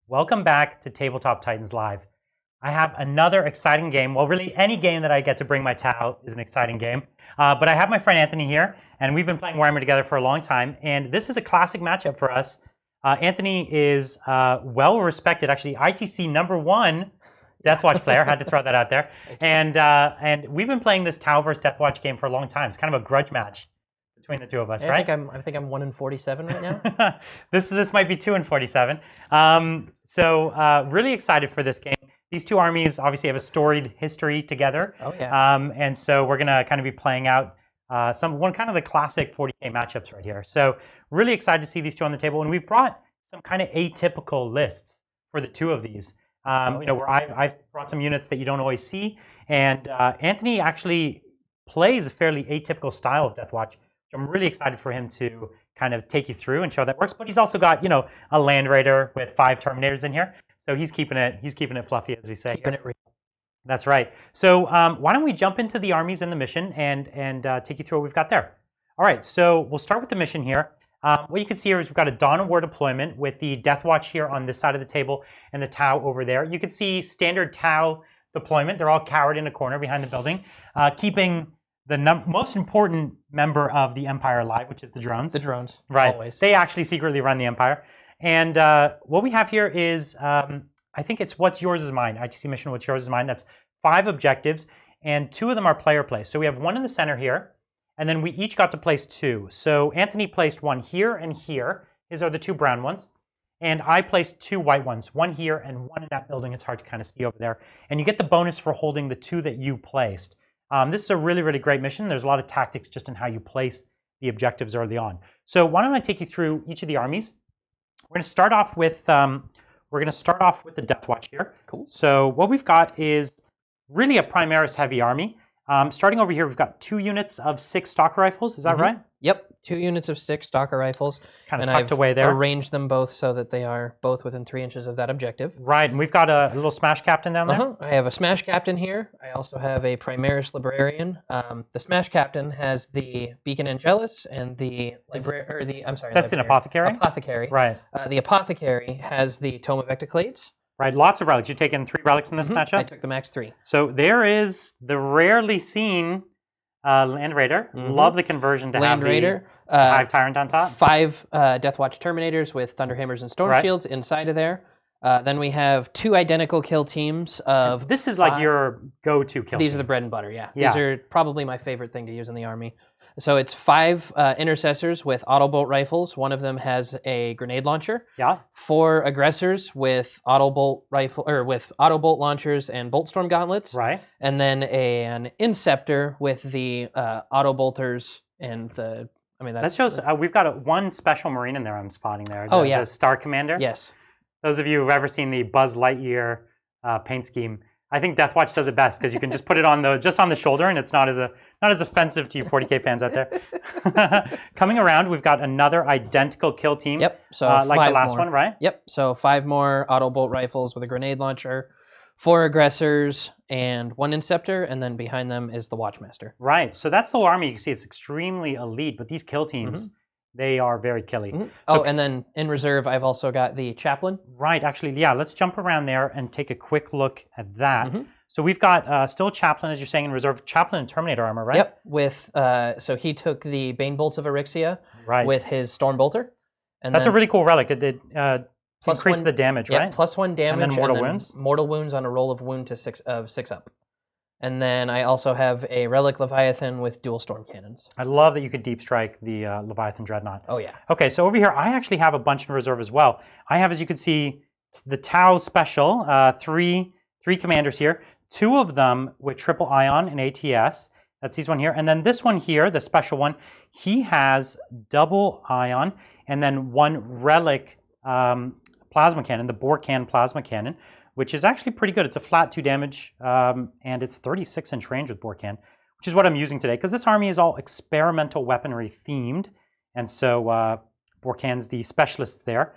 Welcome back to Tabletop Titans Live. I have another exciting game. Well, really, any game that I get to bring my Tau is an exciting game. But I have my friend Anthony here, and we've been playing Warhammer together for a long time. And this is a classic matchup for us. Anthony is well respected, actually, ITC #1 Deathwatch player. Had to throw that out there. And we've been playing this Tau versus Deathwatch game for a long time. It's kind of a grudge match between the two of us, right? I think I'm 1 in 47 right now. This might be 2 in 47. Really excited for this game. These two armies obviously have a storied history together. Oh yeah. And so we're gonna kind of be playing out one kind of the classic 40K matchups right here. So really excited to see these two on the table, and we've brought some kind of atypical lists for the two of these. You know, where I've brought some units that you don't always see, and Anthony actually plays a fairly atypical style of Deathwatch. I'm really excited for him to kind of take you through and show that works. But he's also got, you know, a Land Raider with 5 Terminators in here, so he's keeping it fluffy, as we say. Keeping it real. That's right. So why don't we jump into the armies and the mission and take you through what we've got there. All right. So we'll start with the mission here. What you can see here is we've got a Dawn of War deployment with the Deathwatch here on this side of the table and the Tau over there. You can see standard Tau deployment. They're all cowered in a corner behind the building, keeping the most important member of the Empire alive, which is the drones. The drones, right? Always. They actually secretly run the Empire. And what we have here is, I think it's What's Yours is Mine. ITC mission What's Yours is Mine. That's 5 objectives, and 2 of them are player placed. So we have 1 in the center here, and then we each got to place 2. So Anthony placed 1 here and here. These are the 2 brown ones. And I placed 2 white ones, 1 here and 1 in that building. It's hard to kind of see over there. And you get the bonus for holding the 2 that you placed. This is a really, really great mission. There's a lot of tactics just in how you place the objectives early on. So why don't I take you through each of the armies? We're going to start off with the Deathwatch here. Cool. So what we've got is really a Primaris heavy army. Starting over here, we've got 2 units of 6 stalker rifles. Is that right? Yep. 2 units of 6 stalker rifles. Kind of tucked away there. Arranged them both so that they are both within 3 inches of that objective. Right, and we've got a little Smash Captain down there. I have a Smash Captain here. I also have a Primaris Librarian. The Smash Captain has the Beacon Angelus and the That's an Apothecary. Apothecary. Right. The Apothecary has the Tome of Ectoclades. Right, lots of relics. You've taken 3 relics in this matchup? I took the max 3. So there is the rarely seen Land Raider. Love the conversion to Land have Raider. the Hive Tyrant on top. 5 Deathwatch Terminators with Thunderhammers and Storm Shields inside of there. Then we have 2 identical kill teams of This is 5. like your go-to kill These team. are the bread and butter, yeah. Yeah. These are probably my favorite thing to use in the army. So it's 5 intercessors with auto bolt rifles. One of them has a grenade launcher. Yeah. 4 aggressors with auto bolt launchers and bolt storm gauntlets. Right. And then an inceptor with the auto bolters and the. I mean that shows we've got 1 special Marine in there. I'm spotting there. The the Star Commander. Yes. Those of you who've ever seen the Buzz Lightyear paint scheme, I think Deathwatch does it best because you can just put it on the shoulder, and it's not as offensive to you 40K fans out there. Coming around, we've got another identical kill team. Yep. So like the last one, right? Yep. So 5 more auto bolt rifles with a grenade launcher, 4 aggressors, and 1 inceptor, and then behind them is the Watchmaster. Right. So that's the whole army. You can see it's extremely elite, but these kill teams, they are very killy. So, and then in reserve, I've also got the Chaplain. Right. Actually, yeah. Let's jump around there and take a quick look at that. So we've got still Chaplain, as you're saying, in reserve. Chaplain and Terminator armor, right? Yep. With so he took the Bane Bolts of Erixia with his Storm Bolter. And that's a really cool relic. It did increase 1, the damage, right? +1 damage, and then mortal wounds. Mortal wounds on a roll of wound to 6 up. And then I also have a Relic Leviathan with dual storm cannons. I love that you could deep strike the Leviathan Dreadnought. Oh yeah. Okay, so over here I actually have a bunch in reserve as well. I have, as you can see, the Tau Special, 3 commanders here. 2 of them with triple ion and ATS. That's these one here, and then this one here, the special one, he has double ion and then 1 relic plasma cannon, the Borcan plasma cannon, which is actually pretty good. It's a flat 2 damage, and it's 36-inch range with Borcan, which is what I'm using today, because this army is all experimental weaponry themed, and so Borcan's the specialist there.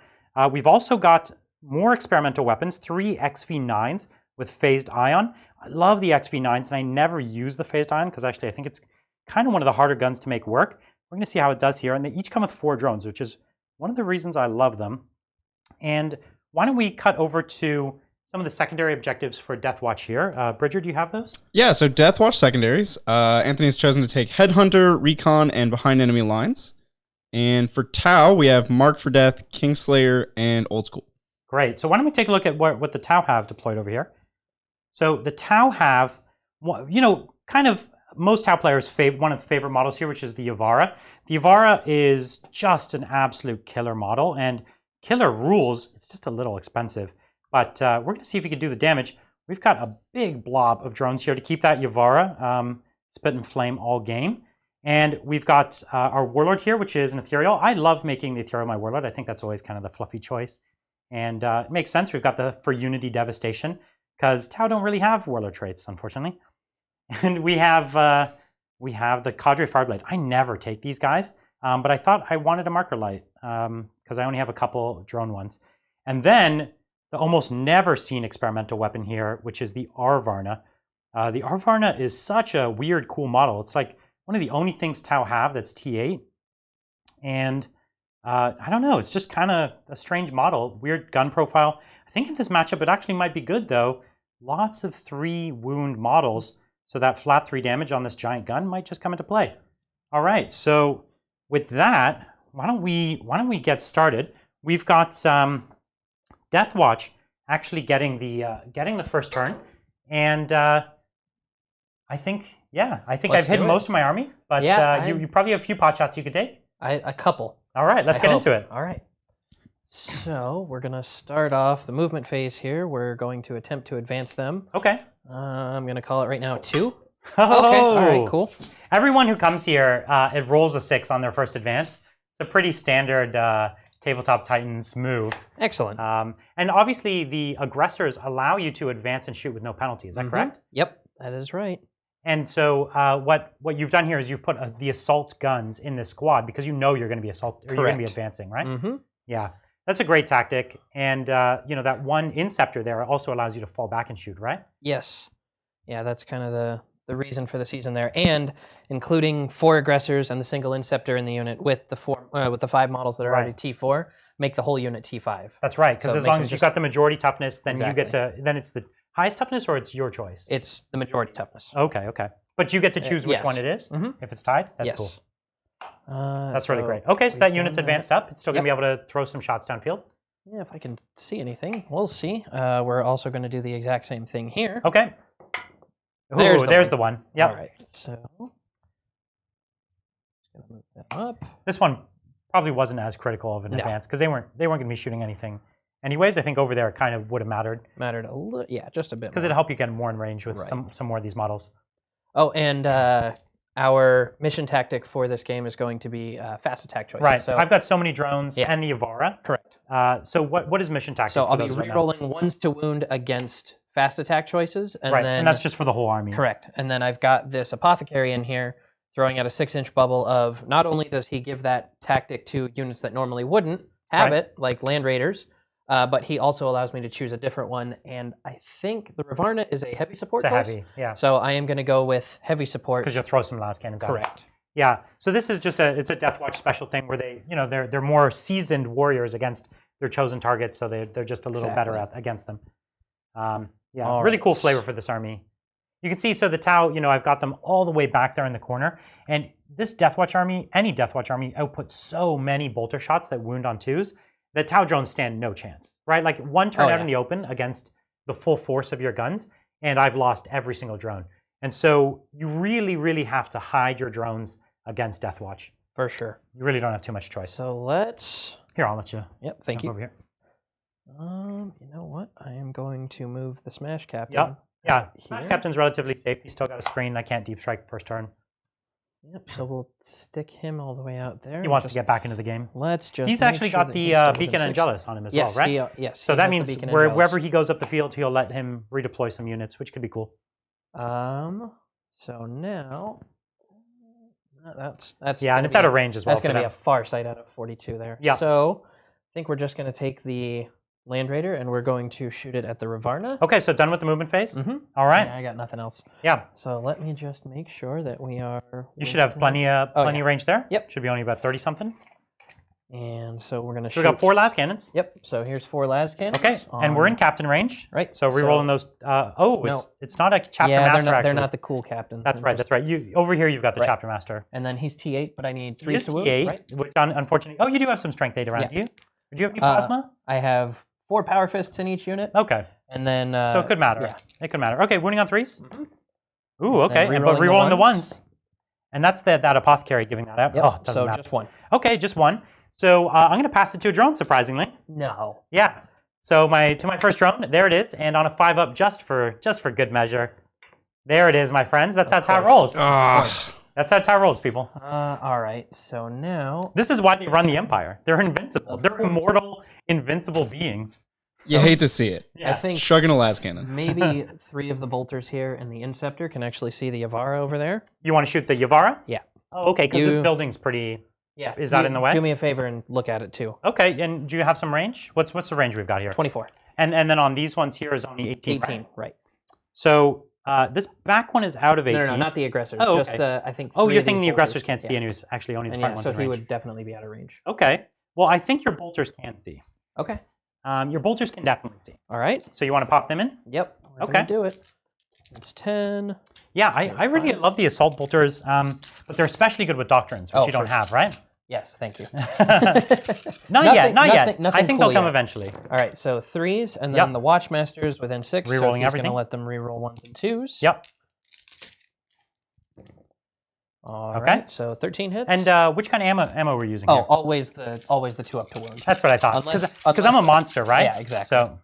We've also got more experimental weapons, 3 XV9s with phased ion. I love the XV9s, and I never use the phased ion, because actually I think it's kind of one of the harder guns to make work. We're going to see how it does here, and they each come with 4 drones, which is one of the reasons I love them. And why don't we cut over to some of the secondary objectives for Deathwatch here. Bridger, do you have those? Yeah, so Deathwatch secondaries. Anthony's chosen to take Headhunter, Recon, and Behind Enemy Lines. And for Tau, we have Mark for Death, Kingslayer, and Old School. Great. So why don't we take a look at what the Tau have deployed over here. So the Tau have, kind of most Tau players' one of the favorite models here, which is the Yavara. The Yavara is just an absolute killer model, and killer rules. It's just a little expensive. But we're going to see if we can do the damage. We've got a big blob of drones here to keep that Yavara spit and flame all game. And we've got our Warlord here, which is an Ethereal. I love making the Ethereal my Warlord. I think that's always kind of the fluffy choice. And it makes sense. We've got for Unity Devastation, because Tau don't really have Warlord traits, unfortunately. And we have the Cadre Fireblade. I never take these guys, but I thought I wanted a Marker Light, because I only have a couple drone ones. And then the almost never seen experimental weapon here, which is the Arvarna. The Arvarna is such a weird, cool model. It's like one of the only things Tau have that's T8. And I don't know, it's just kind of a strange model, weird gun profile. I think in this matchup, it actually might be good though. Lots of 3 wound models, so that flat 3 damage on this giant gun might just come into play. All right, so with that, why don't we get started? We've got Deathwatch actually getting the first turn, and I think I've hidden most of my army, but you probably have a few pot shots you could take. A couple. All right, let's get into it. All right. So we're gonna start off the movement phase here. We're going to attempt to advance them. Okay. I'm gonna call it right now 2. Oh. Okay. All right. Cool. Everyone who comes here, it rolls a 6 on their first advance. It's a pretty standard Tabletop Titans move. Excellent. And obviously, the aggressors allow you to advance and shoot with no penalty. Is that correct? Yep, that is right. And so what you've done here is you've put the assault guns in this squad because you know you're going to be you're going to be advancing, right? Mm-hmm. Yeah, that's a great tactic. And that one Inceptor there also allows you to fall back and shoot, right? Yes. Yeah, that's kind of the reason for the season there, and including 4 aggressors and the single Inceptor in the unit with the 5 models that are already T4, make the whole unit T5. That's right, because as long as you've got the majority toughness, then you get to, then it's the highest toughness, or it's your choice? It's the majority toughness. Okay. But you get to choose which one it is? Mm-hmm. If it's tied? That's cool. That's really great. Okay, so that unit's advanced up. It's still going to be able to throw some shots downfield. Yeah, if I can see anything. We'll see. We're also going to do the exact same thing here. Okay. Ooh, there's the one. Yep. All right, so just gonna move that up. This one probably wasn't as critical of an advance because they weren't going to be shooting anything. Anyways, I think over there it kind of would have mattered. Mattered a little, yeah, just a bit. Because it'll help you get more in range with some more of these models. Oh, and our mission tactic for this game is going to be fast attack choices. Right. So I've got so many drones and the Yavara. Correct. So what is mission tactic? So I'll be re-rolling 1s to wound against fast attack choices, and then and that's just for the whole army. Correct. And then I've got this apothecary in here throwing out a 6-inch bubble of not only does he give that tactic to units that normally wouldn't have it, like land raiders, but he also allows me to choose a different one. And I think the Ravarna is a heavy support choice. Heavy, yeah. So I am going to go with heavy support. Because you'll throw some last cannons out. Correct. Yeah. So this is just it's a Deathwatch special thing where they, they're more seasoned warriors against their chosen targets, so they're just a little better against them. Yeah, really cool flavor for this army. You can see, so the Tau, I've got them all the way back there in the corner. And this Deathwatch army, any Deathwatch army, outputs so many bolter shots that wound on 2s that Tau drones stand no chance, right? Like one turn out in the open against the full force of your guns, and I've lost every single drone. And so you really, really have to hide your drones against Deathwatch. For sure. You really don't have too much choice. So let's... Here, I'll let you. Yep, thank you. Over here. You know what? I am going to move the Smash Captain. Yep. Yeah, Smash Captain's relatively safe. He's still got a screen. I can't deep strike first turn. Yep, so we'll stick him all the way out there. He wants to get back into the game. Let's just He's actually got the Beacon Angelus on him as well, right? Yes. So that means wherever he goes up the field, he'll let him redeploy some units, which could be cool. So now... That's and it's out of range as well. That's going to be a far sight out of 42 there. Yeah. So I think we're just going to take the Land Raider and we're going to shoot it at the Ravarna. Okay, so done with the movement phase? Mm-hmm. All right. Yeah, I got nothing else. Yeah. So let me just make sure that we are... You should have plenty range there. Yep. Should be only about 30-something. And so we're going to So shoot. we got 4 las cannons. Yep. So here's 4 las cannons. Okay, and we're in captain range. Right. So rerolling those. It's not a chapter master. They're not the cool captain. That's right. That's right. You over here, you've got the chapter master. And then he's T8, but I need 3 He's to wound. T8, Right? which unfortunately. Oh, you do have some strength 8 around you. Do you have any plasma? I have 4 power fists in each unit. Okay. And then. So it could matter. Yeah. It could matter. Okay, wounding on 3s. Mm-hmm. Ooh, okay. But rerolling the ones. And that's that apothecary giving that out. Yep. Oh, it doesn't matter. Just 1. Okay, just 1. So I'm going to pass it to a drone, surprisingly. No. Yeah. So to my first drone, there it is, and on a 5-up, just for good measure, there it is, my friends. That's how TOW rolls. That's how TOW rolls, people. All right. So now. This is why they run the Empire. They're invincible. They're immortal, invincible beings. You hate to see it. Yeah. I think Shrugging a las cannon. maybe 3 of the bolters here and the Inceptor can actually see the Yavara over there. You want to shoot the Yavara? Yeah. Oh, okay, because this building's pretty. Yeah. Is that in the way? Do me a favor and look at it too. Okay, and do you have some range? What's the range we've got here? 24. And then on these ones here is only 18. 18, right. So this back one is out of 18. No, not the aggressors. Oh, just okay. the, I think. Oh, 3 you're of thinking the these aggressors bolters. can't see, and he's actually only the And front yeah, ones so in he range. would definitely be out of range. Okay. Well, I think your bolters can see. Okay. Your bolters can definitely see. All right. So you want to pop them in? Yep. We're Okay. gonna do it. It's 10. Yeah, I really love the assault bolters, but they're especially good with doctrines, which you don't have, right? Yes, thank you. Not yet. I nothing think cool they'll come yet. eventually. All right, so 3s, and then the Watchmasters within 6. So Rerolling he's everything. going to let them reroll 1s and 2s. Yep. All right, so 13 hits. And which kind of ammo we're using oh, here? always the 2 up to wound. That's what I thought. Unless- Because I'm a monster, right? Yeah, exactly. So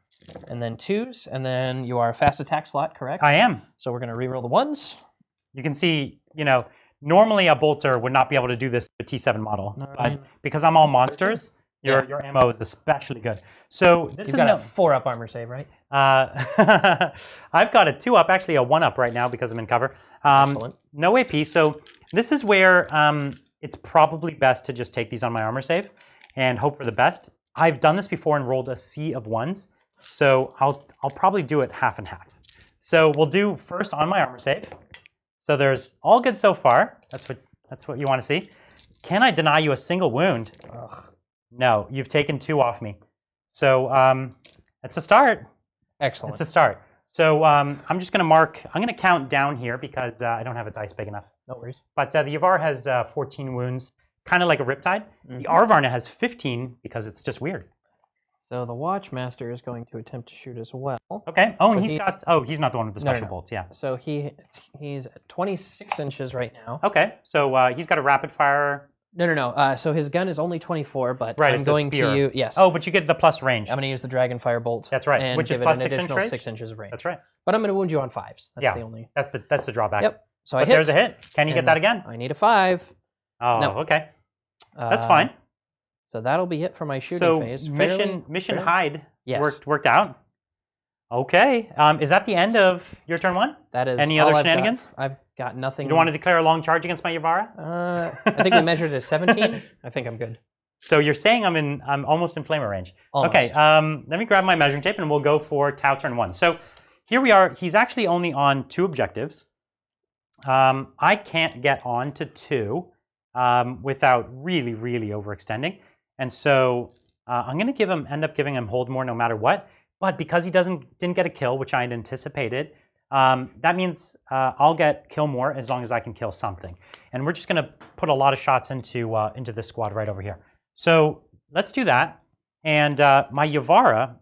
And then 2s, and then you are a fast attack slot, correct? I am. So we're going to reroll the 1s. You can see, normally a bolter would not be able to do this with a T7 model, but because I'm all monsters, your ammo is especially good. So this You've is got a 4-up armor save, right? I've got a 2-up, actually a 1-up right now because I'm in cover. Excellent. No AP. So this is where it's probably best to just take these on my armor save and hope for the best. I've done this before and rolled a sea of 1s, so I'll probably do it half and half. So we'll do first on my armor save. So there's all good so far. That's what you want to see. Can I deny you a single wound? Ugh. No, you've taken 2 off me. So it's a start. Excellent. It's a start. So I'm just going to mark. I'm going to count down here because I don't have a dice big enough. No worries. But the Yavar has 14 wounds, kind of like a Riptide. The Arvarna has 15 because it's just weird. So the Watchmaster is going to attempt to shoot as well. Okay. Oh, So and he's got. Oh, he's not the one with the special bolts. Yeah. So he's at 26 inches right now. Okay. So he's got a rapid fire. No. So his gun is only 24, but Right, I'm it's a going spear. to use. Yes. Oh, but you get the plus range. I'm going to use the Dragonfire Bolt. That's right, And which is give plus it an 6 inch additional range? 6 inches of range. That's right. But I'm going to wound you on 5s. That's Yeah. the only. That's the drawback. Yep. So But I hit. there's a hit. Can you get and that again? I need a 5. Oh, No. okay. That's fine. So that'll be it for my shooting So phase. mission fairly- hide Yes. worked out. Okay. Is that the end of your turn 1? That is Any all other I've got. shenanigans? I've got nothing. You don't want to declare a long charge against my Yavara? I think we measured it as 17. I think I'm good. So you're saying I'm almost in flamer range. Almost. Okay. Let me grab my measuring tape and we'll go for Tau turn 1. So here we are. He's actually only on 2 objectives. I can't get on to 2 without really overextending. And so I'm going to end up giving him hold more no matter what. But because he didn't get a kill, which I had anticipated, that means I'll get kill more as long as I can kill something. And we're just going to put a lot of shots into this squad right over here. So let's do that. And my Yavara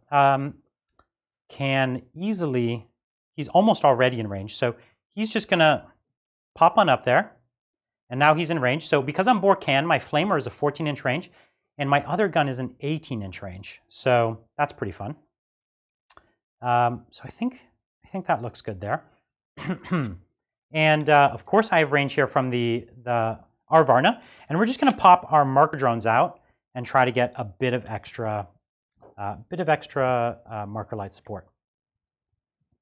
can easily, he's almost already in range. So he's just going to pop on up there. And now he's in range. So because I'm Borkan, my Flamer is a 14-inch range. And my other gun is an 18-inch range. So that's pretty fun. So I think that looks good there. And of course I have range here from the Arvarna. And we're just going to pop our marker drones out and try to get a bit of extra marker light support.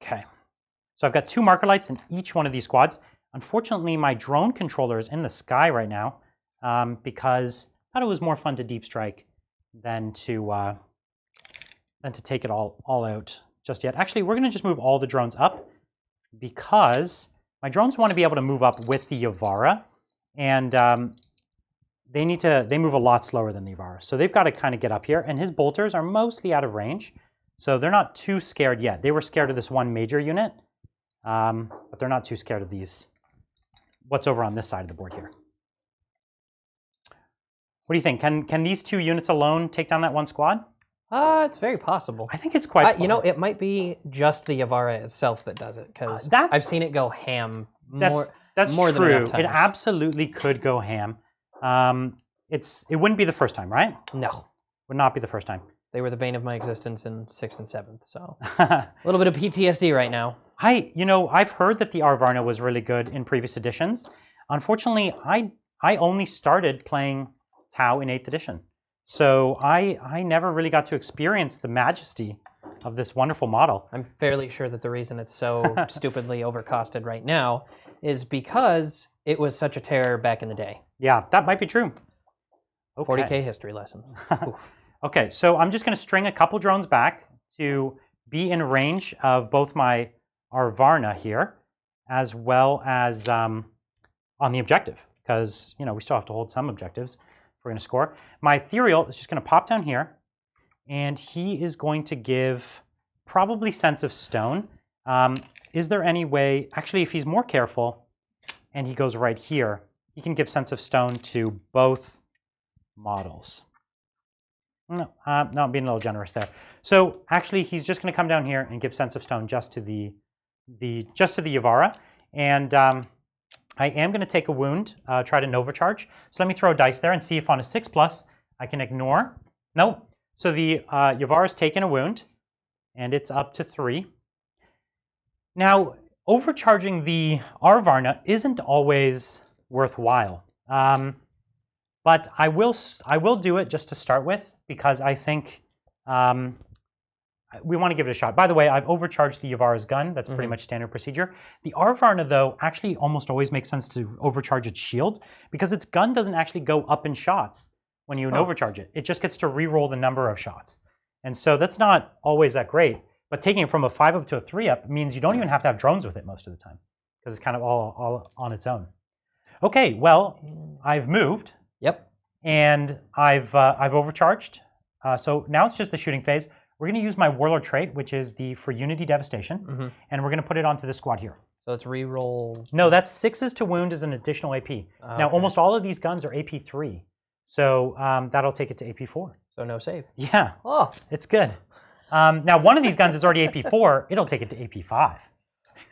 Okay. So I've got 2 marker lights in each one of these squads. Unfortunately, my drone controller is in the sky right now because I thought it was more fun to deep strike than to take it all out just yet. Actually, we're going to just move all the drones up because my drones want to be able to move up with the Yavara, and they move a lot slower than the Yavara. So they've got to kind of get up here, and his bolters are mostly out of range. So they're not too scared yet. They were scared of this one major unit, but they're not too scared of these, what's over on this side of the board here. What do you think? Can these 2 units alone take down that one squad? It's very possible. I think it's quite you know, it might be just the Yavara itself that does it, because I've seen it go ham that's more true. than enough times. It absolutely could go ham. It wouldn't be the first time, right? No. Would not be the first time. They were the bane of my existence in 6th and 7th, so a little bit of PTSD right now. I've heard that the Arvarna was really good in previous editions. Unfortunately, I only started playing Tau in 8th edition. So I never really got to experience the majesty of this wonderful model. I'm fairly sure that the reason it's so stupidly overcosted right now is because it was such a terror back in the day. Yeah, that might be true. Okay. 40K history lesson. Okay, so I'm just going to string a couple drones back to be in range of both my Arvarna here, as well as on the objective, because we still have to hold some objectives if we're going to score. My Ethereal is just going to pop down here, and he is going to give probably Sense of Stone. Is there any way, actually, if he's more careful, and he goes right here, he can give Sense of Stone to both models. No, I'm being a little generous there. So actually, he's just going to come down here and give Sense of Stone just to the Yavara, and I am going to take a wound, try to Nova Charge. So let me throw a dice there and see if on a 6+ I can ignore. Nope. So the Yavara's taken a wound, and it's up to 3. Now, overcharging the Arvarna isn't always worthwhile, but I will do it just to start with, because I think we want to give it a shot. By the way, I've overcharged the Yavara's gun. That's pretty much standard procedure. The Arvarna, though, actually almost always makes sense to overcharge its shield, because its gun doesn't actually go up in shots when you overcharge it. It just gets to re-roll the number of shots. And so that's not always that great. But taking it from a 5 up to a 3 up means you don't even have to have drones with it most of the time, because it's kind of all on its own. Okay, well, I've moved. Yep. And I've overcharged. So now it's just the shooting phase. We're going to use my Warlord trait, which is for Unity Devastation, and we're going to put it onto this squad here. So it's re-roll. No, that's 6s to wound as an additional AP. Now, almost all of these guns are AP 3, so that'll take it to AP 4. So no save. Yeah. Oh, it's good. Now, one of these guns is already AP 4. It'll take it to AP 5.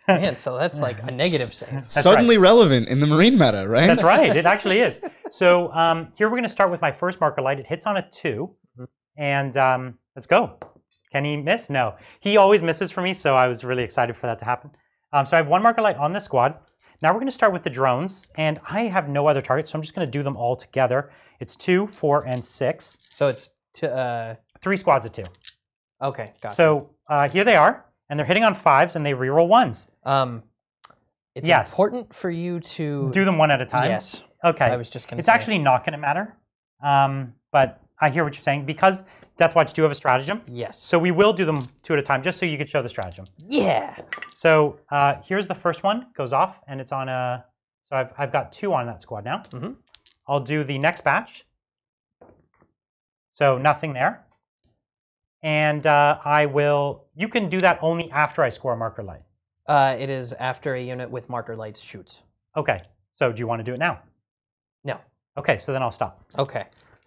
Man, so that's like a negative save. That's Suddenly right. relevant in the Marine meta, right? That's right. It actually is. So here we're going to start with my first Marker Light. It hits on a 2, and let's go. Can he miss? No. He always misses for me, so I was really excited for that to happen. So I have 1 Marker Light on this squad. Now we're going to start with the drones, and I have no other targets, so I'm just going to do them all together. It's 2, 4, and 6. So it's 3 squads of 2. Okay, gotcha. So here they are, and they're hitting on 5s, and they reroll 1s. It's yes. important for you to do them one at a time. Yes. Okay. I was just going to. It's actually not going to matter, but I hear what you're saying, because Deathwatch do have a stratagem. Yes. So we will do them 2 at a time, just so you could show the stratagem. Yeah. So here's the first one, goes off, and it's on a. So I've got 2 on that squad now. I'll do the next batch. So nothing there. And I will. You can do that only after I score a Marker Light. It is after a unit with Marker Lights shoots. Okay. So do you want to do it now? No. Okay. So then I'll stop. Okay.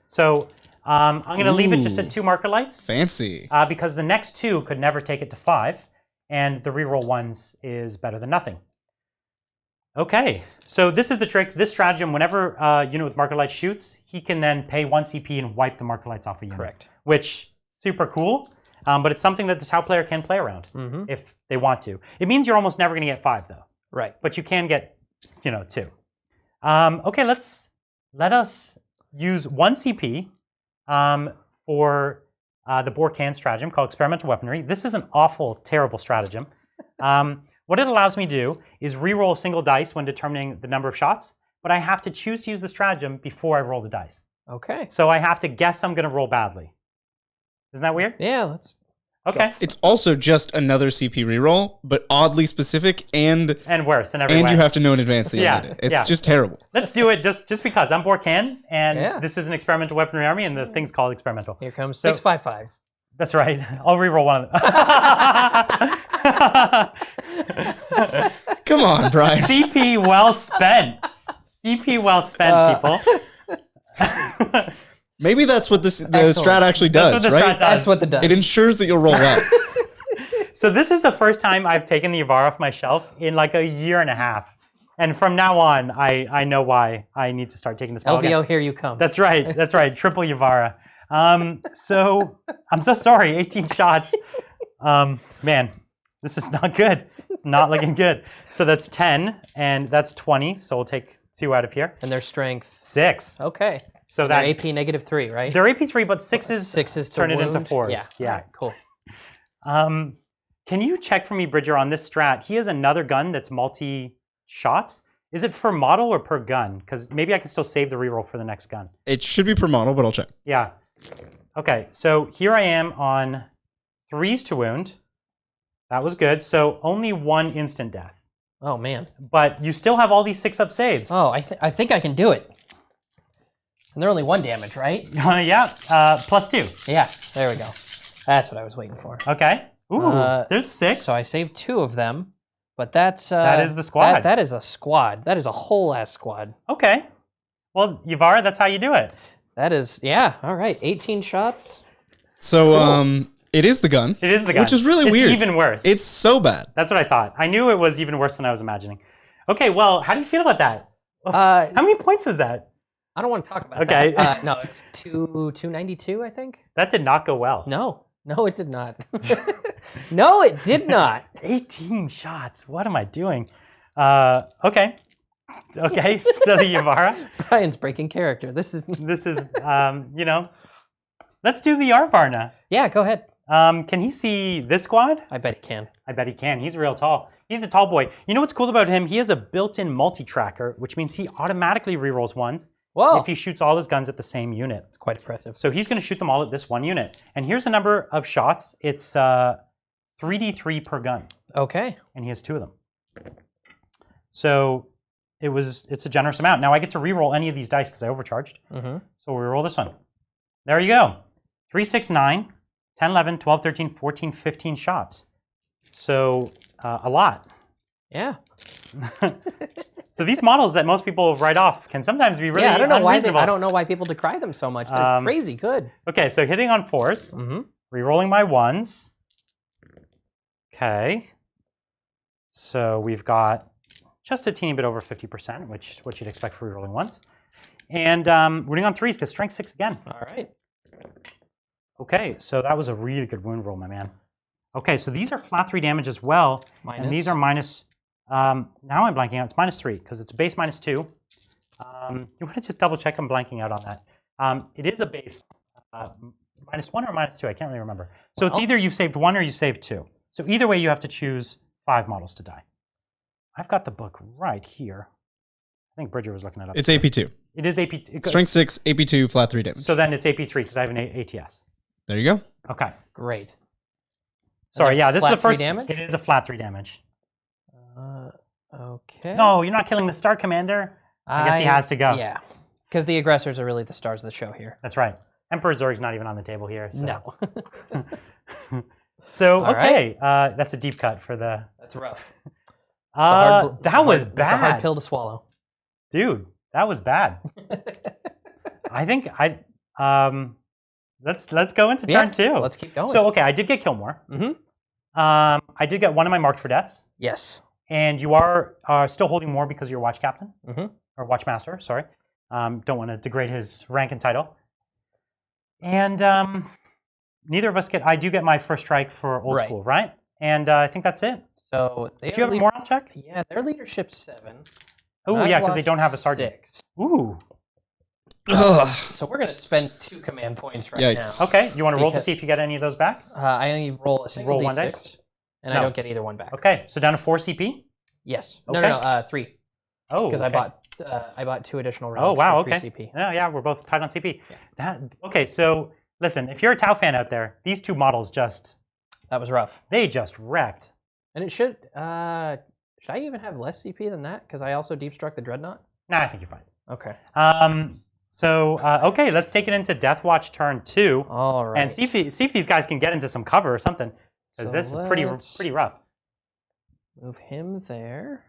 So I'm going to leave it just at 2 Marker Lights. Fancy. Because the next 2 could never take it to 5, and the reroll 1s is better than nothing. Okay. So this is the trick. This stratagem, whenever a unit with Marker Lights shoots, he can then pay 1 CP and wipe the Marker Lights off a unit. Correct. Which super cool, but it's something that the Tau player can play around if they want to. It means you're almost never going to get 5 though. Right. But you can get, 2. Okay, let us use 1 CP for the Borcan stratagem called Experimental Weaponry. This is an awful, terrible stratagem. What it allows me to do is re-roll a single dice when determining the number of shots, but I have to choose to use the stratagem before I roll the dice. Okay. So I have to guess I'm going to roll badly. Isn't that weird? Yeah, that's Okay. It's also just another CP reroll, but oddly specific and worse in every way. and you have to know in advance that you'll Yeah, get it. It's yeah. just terrible. Let's do it just because. I'm Borkan, and Yeah. this is an experimental weaponry army, and the thing's called experimental. Here comes So- 655. That's right. I'll reroll one of them. Come on, Brian. CP well spent. CP well spent, people. Maybe that's what the Excellent. strat actually That's does, what the right? strat does. That's what the does. It ensures that you'll roll well. So this is the first time I've taken the Yavara off my shelf in like a year and a half. And from now on, I know why I need to start taking this spell again. LVO, here you come. That's right. That's right. Triple Yavara. So I'm so sorry. 18 shots. Man, this is not good. It's not looking good. So that's 10, and that's 20. So we'll take 2 out of here. And their strength. 6. Okay. So Their that AP -3, right? they're AP3, but 6s 6s to turn it into wound. 4s. Yeah. Yeah. All right, cool. Can you check for me, Bridger, on this strat? He has another gun that's multi-shots. Is it per model or per gun? Because maybe I can still save the reroll for the next gun. It should be per model, but I'll check. Yeah. Okay, so here I am on 3s to wound. That was good. So only 1 instant death. Oh, man. But you still have all these 6-up saves. Oh, I think I can do it. And they're only 1 damage, right? Yeah, +2. Yeah, there we go. That's what I was waiting for. Okay. Ooh, there's 6. So I saved 2 of them, but that's... that is the squad. That is a squad. That is a whole-ass squad. Okay. Well, Yavara, that's how you do it. That is, yeah, all right. 18 shots. So, Cool. it is the gun. It is the gun. Which is really It's weird. even worse. It's so bad. That's what I thought. I knew it was even worse than I was imagining. Okay, well, how do you feel about that? How many points was that? I don't want to talk about Okay. that. No, it's 292, I think. That did not go well. No, it did not. No, it did not. 18 shots. What am I doing? Okay. Okay, so Yavara. Brian's breaking character. This is... You know, let's do the Arvarna. Yeah, go ahead. Can he see this squad? I bet he can. I bet he can. He's real tall. He's a tall boy. You know what's cool about him? He has a built-in multi-tracker, which means he automatically rerolls ones Whoa. if he shoots all his guns at the same unit. It's quite impressive. So he's going to shoot them all at this one unit. And here's the number of shots. It's 3d3 per gun, Okay. and he has 2 of them. So it's a generous amount. Now I get to reroll any of these dice because I overcharged. Mm-hmm. So we roll this one. There you go. 3, 6, 9, 10, 11, 12, 13, 14, 15 shots. So a lot. Yeah. So these models that most people write off can sometimes be really Yeah, I don't know unreasonable. I don't know why people decry them so much. They're crazy good. Okay, so hitting on 4s, Mm-hmm. rerolling my 1s. Okay. So we've got just a teeny bit over 50%, which is what you'd expect for rerolling 1s. And winning on 3s because strength 6 again. All right. Okay, so that was a really good wound roll, my man. Okay, so these are flat 3 damage as well. Minus. And these are minus, now I'm blanking out, it's -3 because it's a base -2. You want to just double check I'm blanking out on that. It is a base -1 or -2, I can't really remember. So it's either you saved 1 or you saved 2. So either way you have to choose 5 models to die. I've got the book right here. I think Bridger was looking it up. It's AP2. It is AP. Strength 6, AP2, flat 3 damage. So then it's AP3 because I have an ATS. There you go. Okay. Great. Sorry, yeah, this is the flat 3 first. damage? It is a flat 3 damage. Okay. No, you're not killing the Star Commander. I guess he has to go. Yeah. Because the aggressors are really the stars of the show here. That's right. Emperor Zurg's not even on the table here. So. No. So, All okay, that's a deep cut for the. That's rough. That was bad. It's a hard pill to swallow. Dude, that was bad. I think let's go into turn 2. Let's keep going. So, okay, I did get kill more. Mm-hmm. I did get one of my marked for deaths. Yes. And you are still holding more because you're watch captain. Mm-hmm. Or watch master, sorry. Don't want to degrade his rank and title. And neither of us I do get my first strike for old school, right? And I think that's it. So Do you have a moron check? Yeah, their leadership's 7. Oh, yeah, because they don't have a sergeant. 6. Ooh. Ugh. So we're going to spend 2 command points right Yikes. now. Okay, you want to roll to Because- see if you get any of those back? I only roll a single Roll one D6, dice? and No. I don't get either one back. Okay, so down to 4 CP? Yes. Okay. No, 3. Oh, Because okay. I bought 2 additional rounds. Oh, wow, for 3 okay. CP. Yeah, we're both tied on CP. Yeah. Okay, so listen, if you're a Tau fan out there, these 2 models just That was rough. They just wrecked. And it should I even have less CP than that? Because I also deep struck the Dreadnought? Nah, I think you're fine. Okay. Okay, let's take it into Deathwatch turn 2. All right. And see if these guys can get into some cover or something. Because So this is pretty rough. Move him there.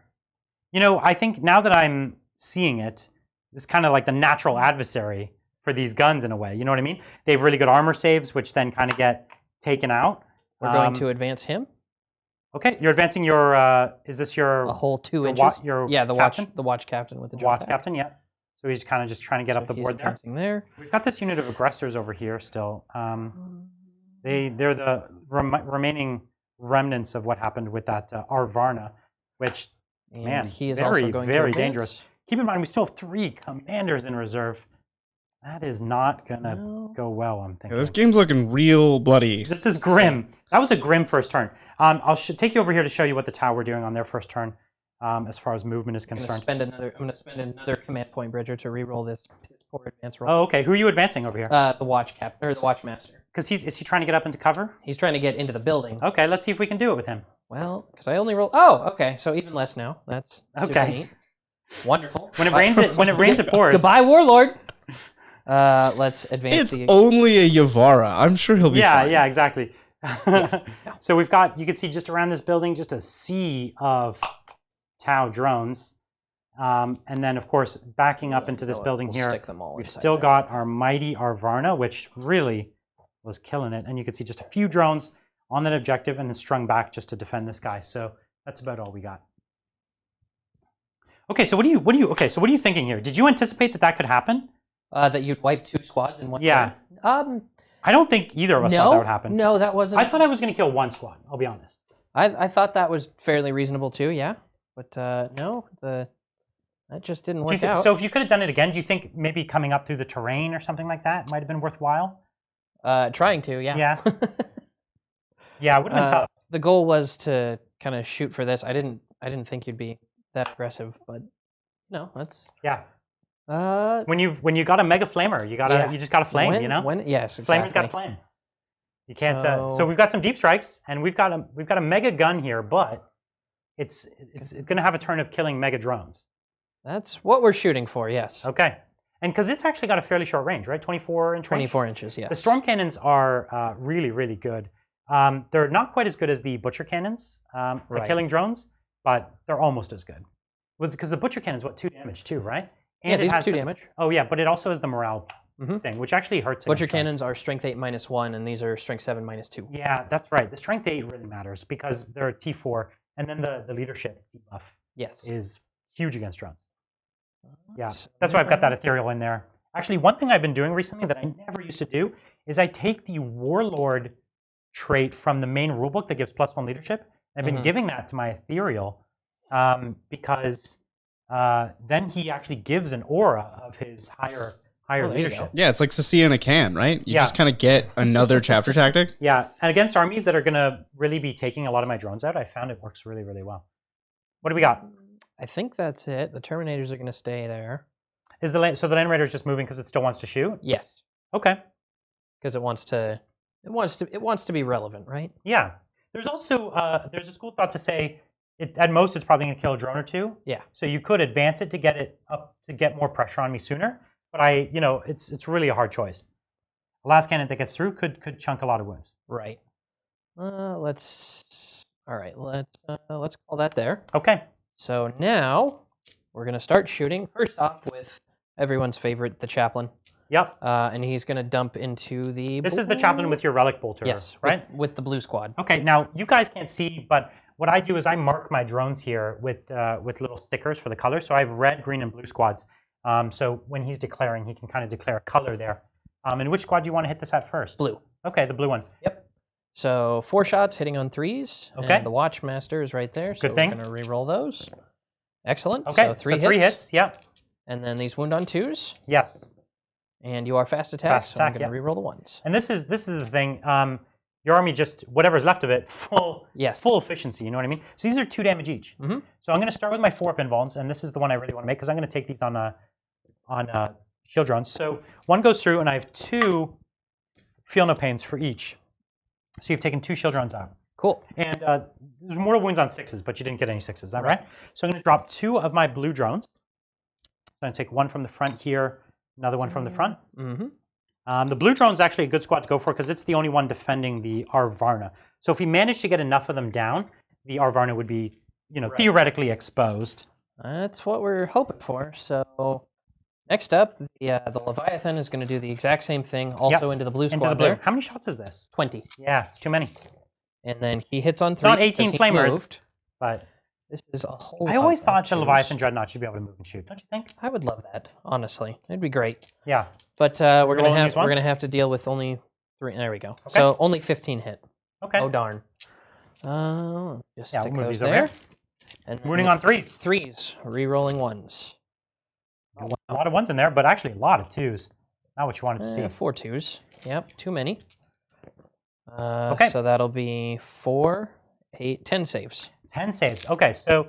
You know, I think now that I'm seeing it, it's kind of like the natural adversary for these guns in a way. You know what I mean? They have really good armor saves, which then kind of get taken out. We're going to advance him. Okay, you're advancing your. Is this your A whole 2 your inches? the captain? The watch captain with the jump watch pack. captain? Yeah. So he's kind of just trying to get up the board there. there. We've got this unit of aggressors over here still. They're the remaining remnants of what happened with that Arvarna, which And man, he is very also going very to dangerous. advance. Keep in mind, we still have 3 commanders in reserve. That is not gonna go well, I'm thinking. Yeah, this game's looking real bloody. This is grim. That was a grim first turn. I'll take you over here to show you what the Tau were doing on their first turn, as far as movement is I'm concerned. going to spend another command point, Bridger, to re-roll this poor advance roll. Oh, okay. Who are you advancing over here? The watch captain or the watch master. Because is he trying to get up into cover? He's trying to get into the building. Okay, let's see if we can do it with him. Well, because I only roll. Oh, okay. So even less now. That's super Okay. neat. Wonderful. When it rains, it pours. Goodbye, warlord. Let's advance. It's only a Yavara. I'm sure he'll be fine. Yeah, exactly. So we've got, you can see just around this building, just a sea of Tau drones. And then, of course, backing up into this building here, we've still got our mighty Arvarna, which really was killing it. And you can see just a few drones on that objective and then strung back just to defend this guy. So that's about all we got. Okay, so what are you thinking here? Did you anticipate that could happen? That you'd wipe 2 squads in one Yeah. turn? I don't think either of us thought that would happen. No, that wasn't. I thought I was going to kill 1 squad, I'll be honest. I thought that was fairly reasonable too, yeah. But no, that just didn't work out. So if you could have done it again, do you think maybe coming up through the terrain or something like that might have been worthwhile? Trying to, yeah. Yeah. Yeah, it would have been tough. The goal was to kind of shoot for this. I didn't think you'd be that aggressive, but no, that's Yeah. when When you got a mega flamer, you just got a flame, you know? Yes, exactly. Flamer's got a flame. You can't. So we've got some deep strikes, and we've got a mega gun here, but it's going to have a turn of killing mega drones. That's what we're shooting for. Yes. Okay, and because it's actually got a fairly short range, right? 24 inch. 24 inches. Yeah. The storm cannons are really really good. They're not quite as good as the butcher cannons at killing drones, but they're almost as good. Because the butcher cannon is 2 damage too, right? And yeah, these it has 2 damage. Oh yeah, but it also has the morale thing, which actually hurts. Butcher cannons are strength 8 -1, and these are strength 7 -2. Yeah, that's right. The strength 8 really matters because they're T4, and then the leadership debuff is huge against drones. Yeah, that's why I've got that ethereal in there. Actually, one thing I've been doing recently that I never used to do is I take the warlord trait from the main rulebook that gives +1 leadership. I've been giving that to my ethereal because then he actually gives an aura of his higher leadership. Yeah, it's like Sasia in a can, right? You just kind of get another chapter tactic. Yeah, and against armies that are going to really be taking a lot of my drones out, I found it works really, really well. What do we got? I think that's it. The Terminators are going to stay there. So the Land Raider is just moving because it still wants to shoot? Yes. Okay. Because it wants to be relevant, right? Yeah. There's also there's a school of thought to say at most it's probably going to kill a drone or 2. Yeah. So you could advance it to get it up to get more pressure on me sooner. But it's really a hard choice. The last cannon that gets through could chunk a lot of wounds. Right. Let's call that there. Okay. So now we're gonna start shooting. First off with everyone's favorite, the chaplain. Yep. And he's gonna dump into the. This is the chaplain with your relic bolter. Yes. Right. With the blue squad. Okay. Now you guys can't see, but what I do is I mark my drones here with little stickers for the colors. So I have red, green, and blue squads. So when he's declaring, he can kind of declare a color there. And which squad do you want to hit this at first? Blue. Okay, the blue one. Yep. So 4 shots hitting on 3s. Okay. And the Watchmaster is right there. So Good thing. we're going to re-roll those. Excellent. Okay, so 3 3 hits. Yep. And then these wound on 2s. Yes. And you are fast attack, Fast so I'm attack, going to re-roll the 1s. And this is the thing. Your army just, whatever's left of it, full efficiency, you know what I mean? So these are 2 damage each. Mm-hmm. So I'm going to start with my 4-up invulns, and this is the one I really want to make because I'm going to take these on shield drones. So 1 goes through, and I have 2 feel no pains for each. So you've taken 2 shield drones out. Cool. And there's mortal wounds on 6s, but you didn't get any 6s. Is that right? So I'm going to drop 2 of my blue drones. I'm going to take one from the front here, another one from the front. Mm-hmm. The blue drone is actually a good squad to go for because it's the only one defending the Arvarna. So if we manage to get enough of them down, the Arvarna would be, theoretically exposed. That's what we're hoping for. So next up, the Leviathan is going to do the exact same thing, also into the blue squad. Into the blue. There. How many shots is this? 20. Yeah, it's too many. And then he hits on 3. It's not 18 he flamers, moved. but This is a whole I lot always of thought the twos. Leviathan Dreadnought should be able to move and shoot. Don't you think? I would love that, honestly. It'd be great. Yeah. But we're Rolling gonna these have ones? to deal with only 3. There we go. Okay. So only 15 hit. Okay. Oh darn. Just Yeah, stick we'll move those these over there. here. And Mooning on 3s. 3s, re-rolling 1s. A lot of 1s in there, but actually a lot of 2s. Not what you wanted to see. 4 2s. Yep, too many. Okay. So that'll be 4, 8, 10 saves. 10 saves. Okay, so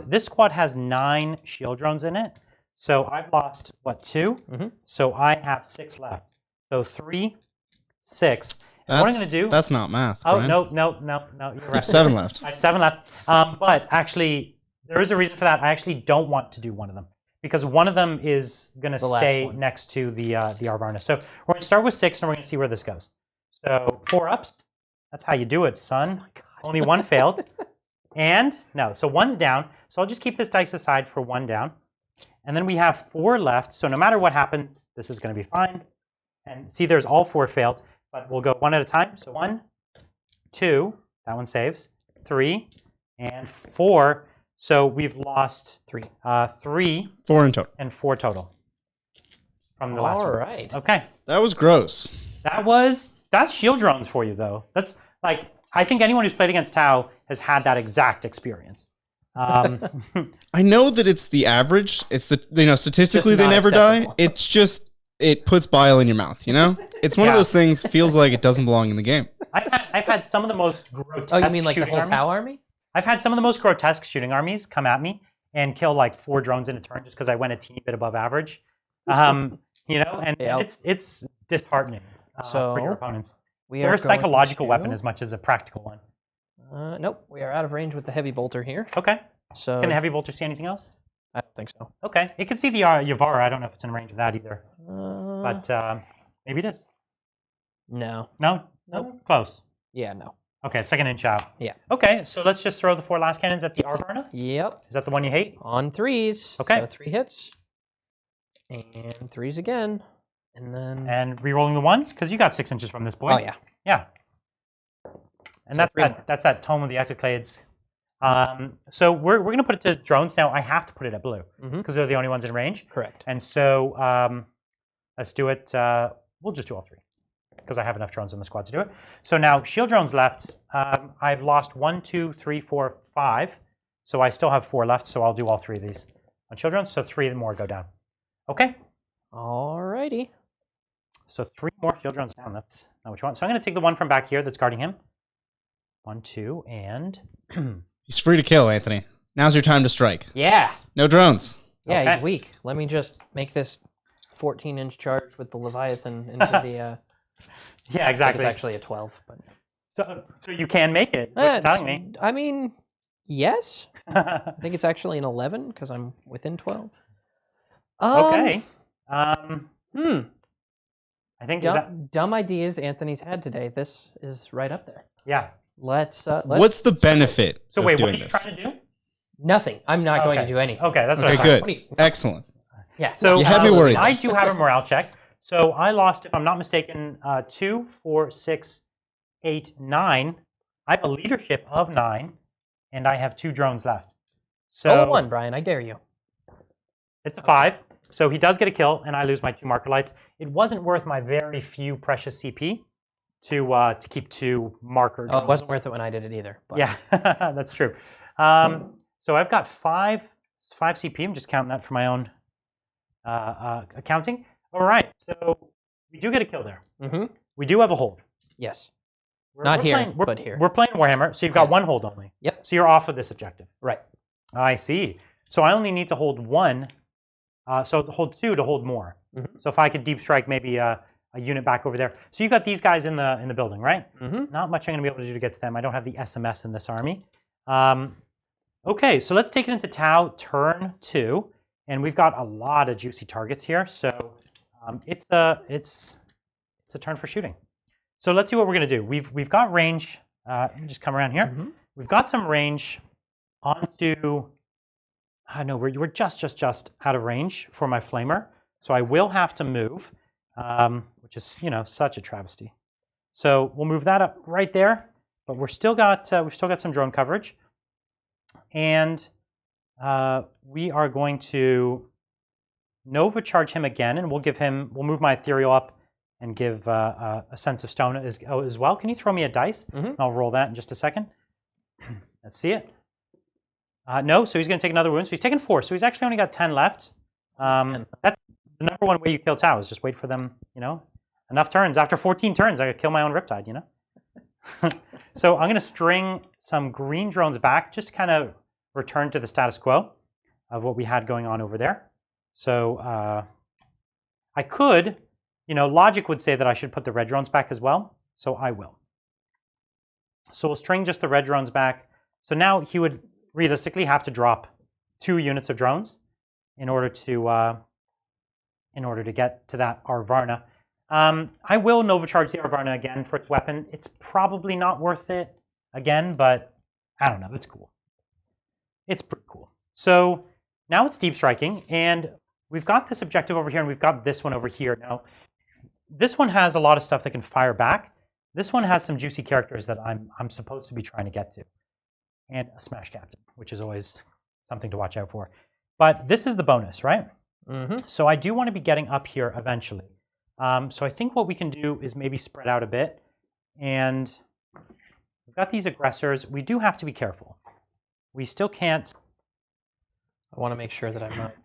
this squad has 9 shield drones in it. So I've lost, 2? Mhm. So I have 6 left. So 3, 6. And what I'm going to do... That's not math. Oh, Brian. no, you're You have right. 7 left. I have 7 left. But actually, there is a reason for that. I actually don't want to do one of them because one of them is going to The last stay one. next to the Arvarna. So we're going to start with 6 and we're going to see where this goes. So 4 ups. That's how you do it, son. Only 1 failed. And no, so 1's down. So I'll just keep this dice aside for 1 down. And then we have 4 left. So no matter what happens, this is going to be fine. And see, there's all 4 failed. But we'll go 1 at a time. So 1, 2, that one saves. 3, and 4. So we've lost 3. 3 4 in total. and 4 total from the last All one. right. Okay, That was gross. that's shield drones for you though. That's like I think anyone who's played against Tau has had that exact experience. I know that it's the average. It's the statistically Just they not never die. acceptable. It's just it puts bile in your mouth. It's one of Yeah. those things. Feels like it doesn't belong in the game. I've had some of the most grotesque. Oh, you mean like the shooting whole armies. Tau army? I've had some of the most grotesque shooting armies come at me and kill like 4 drones in a turn just because I went a teeny bit above average. And Yeah. it's disheartening for your So, opponents. We They're are a psychological weapon to- as much as a practical one. Nope, we are out of range with the heavy bolter here. Okay. So Can the heavy bolter see anything else? I don't think so. Okay. It can see the Yavara. I don't know if it's in range of that either. But But maybe it is. no. No? Nope. Close. Yeah, no. Okay, 2nd inch out. Yeah. Okay, so let's just throw the 4 last cannons at the Arvarna. Yep. Is that the one you hate? On 3s. Okay. So 3 hits. And 3s again. And then And re-rolling the 1s? Because you got 6 inches from this boy. oh yeah. Yeah. And So 3 more. that's that Tome of the Ectoclades. So we're going to put it to drones. Now, I have to put it at blue Mhm. because they're the only ones in range. Correct. And so let's do it. We'll just do all 3 because I have enough drones in the squad to do it. So now shield drones left. I've lost 1, 2, 3, 4, 5. So I still have 4 left. So I'll do all 3 of these on shield drones. So 3 more go down. Okay. Alrighty. So 3 more shield drones down. That's not what you want. So I'm going to take the one from back here that's guarding him. 1, 2, and He's free to kill, Anthony. Now's your time to strike. Yeah. No drones. Yeah, Okay. he's weak. Let me just make this 14-inch charge with the Leviathan into the yeah, I think exactly. it's actually a 12, but So you can make it. You're telling me. I mean, yes. I think it's actually an 11 because I'm within 12. Okay. I think is that, Dumb ideas Anthony's had today. This is right up there. yeah. Let's What's the benefit So of wait, what doing are you this? trying to do? nothing. I'm not going to Okay. do anything. Okay, that's what Okay, I thought. good. What do you- Excellent. Yeah. So You have me absolutely worried. not. I do have a morale check. So I lost, if I'm not mistaken, 2, 4, 6, 8, 9. I have a leadership of 9, and I have 2 drones left. So Roll a 1, Brian. I dare you. it's a 5. So he does get a kill, and I lose my 2 marker lights. It wasn't worth my very few precious CP to keep 2 marker. Oh, it wasn't drones. worth it when I did it either. But Yeah, that's true. So I've got 5 CP. I'm just counting that for my own accounting. All right, so we do get a kill there. Mhm. We do have a hold. Yes. We're, Not here, playing, but here. We're playing Warhammer, so you've got Yeah. 1 hold only. Yep. So you're off of this objective. Right. I see. So I only need to hold 1. So hold 2 to hold more. Mhm. So if I could deep strike maybe a a unit back over there. So you got these guys in the building, right? Mm-hmm. Not much I'm going to be able to do to get to them. I don't have the SMS in this army. Okay, so let's take it into Tau turn 2, and we've got a lot of juicy targets here. So it's a turn for shooting. So let's see what we're going to do. We've got range. Let me just come around here. Mm-hmm. We've got some range onto. No, we're just out of range for my flamer. So I will have to move, which is such a travesty. So we'll move that up right there. But we've still got some drone coverage, and we are going to Nova charge him again, and we'll move my ethereal up and give a sense of stone as well. Can you throw me a dice? Mm-hmm. I'll roll that in just a second. Let's see it. No, so he's going to take another wound. So he's taken 4. So he's actually only got 10 left. 10. That's the number one way you kill Tau is just wait for them, enough turns. After 14 turns, I could kill my own Riptide, So I'm going to string some green drones back just to kind of return to the status quo of what we had going on over there. So I could, logic would say that I should put the red drones back as well. So I will. So we'll string just the red drones back. So now he would realistically have to drop 2 units of drones in order to get to that Arvarna. I will Nova charge the Arvarna again for its weapon. It's probably not worth it again, but I don't know. It's cool. It's pretty cool. So now it's deep striking, and we've got this objective over here, and we've got this one over here. Now, this one has a lot of stuff that can fire back. This one has some juicy characters that I'm supposed to be trying to get to, and a Smash Captain, which is always something to watch out for. But this is the bonus, right? Mm-hmm. So I do want to be getting up here eventually. So I think what we can do is maybe spread out a bit. And we've got these aggressors. We do have to be careful. We still can't. I want to make sure that I'm not.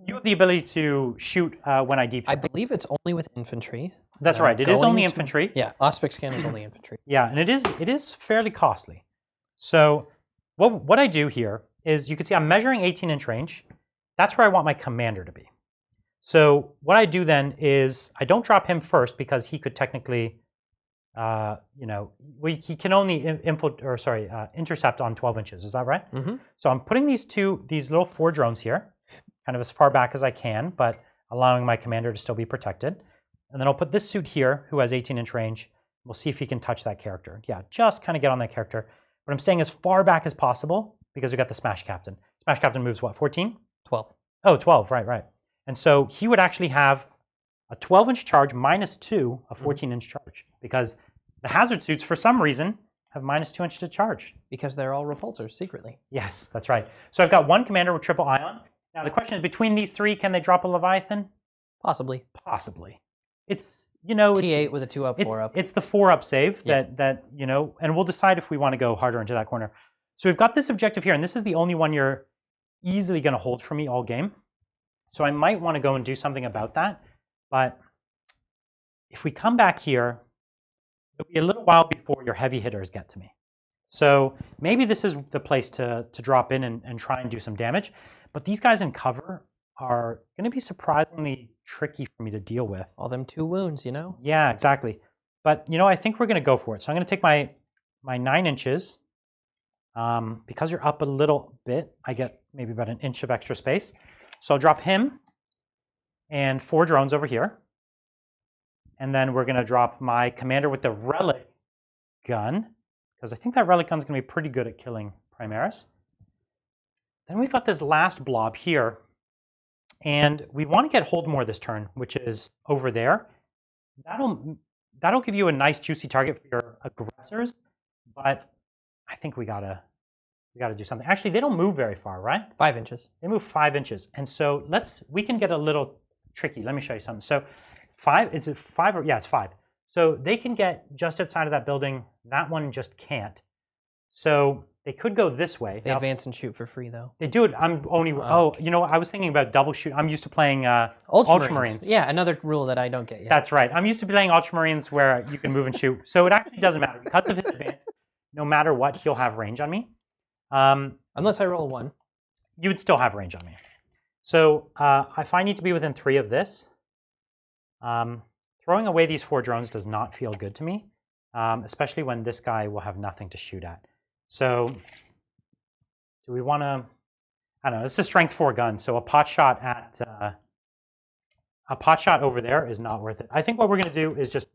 You have the ability to shoot when I deep I strike. believe it's only with infantry. That's right. It is going only into- infantry. Yeah, Auspex scan is only infantry. Yeah, and it is fairly costly. So what I do here is you can see I'm measuring 18-inch range. That's where I want my commander to be. So what I do then is I don't drop him first because he could technically, he can only intercept on 12 inches. Is that right? Mm-hmm. So I'm putting these little 4 drones here, kind of as far back as I can, but allowing my commander to still be protected. And then I'll put this suit here, who has 18-inch range. We'll see if he can touch that character. Yeah, just kind of get on that character. But I'm staying as far back as possible because we got the Smash Captain. Smash Captain moves what, 14? 12. Oh, 12, right. And so he would actually have a 12-inch charge minus 2, a 14-inch charge, because the hazard suits, for some reason, have minus 2 inches to charge. Because they're all repulsors secretly. Yes, that's right. So I've got 1 commander with triple ion. Now the question is, between these 3, can they drop a Leviathan? Possibly. Possibly. It's, T8 with a 2-up, 4-up. It's the 4-up save Yeah. that and we'll decide if we want to go harder into that corner. So we've got this objective here, and this is the only one you're easily going to hold for me all game. So I might want to go and do something about that. But if we come back here, it'll be a little while before your heavy hitters get to me. So maybe this is the place to drop in and try and do some damage. But these guys in cover are going to be surprisingly tricky for me to deal with. All them 2 wounds, Yeah, exactly. But, I think we're going to go for it. So I'm going to take my 9 inches. Because you're up a little bit, I get maybe about an inch of extra space. So I'll drop him and 4 drones over here. And then we're going to drop my commander with the relic gun, because I think that relic gun's going to be pretty good at killing Primaris. Then we've got this last blob here. And we want to get hold more this turn, which is over there. That'll give you a nice juicy target for your aggressors, but I think we gotta do something. Actually, they don't move very far, right? 5 inches. They move 5 inches, and so we can get a little tricky. Let me show you something. So 5, is it 5 or yeah, it's 5. So they can get just outside of that building. That one just can't. So they could go this way. They advance and shoot for free, though. They do it. I'm only. I was thinking about double shoot. I'm used to playing Ultramarines. Yeah, another rule that I don't get yet. That's right. I'm used to playing Ultramarines where you can move and shoot. So it actually doesn't matter. Because of his advance, no matter what, he'll have range on me. Unless I roll 1. You would still have range on me. So if I need to be within 3 of this, throwing away these 4 drones does not feel good to me, especially when this guy will have nothing to shoot at. So do we want to, I don't know, it's a strength 4 gun, so a pot shot at, a pot shot over there is not worth it. I think what we're going to do is just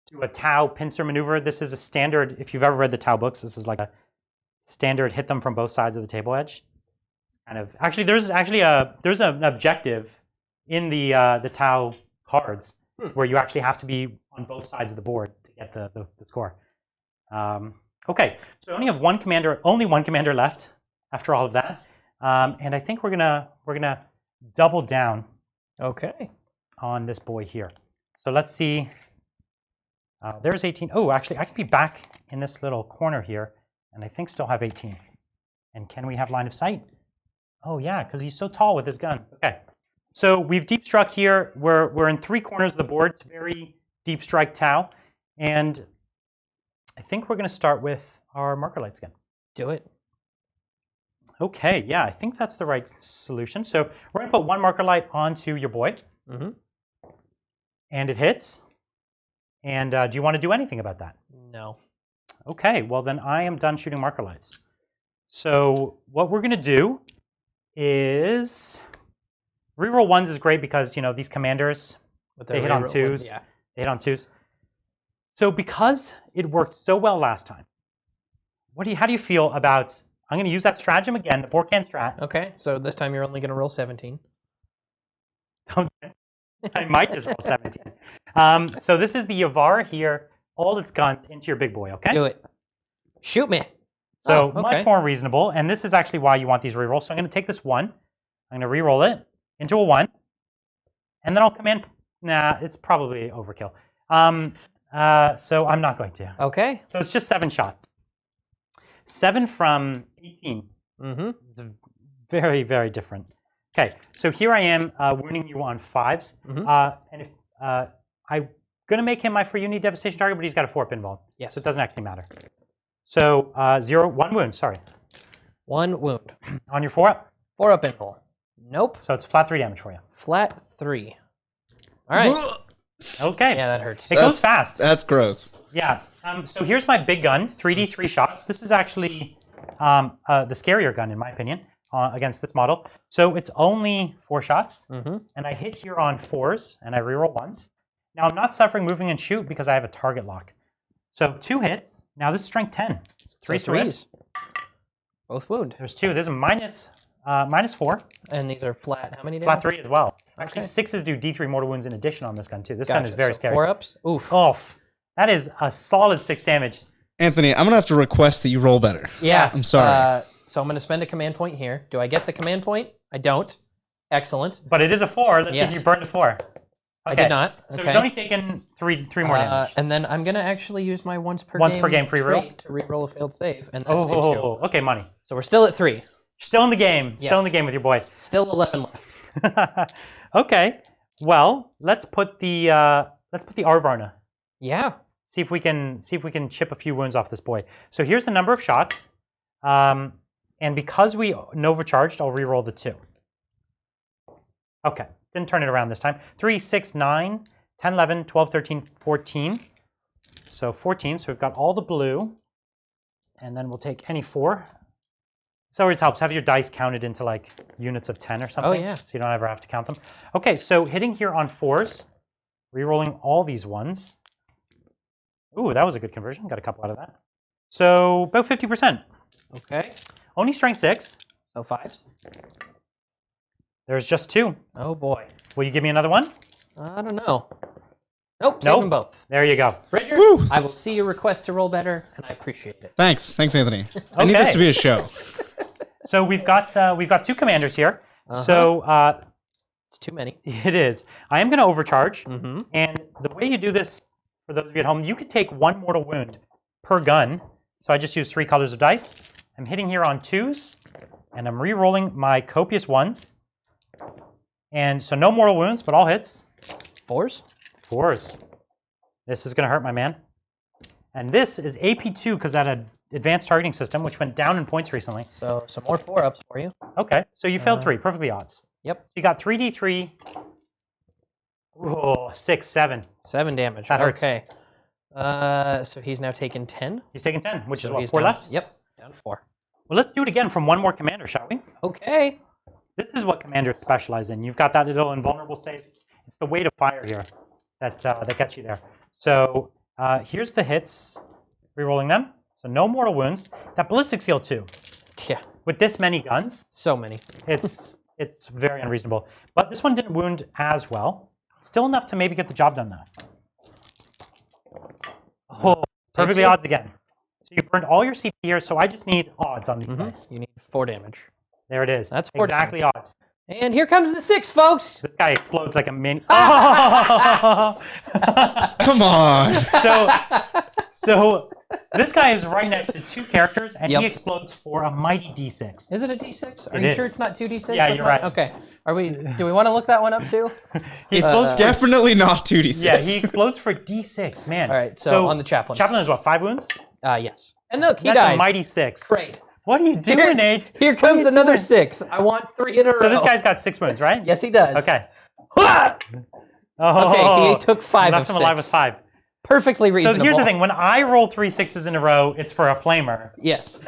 do a Tau pincer maneuver. This is a standard, if you've ever read the Tau books, this is like a standard hit them from both sides of the table edge. It's kind of, actually, there's an objective in the Tau cards where you actually have to be on both sides of the board to get the score. Okay, so I only have one commander left after all of that, and I think we're gonna double down. Okay. On this boy here. So let's see. There's 18. Oh, actually, I can be back in this little corner here, and I think still have 18. And can we have line of sight? Oh yeah, because he's so tall with his gun. Okay. So we've deep struck here. We're in 3 corners of the board. It's very deep strike Tau, and I think we're going to start with our marker lights again. Do it. Okay. Yeah, I think that's the right solution. So we're going to put 1 marker light onto your boy. Mm-hmm. And it hits. And do you want to do anything about that? No. Okay, well then I am done shooting marker lights. So what we're going to do is reroll 1s is great because, you know, these commanders, they hit on 2s. Yeah. They hit on 2s. So because it worked so well last time, how do you feel about, I'm going to use that stratagem again, the Borkan strat. Okay, so this time you're only going to roll 17. Don't. I might just roll 17. So this is the Yavara here, all its guns into your big boy, okay? Do it. Shoot me. So okay. Much more reasonable, and this is actually why you want these rerolls. So I'm going to take this 1, I'm going to re-roll it into a 1, and then I'll command. Nah, it's probably overkill. So I'm not going to. Okay. So it's just 7 shots. 7 from 18. Mm-hmm. It's very, very different. Okay, so here I am wounding you on 5s. Mm-hmm. And if I'm going to make him my free unity devastation target, but he's got a 4-pin ball. Yes. So it doesn't actually matter. So 1 wound, sorry. 1 wound. On your 4-up? 4-up invul. Nope. So it's flat 3 damage for you. Flat 3. All right. Okay. Yeah, that hurts. It goes fast. That's gross. Yeah. So here's my big gun, 3D 3 shots. This is actually the scarier gun, in my opinion, against this model. So it's only 4 shots, and I hit here on 4s, and I reroll 1s. Now I'm not suffering moving and shoot because I have a target lock. So 2 hits. Now this is strength 10. So 3 3s. Both wound. There's 2. There's a minus 4. And these are flat. How many damage? Flat 3 as well. Actually, Okay. 6s do D3 mortal wounds in addition on this gun too. This gun is very so scary. 4-ups? Oof. Oof. That is a solid 6 damage. Anthony, I'm going to have to request that you roll better. Yeah. I'm sorry. So I'm going to spend a command point here. Do I get the command point? I don't. Excellent. But it is a 4. Let's see if Yes. you burned a 4. Okay. I did not. So Okay. he's only taken 3 more damage. And then I'm going to actually use my once per game free roll? trait to reroll a failed save. And that's Oh, okay, money. So we're still at 3. Still in the game. Yes. Still in the game with your boys. Still 11 left. Okay. Well, let's put the Arvarna. Yeah. See if we can chip a few wounds off this boy. So here's the number of shots. And because we Nova charged, I'll reroll the 2. Okay. Didn't turn it around this time. 3, 6, 9, 10, 11, 12, 13, 14. So 14. So we've got all the blue. And then we'll take any 4. So it always helps. Have your dice counted into like units of 10 or something. Oh, yeah. So you don't ever have to count them. Okay, so hitting here on 4s, rerolling all these 1s. Ooh, that was a good conversion. Got a couple out of that. So about 50%. Okay. Only strength 6. So 5s. There's just 2. Oh, boy. Will you give me another one? I don't know. Nope. Save Nope. them both. There you go. Bridger, Woo! I will see your request to roll better, and I appreciate it. Thanks, Anthony. I need this Okay. to be a show. So we've got 2 commanders here. So It's too many. it is. I am going to overcharge. Mm-hmm. And the way you do this, for those of you at home, you could take 1 mortal wound per gun. So I just use 3 colors of dice. I'm hitting here on 2s, and I'm re-rolling my copious 1s. And so no mortal wounds, but all hits. 4s? 4s. This is going to hurt my man. And this is AP2 because that had advanced targeting system, which went down in points recently. So some more 4-ups for you. Okay, so you failed 3, perfectly odds. Yep. You got 3d3 Oh, 6, 7. 7 damage. That hurts. Okay. So he's now taken 10. He's taking 10, which So is what, he's 4 down, left? Yep, down to 4. Well, let's do it again from one more commander, shall we? Okay. This is what commanders specialize in. You've got that little invulnerable save. It's the weight of fire here that gets you there. So here's the hits, rerolling them. So no mortal wounds. That ballistic skill too. Yeah, With this many guns, so many. it's very unreasonable. But this one didn't wound as well. Still enough to maybe get the job done though. Oh, perfectly two. odds again. So you burned all your CP here, so I just need odds on these dice. You need 4 damage. There it is. That's 4 exactly damage. odds. And here comes the 6, folks. This guy explodes like a mini. Oh! Come on. So this guy is right next to 2 characters, and Yep. he explodes for a mighty D6. Is it a D6? Are It you is. sure it's not 2D6? Yeah, you're right. Okay. Do we want to look that one up too? He It's explodes. definitely not 2d6. Yeah, he explodes for D6. Man. All right, so on the chaplain. Chaplain is what, 5 wounds? Yes. And look, he That's dies. a mighty 6. Great. What are you doing, Nate? Here What are comes you another doing? 6. I want 3 in a row. So this guy's got 6 wounds, right? Yes, he does. Okay. Ah! Oh, Okay, he took 5 left of him alive 6. with 5. Perfectly reasonable. So here's the thing: when I roll 3 6s in a row, it's for a flamer. Yes.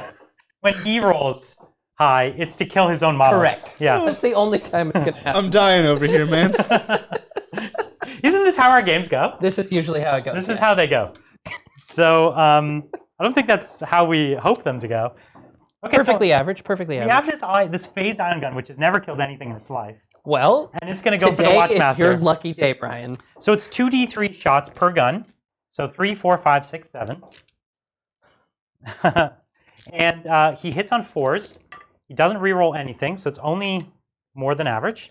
When he rolls high, it's to kill his own models. Correct. Yeah. That's the only time it's going to happen. I'm dying over here, man. Isn't this how our games go? This is usually how it goes. This is how they go. So I don't think that's how we hope them to go. Okay, Perfectly so average. Perfectly we average. have this phased ion gun, which has never killed anything in its life, Well, and it's going to go for the today is Watchmaster. your lucky day, Brian. So it's 2d3 shots per gun. So 3, 4, 5, 6, 7. And he hits on 4s. He doesn't reroll anything, so it's only more than average.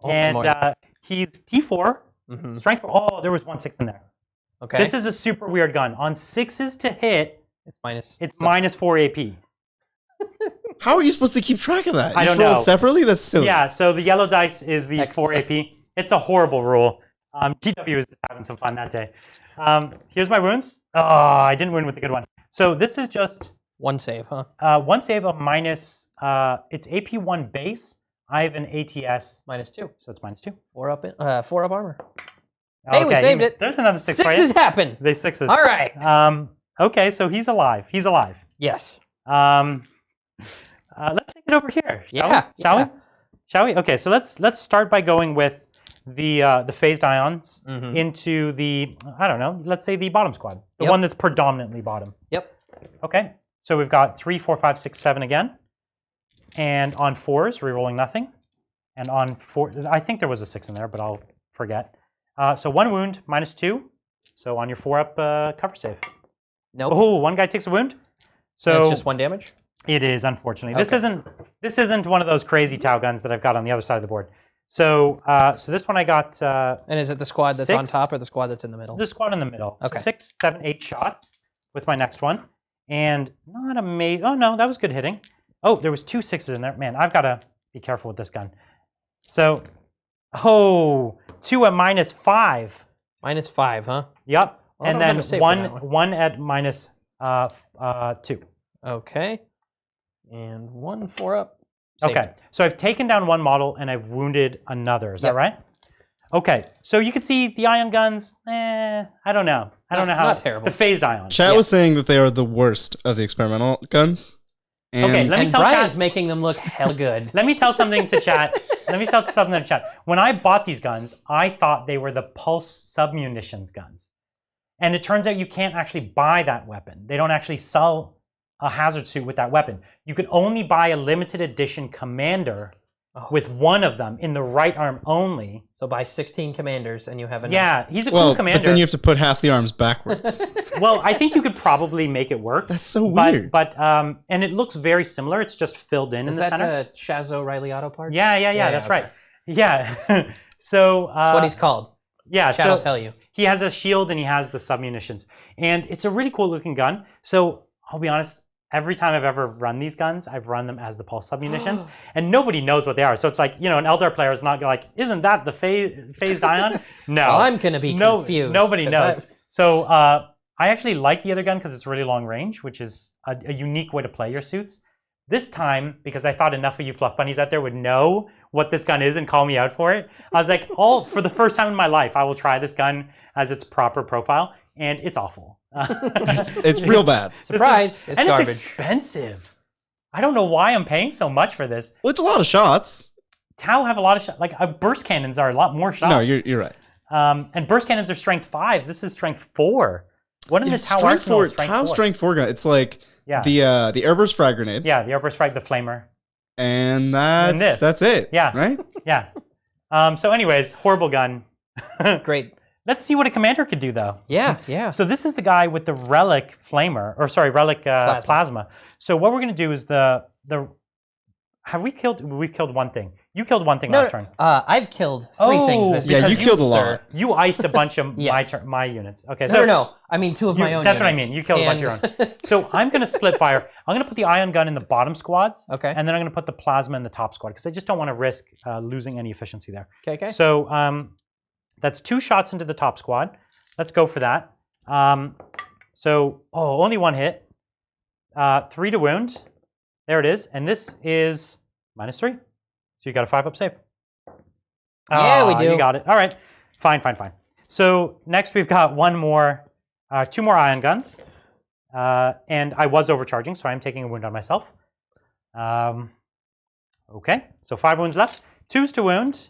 Oh, And more. he's D4, Mhm. strength 4. Oh, there was 1 6 in there. Okay. This is a super weird gun. On 6s to hit, it's minus. it's minus 4 AP. How are you supposed to keep track of that? You I just don't roll know. it separately? That's silly. Yeah, so the yellow dice is the Excellent. 4 AP. It's a horrible rule. GW is just having some fun that day. Here's my wounds. Oh, I didn't win with the good one. So this is just 1 save, huh? 1 save of minus, it's AP1 base. I have an ATS, -2. so it's -2. 4 up. 4 up armor. Hey, we Okay, saved it. There's another 6 for you. Sixes happen. They 6s. All right. Okay, so he's alive. He's alive. Yes. Let's take it over here. Shall Yeah. we? Shall yeah. we? Shall we? Okay, so let's start by going with the phased ions Mhm. into the, I don't know, let's say the bottom squad, the Yep. one that's predominantly bottom. Yep. Okay, so we've got 3, 4, 5, 6, 7 again, and on 4s, rerolling nothing, and on 4, I think there was a 6 in there, but I'll forget. So 1 wound, -2. So on your 4 up cover save. Nope. Oh, one guy takes a wound. So It's just 1 damage. it is, unfortunately. Okay. This isn't one of those crazy Tau guns that I've got on the other side of the board. So so this one I got And is it the squad that's on 6. top or the squad that's in the middle? the squad in the middle. Okay. So 6, 7, 8 shots with my next one. And not amazing. Oh no, that was good hitting. Oh, there was 2 6s in there. Man, I've got to be careful with this gun. So, 2 at -5. -5, huh? Yep. Oh, I And don't have then a save for that one at -2. Okay. And 1 4 up. Saved Okay, it. so I've taken down one model and I've wounded another. Is that Yep. right? Okay, so you can see the ion guns. I don't know. I don't know how. Not terrible. The phased ion. Chat Yeah. was saying that they are the worst of the experimental guns. And Okay, let me And tell Brian's chat. making them look hell good. Let me tell something to chat. Let me tell something to chat. When I bought these guns, I thought they were the pulse submunitions guns, and it turns out you can't actually buy that weapon. They don't actually sell a hazard suit with that weapon. You could only buy a limited edition commander Oh. with one of them in the right arm only. So buy 16 commanders and you have enough. Yeah, he's a well, cool commander. but then you have to put half the arms backwards. Well, I think you could probably make it work. That's so weird. But and it looks very similar. It's just filled in Is the that center. Shazo Riley Auto Parts? Yeah, that's right. Yeah. So That's what he's called. yeah, Chat so will tell you. he has a shield and he has the submunitions, and it's a really cool looking gun. So I'll be honest. Every time I've ever run these guns, I've run them as the pulse submunitions, and nobody knows what they are. So it's like, you know, an Eldar player is not like, isn't that the phased ion? No. Well, I'm gonna be confused. Nobody 'cause knows. So I actually like the other gun because it's really long range, which is a unique way to play your suits. This time, because I thought enough of you fluff bunnies out there would know what this gun is and call me out for it, I was like, for the first time in my life, I will try this gun as its proper profile, and it's awful. It's real bad. Surprise! It's garbage. It's expensive. I don't know why I'm paying so much for this. Well, it's a lot of shots. Tau have a lot of shots. Like burst cannons are a lot more shots. No, you're right. And burst cannons are strength 5. This is strength 4. What in the Tau strength arsenal 4? is strength Tau 4? strength 4 gun. It's like Yeah. the airburst frag grenade. Yeah, the airburst frag, the flamer. And that's it. Yeah. Right? Yeah. So anyways, horrible gun. Great. Let's see what a commander could do though. Yeah. So this is the guy with the relic flamer, or sorry, relic plasma. So what we're gonna do is we've killed one thing. You killed one thing last turn. I've killed 3 things this Yeah, turn. you killed a lot. You iced a bunch of Yes. my units. Okay, No. I mean 2 of my own That's what I units. mean. You killed a bunch of your own. So I'm gonna split fire. I'm gonna put the ion gun in the bottom squads. Okay. And then I'm gonna put the plasma in the top squad because I just don't want to risk losing any efficiency there. Okay. So that's 2 shots into the top squad. Let's go for that. Only 1 hit. 3 to wound. There it is. And this is -3. So you got a 5-up save. Yeah, we do. You got it. All right. Fine. So next we've got 2 more ion guns. And I was overcharging, so I'm taking a wound on myself. Okay. So 5 wounds left. 2s to wound.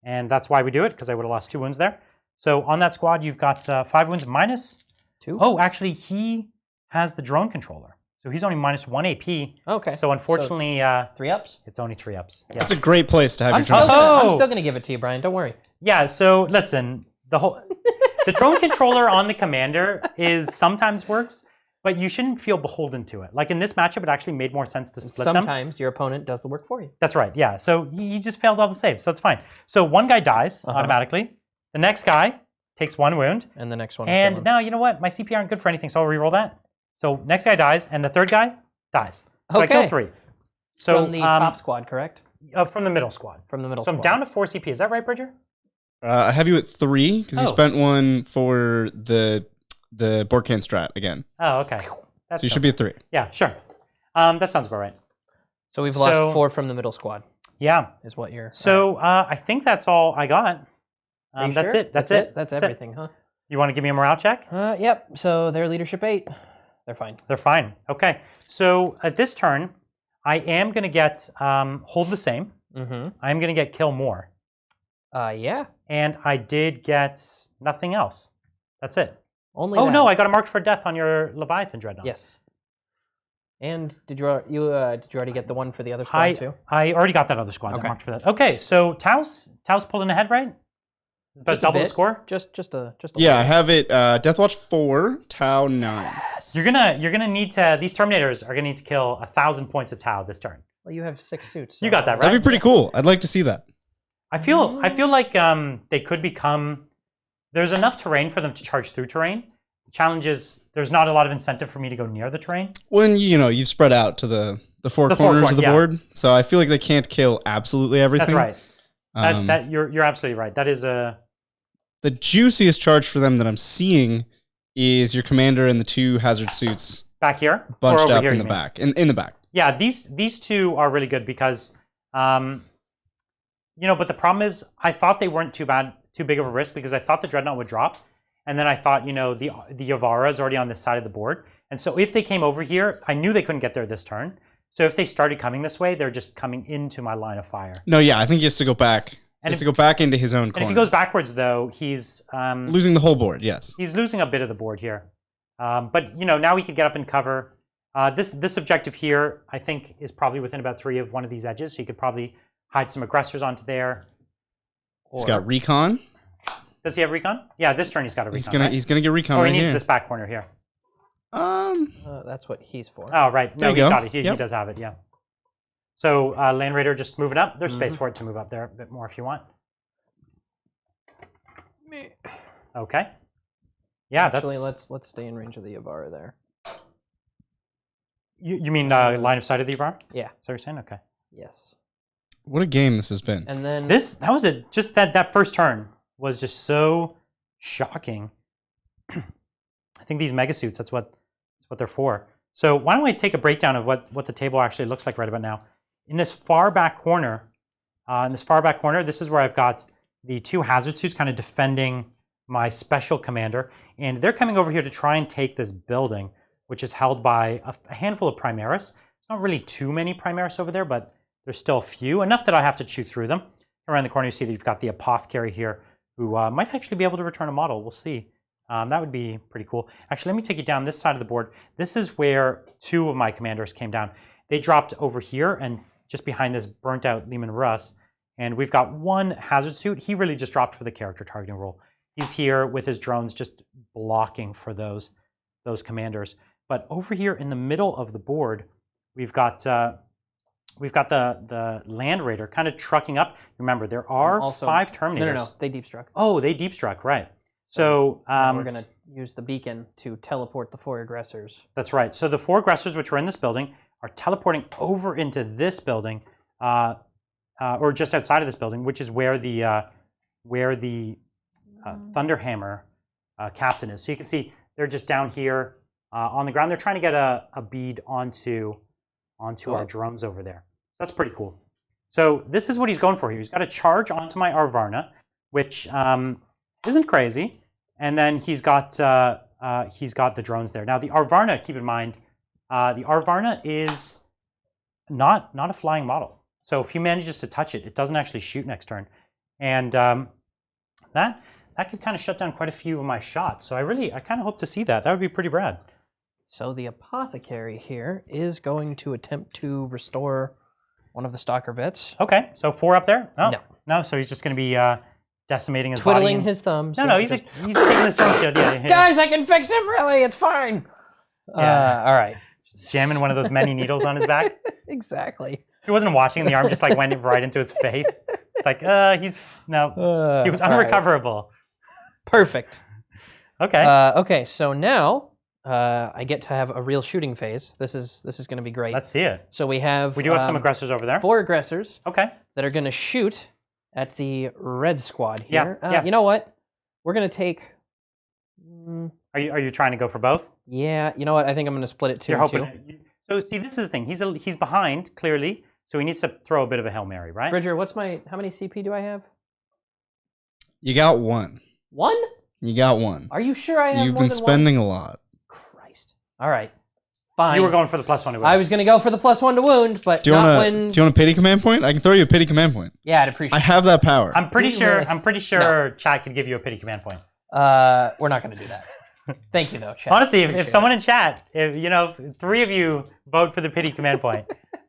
And that's why we do it, because I would have lost 2 wounds there. So on that squad, you've got 5 wounds -2. Oh, actually, he has the drone controller. So he's only -1 AP. Okay. So unfortunately, 3 ups? it's only 3 ups. Yeah. That's a great place to have your I'm drone. still going to give it to you, Brian. Don't worry. Yeah, so listen, the drone controller on the commander sometimes works, but you shouldn't feel beholden to it. Like in this matchup, it actually made more sense to split them. Sometimes your opponent does the work for you. That's right, yeah. So he just failed all the saves, so it's fine. So one guy dies automatically. The next guy takes 1 wound. And the next one. And now, you know what? My CP aren't good for anything, so I'll reroll that. So next guy dies, and the third guy dies. So I killed 3. So from the top squad, correct? From the middle squad. From the middle So squad. I'm down to 4 CP. Is that right, Bridger? I have you at 3 because you Oh. spent 1 for the Borkan strat again. Oh, okay. So you should be at 3. Yeah, sure. That sounds about right. So we've lost 4 from the middle squad. Yeah. Is what you're. So I think that's all I got. Are you That's sure? it. That's it. That's it. everything, huh? You want to give me a morale check? Yep. So they're leadership 8. They're fine. They're fine. Okay. So at this turn, I am going to get hold the same. Mm-hmm. I'm going to get kill more. Yeah. And I did get nothing else. That's it. Only. Oh that. no, I got a mark for death on your Leviathan Dreadnought. Yes. And did you already get the one for the other squad too? I already got that other squad. Okay. That marked for that. Okay, so Tao's pulling ahead, right? It's about Just a double the bit. score. Just a. Yeah, I have it. Deathwatch 4, Tau 9. Yes. You're gonna need to. These Terminators are gonna need to kill 1,000 points of Tau this turn. Well, you have 6 suits. You got that right. That'd be pretty cool. I'd like to see that. I feel like they could become. There's enough terrain for them to charge through terrain. The challenge is there's not a lot of incentive for me to go near the terrain. When you've spread out to the four corners of the board, so I feel like they can't kill absolutely everything. That's right. You're absolutely right. That is the juiciest charge for them that I'm seeing is your commander and the 2 hazard suits back here, bunched or over up here, in the back. In the back. Yeah, these 2 are really good because, but the problem is I thought they weren't too big of a risk because I thought the Dreadnought would drop, and then I thought the Yavara is already on this side of the board, and so if they came over here, I knew they couldn't get there this turn. So if they started coming this way, they're just coming into my line of fire. No, yeah, I think he has to go back. He has to go back into his own corner. And if he goes backwards, though, he's losing the whole board. Yes, he's losing a bit of the board here. But now we could get up and cover. This objective here, I think, is probably within about 3 of one of these edges, so you could probably hide some aggressors onto there. He's got recon. Does he have recon? Yeah, this turn he's got a recon. He's gonna get recon. Oh, right he needs here. this back corner here. That's what he's for. Oh, right. There No, you he's go. got it. He does have it. Yeah. So Land Raider just moving up. There's space for it to move up there a bit more if you want. Okay. Yeah, Actually, that's. let's stay in range of the Yavara there. You mean line of sight of the Yavara? Yeah. Is that what you're saying? Okay. Yes. What a game this has been. And then That was just that first turn was just so shocking. I think these mega suits, that's what they're for. So why don't I take a breakdown of what the table actually looks like right about now. In this far back corner, this is where I've got the 2 hazard suits kind of defending my special commander. And they're coming over here to try and take this building, which is held by a handful of Primaris. It's not really too many Primaris over there, but there's still a few, enough that I have to chew through them. Around the corner, you see that you've got the apothecary here, who might actually be able to return a model. We'll see. That would be pretty cool. Actually, let me take you down this side of the board. This is where 2 of my commanders came down. They dropped over here and just behind this burnt out Lehman Russ. And we've got 1 hazard suit. He really just dropped for the character targeting role. He's here with his drones just blocking for those commanders. But over here in the middle of the board, we've got the Land Raider kind of trucking up. Remember, there are also 5 Terminators. No, they deep struck. Oh, they deep struck, right. So we're going to use the beacon to teleport the 4 aggressors. That's right. So the 4 aggressors which were in this building are teleporting over into this building, or just outside of this building, which is where the Thunderhammer captain is. So you can see they're just down here on the ground. They're trying to get a bead onto our drones over there. That's pretty cool. So this is what he's going for here. He's got a charge onto my Arvarna, which isn't crazy. And then he's got the drones there. Now the Arvarna, keep in mind, the Arvarna is not a flying model. So if he manages to touch it, it doesn't actually shoot next turn. And that could kind of shut down quite a few of my shots. So I kind of hope to see that. That would be pretty rad. So the apothecary here is going to attempt to restore one of the stalker vets. Okay, so 4 up there? Oh, no. No, so he's just going to be decimating his twiddling body. his thumbs. No, he's taking the storm shield. Yeah. Guys, I can fix him, really. It's fine. Yeah. All right. Just jamming one of those many needles on his back. Exactly. He wasn't watching. The arm just like went right into his face. It's like, he was unrecoverable. Right. Perfect. Okay. Okay, so now I get to have a real shooting phase. This is going to be great. Let's see it. So we do have some aggressors over there. 4 aggressors. Okay. That are going to shoot at the red squad here. Yeah. You know what? We're going to take... Are you trying to go for both? Yeah. You know what? I think I'm going to split it 2 and 2. So see, this is the thing. He's behind, clearly, so he needs to throw a bit of a Hail Mary, right? Bridger, how many CP do I have? You got 1. 1? You got 1. Are you sure I have You've more been than spending a lot. Christ. All right. Fine. You were going for the +1 to wound. I was going to go for the +1 to wound, but Do you want a pity command point? I can throw you a pity command point. Yeah, I'd appreciate it. I have that power. I'm pretty sure chat could give you a pity command point. We're not going to do that. Thank you, though, chat. Honestly, if someone in chat, if 3 of you vote for the pity command point,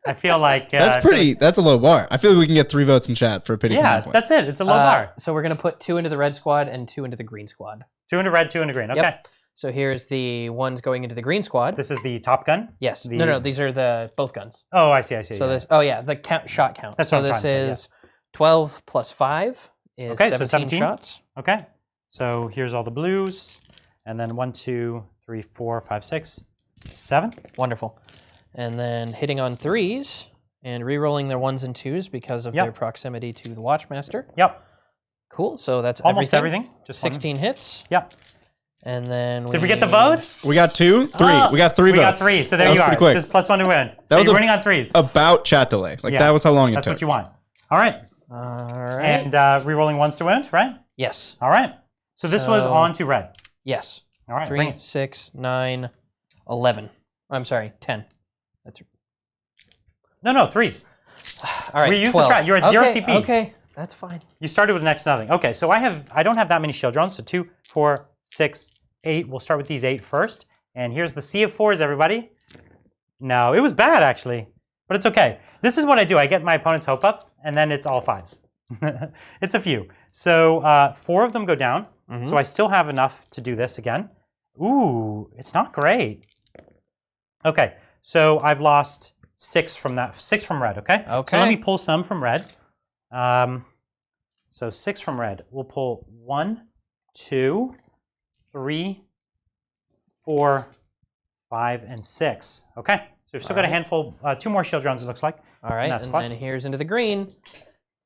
I feel like... that's a low bar. I feel like we can get 3 votes in chat for a pity command point. Yeah, that's it. It's a low bar. So we're going to put 2 into the red squad and 2 into the green squad. 2 into red, 2 into green. Okay. Yep. So here's the ones going into the green squad. This is the top gun? Yes. No, these are both guns. Oh, I see. So yeah. this, the shot count. That's so what I'm this trying to say, is 12 plus 5 is 17 shots. Okay. So here's all the blues. And then 1, 2, 3, 4, 5, 6, 7. Wonderful. And then hitting on 3s and re-rolling their 1s and 2s because of their proximity to the Watchmaster. Yep. Cool. So that's almost everything. Just 16 hits. Yep. And then did we get the vote? We got 2, 3. We got 3 votes. We got 3. So there you are. Pretty quick. This +1 to win. That was you're winning on 3s. About chat delay. That was how long it took. That's what you want. All right. All right. And re-rolling 1s to wound, right? Yes. All right. So this was on to red. Yes. All right. 3, 6, 9, 11. I'm sorry, 10. That's No, 3s. All right. We used the strat. You're at 0 CP. Okay, that's fine. You started with next to nothing. Okay, so I don't have that many shield drones. So 2, 4, 6, 8. We'll start with these 8 first. And here's the sea of 4s, everybody. No, it was bad actually, but it's okay. This is what I do. I get my opponent's hope up, and then it's all 5s. It's a few. So 4 of them go down. Mm-hmm. So I still have enough to do this again. Ooh, it's not great. Okay, so I've lost 6 from that. 6 from red. Okay. Okay. So let me pull some from red. So 6 from red. We'll pull 1, 2, 3, 4, 5, and 6. Okay. So we've still got a handful. 2 more shield rounds. It looks like. All right. And then here's into the green.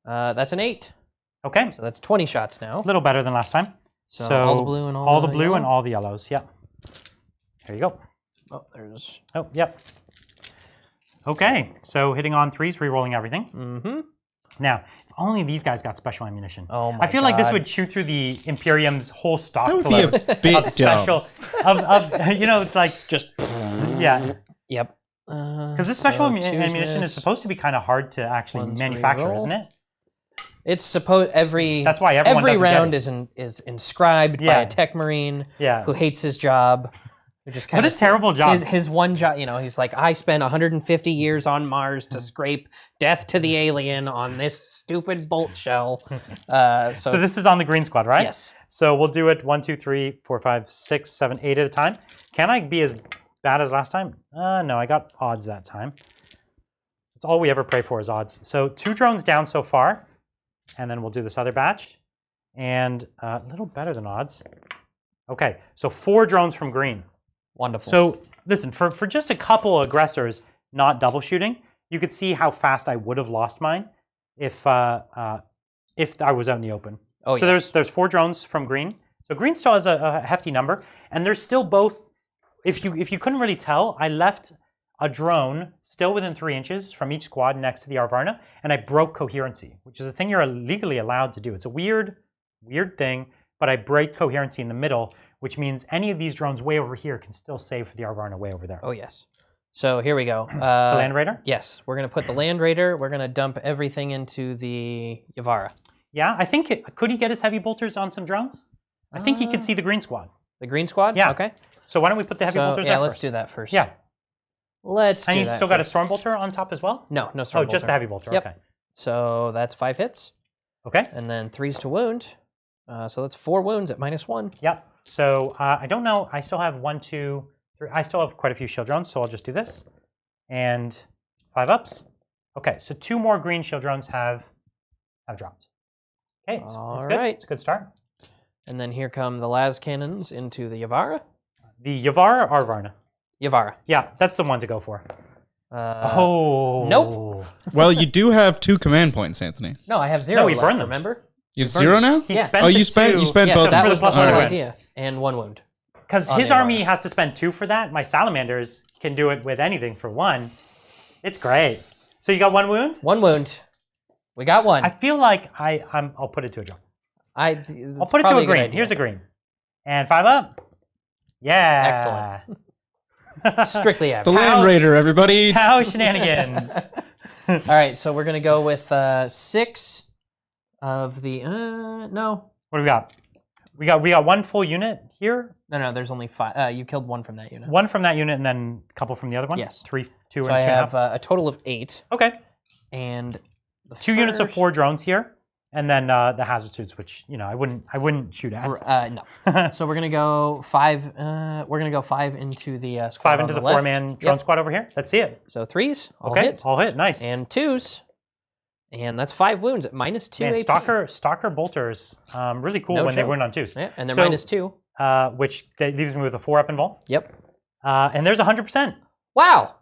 That's an 8. Okay. So that's 20 shots now. A little better than last time. So all the blue and all the blue and all the yellows. Yeah. There you go. Oh, there's. Oh, yep. Okay, so hitting on 3s, re-rolling everything. Mm-hmm. Now, if only these guys got special ammunition. Oh my I feel like this God. would chew through the Imperium's whole stock That would flow be a bit of special. It's like Just. yeah. Yep. Because this special ammunition is supposed to be kind of hard to actually One, three, manufacture, roll. isn't it? It's supposed every. That's why everyone every doesn't get round it. is inscribed by Yeah. a tech marine Yeah. who hates his job. Who just kind What a terrible job. His one job, he's like, I spent 150 years on Mars to scrape death to the alien on this stupid bolt shell. So this is on the green squad, right? Yes. So we'll do it 1, 2, 3, 4, 5, 6, 7, 8 at a time. Can I be as bad as last time? No, I got odds that time. That's all we ever pray for is odds. So 2 drones down so far, and then we'll do this other batch. And a little better than odds. Okay, so 4 drones from green. Wonderful. So listen, for just a couple aggressors not double shooting, you could see how fast I would have lost mine if I was out in the open. Oh, so yes. there's 4 drones from green. So green still has a hefty number, and there's still both. If you couldn't really tell, I left a drone still within 3 inches from each squad next to the Arvarna, and I broke coherency, which is a thing you're legally allowed to do. It's a weird thing, but I break coherency in the middle, which means any of these drones way over here can still save for the Arvarna way over there. Oh, yes. So here we go. The Land Raider? Yes, we're going to put the Land Raider. We're going to dump everything into the Yavara. Yeah, I think could he get his heavy bolters on some drones? I think he can see the green squad. The green squad? Yeah. Okay. So why don't we put the heavy bolters yeah, there let's first? do that first. Yeah. Let's do And that he's still got a first. storm bolter on top as well? No storm Oh, just the heavy bolter. Yep. Okay. So that's 5 hits. Okay. And then 3s to wound. So that's 4 wounds at -1. Yep. So I don't know. I still have 1, 2, 3. I still have quite a few shield drones, so I'll just do this. And 5 ups. Okay, so 2 more green shield drones have dropped. Okay, so that's good. Alright. It's a good start. And then here come the las cannons into the Yavara. The Yavara or Arvarna? Yavara. Yeah, that's the one to go for. Oh. Nope. Well, you do have 2 command points, Anthony. No, I have 0 No, he left, burned them. remember? You have 0 now? He Yeah. spent Oh, the you spent 2. both. that for the was the plus whole one win. idea. And 1 wound. Because on his the army Arvarna. has to spend 2 for that. My salamanders can do it with anything for 1. It's great. So you got 1 wound? 1 wound. We got 1. I feel like I'll put it to a drop. I'll put it to a green. Here's a green. And 5 up. Yeah. Excellent. Strictly The average. Land Raider, everybody. Cow shenanigans. All right, so we're gonna go with 6 of the. No, What do we got? We got 1 full unit here. no. There's only 5. You killed 1 from that unit. 1 from that unit, and then a couple from the other one. Yes. 3, 2, So and I 2.5. have a total of 8, Okay. and 2 units of 4 drones here, and then the hazard suits, which I wouldn't shoot at. No. So we're gonna go 5. We're gonna go 5 into the squad 5 on into the left. 4-man drone squad over here. Let's see it. So 3s, all Okay, hit, all hit. Nice. and 2s, and that's 5 wounds at -2 Man, AP. stalker bolters, really cool No when they joke. win on 2s. Yeah, and they're So- -2. Which leaves me with a 4 up involved. Yep. And there's 100%. Wow.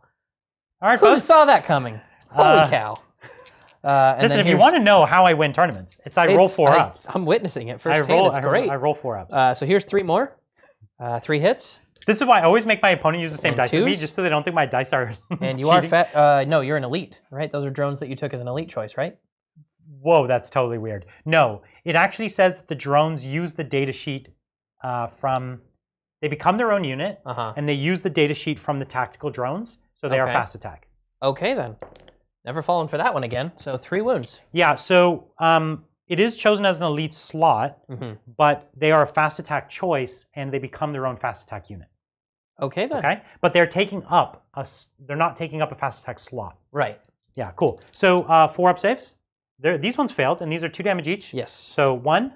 All right, Who folks. saw that coming? Holy Uh, cow. And Listen, then if you here's- want to know how I win tournaments, I roll 4 ups. I'm witnessing it I firsthand. roll. It's great. I roll 4 ups. So here's 3 more. 3 hits. This is why I always make my opponent use the same And dice as me, 2s? just so they don't think my dice are And you are cheating. fat. No, you're an elite, right? Those are drones that you took as an elite choice, right? Whoa, that's totally weird. No, it actually says that the drones use the data sheet from. They become their own unit, and they use the data sheet from the tactical drones, so they are Okay. fast attack. Okay, then. Never fallen for that one again. So 3 wounds. Yeah, so it is chosen as an elite slot, but they are a fast attack choice, and they become their own fast attack unit. Okay, then. Okay, but they're taking up they're not taking up a fast attack slot. Right. Yeah, cool. So 4 up saves. These ones failed, and these are 2 damage each. Yes. So 1,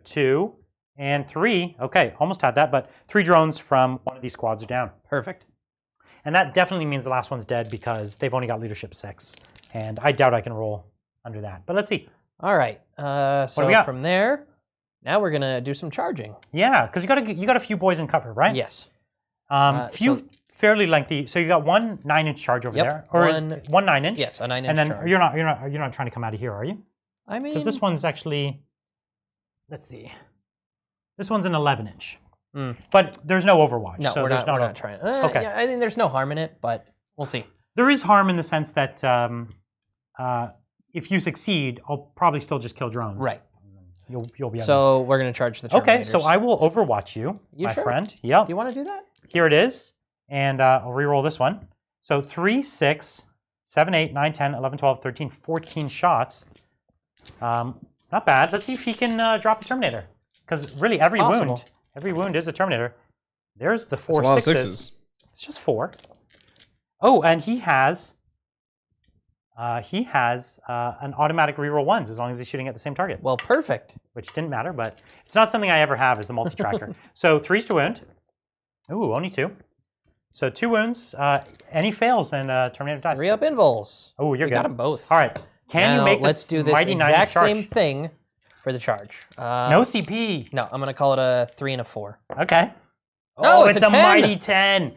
2, and 3. Okay, almost had that, but 3 drones from one of these squads are down. Perfect. And that definitely means the last one's dead because they've only got leadership 6, and I doubt I can roll under that. But let's see. All right. do So we got? from there, now we're gonna do some charging. Yeah, because you got a few boys in cover, right? Yes. Few so- fairly lengthy. So you got 1 9-inch charge over Yep, there, or is one- 1 9-inch? Yes, a 9-inch And then charge. you're not trying to come out of here, are you? I mean, Because this one's actually, let's see, this one's an 11-inch. But there's no Overwatch. No, so we're there's not trying. Okay. Yeah, I think there's no harm in it, but we'll see. There is harm in the sense that if you succeed, I'll probably still just kill drones. Right. You'll be So we're going to charge the Terminators. Okay, so I will Overwatch you, my friend. Yep. Do you want to do that? Here it is. And I'll reroll this one. So 3, 6, 7, 8, 9, 10, 11, 12, 13, 14 shots. Not bad. Let's see if he can drop a Terminator. Because really, every wound is a Terminator. There's the 4 That's a lot of 6s. It's just 4. Oh, and he has an automatic reroll 1s as long as he's shooting at the same target. Well, perfect. Which didn't matter, but it's not something I ever have as a multi-tracker. So 3s to wound. Ooh, only 2. So 2 wounds. Any fails, then Terminator dies. 3 up invols. Oh, you're we good. got them both. All right. Can you make let's this do this mighty exact charge? same thing for the charge. No CP. No, I'm going to call it a 3 and a 4. Okay. No, Oh, it's it's a a 10. mighty 10.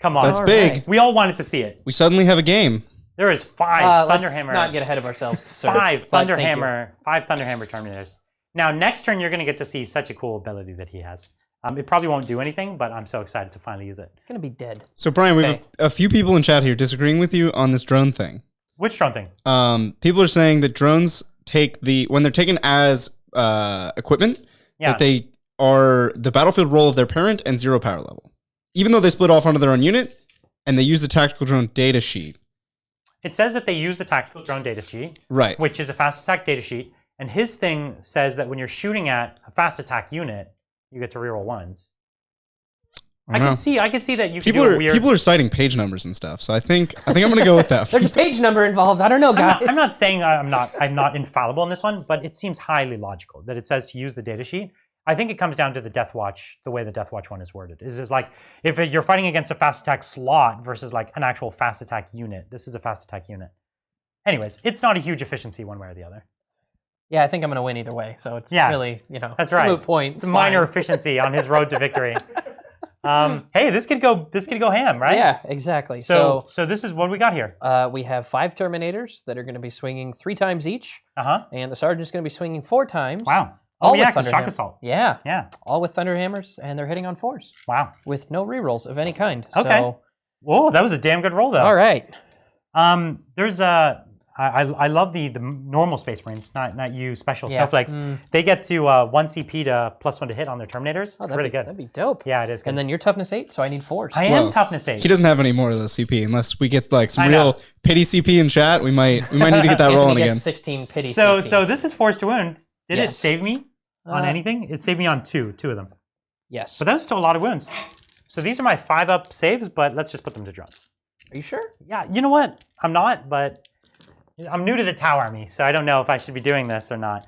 Come on. That's All big. right. We all wanted to see it. We suddenly have a game. There is 5 Let's Thunderhammer. not get ahead of ourselves, sir. 5 but thank you. Thunderhammer. 5 Thunderhammer Terminators. Now, next turn, you're going to get to see such a cool ability that he has. It probably won't do anything, but I'm so excited to finally use it. It's going to be dead. So Brian, we have a few people in chat here disagreeing with you on this drone thing. Which drone thing? People are saying that drones take when they're taken as equipment, that they are the battlefield role of their parent and 0 power level. Even though they split off onto their own unit, and they use the tactical drone data sheet. It says that they use the tactical drone data sheet, right? Which is a fast attack data sheet, and his thing says that when you're shooting at a fast attack unit, you get to reroll 1s. I can see that you people can do are a weird... people are citing page numbers and stuff, so I think I'm gonna go with that. There's a page number involved. I don't know, guys. I'm not saying I'm not infallible in this one, but it seems highly logical that it says to use the data sheet. I think it comes down to the Deathwatch, the way the Deathwatch one is worded. Is like if you're fighting against a fast attack slot versus like an actual fast attack unit. This is a fast attack unit. Anyways, it's not a huge efficiency one way or the other. Yeah, I think I'm going to win either way. So it's really, that's right. A moot point. It's a minor efficiency on his road to victory. Hey, this could go ham, right? Yeah, exactly. So this is what we got here. We have 5 Terminators that are going to be swinging 3 times each. And the Sergeant's going to be swinging 4 times. Wow. All with Shock Assault. Yeah. Yeah. All with Thunderhammers, and they're hitting on 4s. Wow. With no rerolls of any kind. Okay. So, whoa, that was a damn good roll, though. all right. There's I love the normal Space Marines, not you special snowflakes. They get to 1 CP to +1 to hit on their Terminators. It's really good. That'd be dope. Yeah, it is good. And then you're toughness 8, so I need 4s. I am toughness 8. He doesn't have any more of those CP unless we get like some real pity CP in chat. We might need to get that rolling again. 16 pity so CP. so this is forced to wound. Did it save me on anything? It saved me on 2 of them. Yes. But that was still a lot of wounds. So these are my 5-up saves, but let's just put them to drones. Are you sure? Yeah, you know what? I'm not, but I'm new to the Tau army, so I don't know if I should be doing this or not.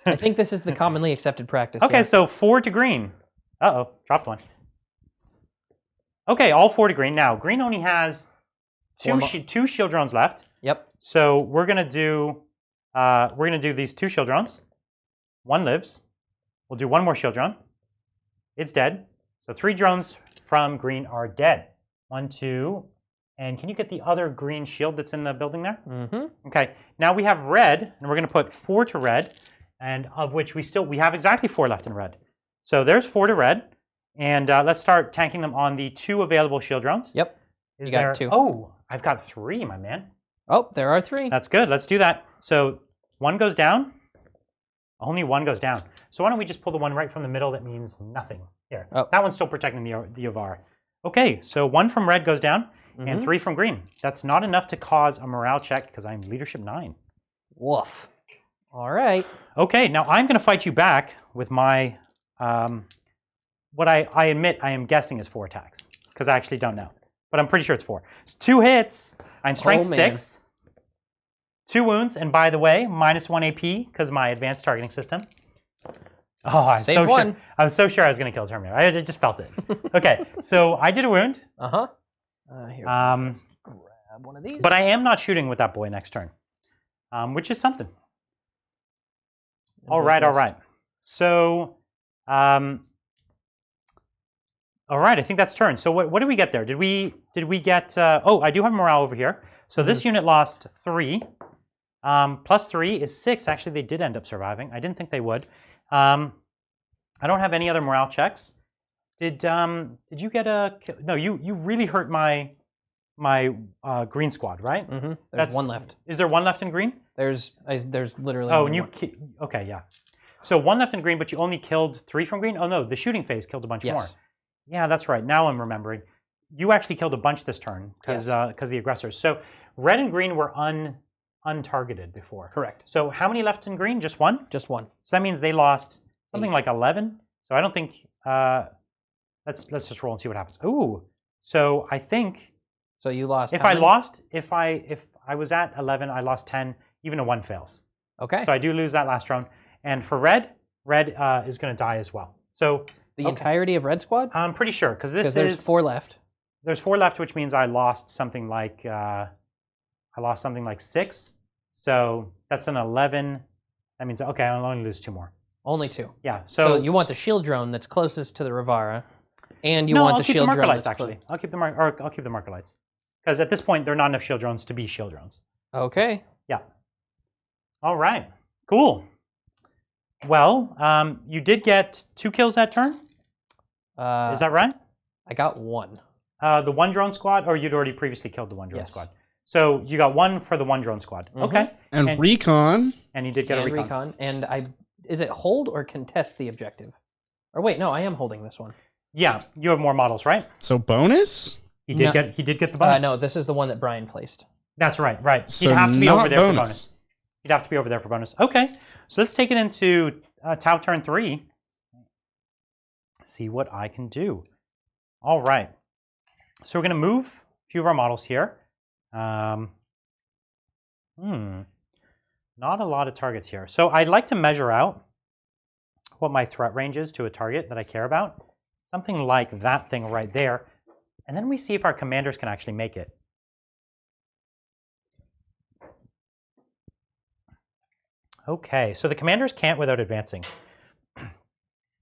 I think this is the commonly accepted practice. Okay, so 4 to green. Uh-oh, dropped one. Okay, all 4 to green. Now, green only has 2 shield drones left. Yep. So we're gonna do these 2 shield drones. 1 lives. We'll do 1 more shield drone. It's dead. So 3 drones from green are dead. 1, 2, and can you get the other green shield that's in the building there? Mm-hmm. Okay. Now we have red, and we're going to put 4 to red, and of which we have exactly 4 left in red. So there's 4 to red, and let's start tanking them on the 2 available shield drones. Yep. You got 2. Oh, I've got 3, my man. Oh, there are 3. That's good. Let's do that. So 1 goes down. Only 1 goes down. So why don't we just pull the one right from the middle that means nothing? Here. Oh. That one's still protecting the Ovar. Okay, so 1 from red goes down, and 3 from green. That's not enough to cause a morale check because I'm leadership 9. Woof. All right. Okay, now I'm going to fight you back with my, what I admit I am guessing is 4 attacks because I actually don't know. But I'm pretty sure it's 4. It's 2 hits. I'm strength 6. 2 wounds, and by the way, -1 AP because of my advanced targeting system. Oh, I'm so sure. I was so sure I was going to kill Terminator. I just felt it. Okay, so I did a wound. Here, grab one of these. But I am not shooting with that boy next turn, which is something. All right. So, all right, I think that's turn. So what did we get there? Did we get? Oh, I do have morale over here. So this unit lost 3. +3 is 6. Actually, they did end up surviving. I didn't think they would. I don't have any other morale checks. Did you get a kill? No, you really hurt my green squad, right? Mm-hmm. There's one left. Is there one left in green? There's literally. Oh, and you okay, yeah. So one left in green, but you only killed 3 from green. Oh no, the shooting phase killed a bunch more. Yeah, that's right. Now I'm remembering. You actually killed a bunch this turn because the aggressors. So red and green were untargeted before. Correct. So how many left in green? Just one? Just one. So that means they lost something 8. like 11. So I don't think let's just roll and see what happens. Ooh. So I think so you lost. If I was at 11, I lost 10. Even a 1 fails. Okay. So I do lose that last round. And for red is going to die as well. So the entirety of red squad? I'm pretty sure because there's 4 left. There's 4 left, which means I lost something like 6. So that's an 11. That means okay, I'll only lose 2 more. Only 2. Yeah. So you want the shield drone that's closest to the Rivara, and you want the shield drone that's actually. I'll keep the marker lights because at this point they're not enough shield drones to be shield drones. Okay. Yeah. All right. Cool. Well, you did get 2 kills that turn. Is that right? I got 1. The 1 drone squad, or you'd already previously killed the 1 drone squad. So you got 1 for the 1 drone squad. Mm-hmm. Okay. And recon. And you did get a recon. And is it hold or contest the objective? Or wait, no, I am holding this one. Yeah, you have more models, right? So bonus? He did get the bonus. No, this is the one that Brian placed. That's right, right. So he'd have to be over there bonus. for bonus. He'd have to be over there for bonus. Okay, so let's take it into Tau turn 3. See what I can do. All right. So we're going to move a few of our models here. Not a lot of targets here. So I'd like to measure out what my threat range is to a target that I care about. Something like that thing right there. And then we see if our commanders can actually make it. Okay, so the commanders can't without advancing.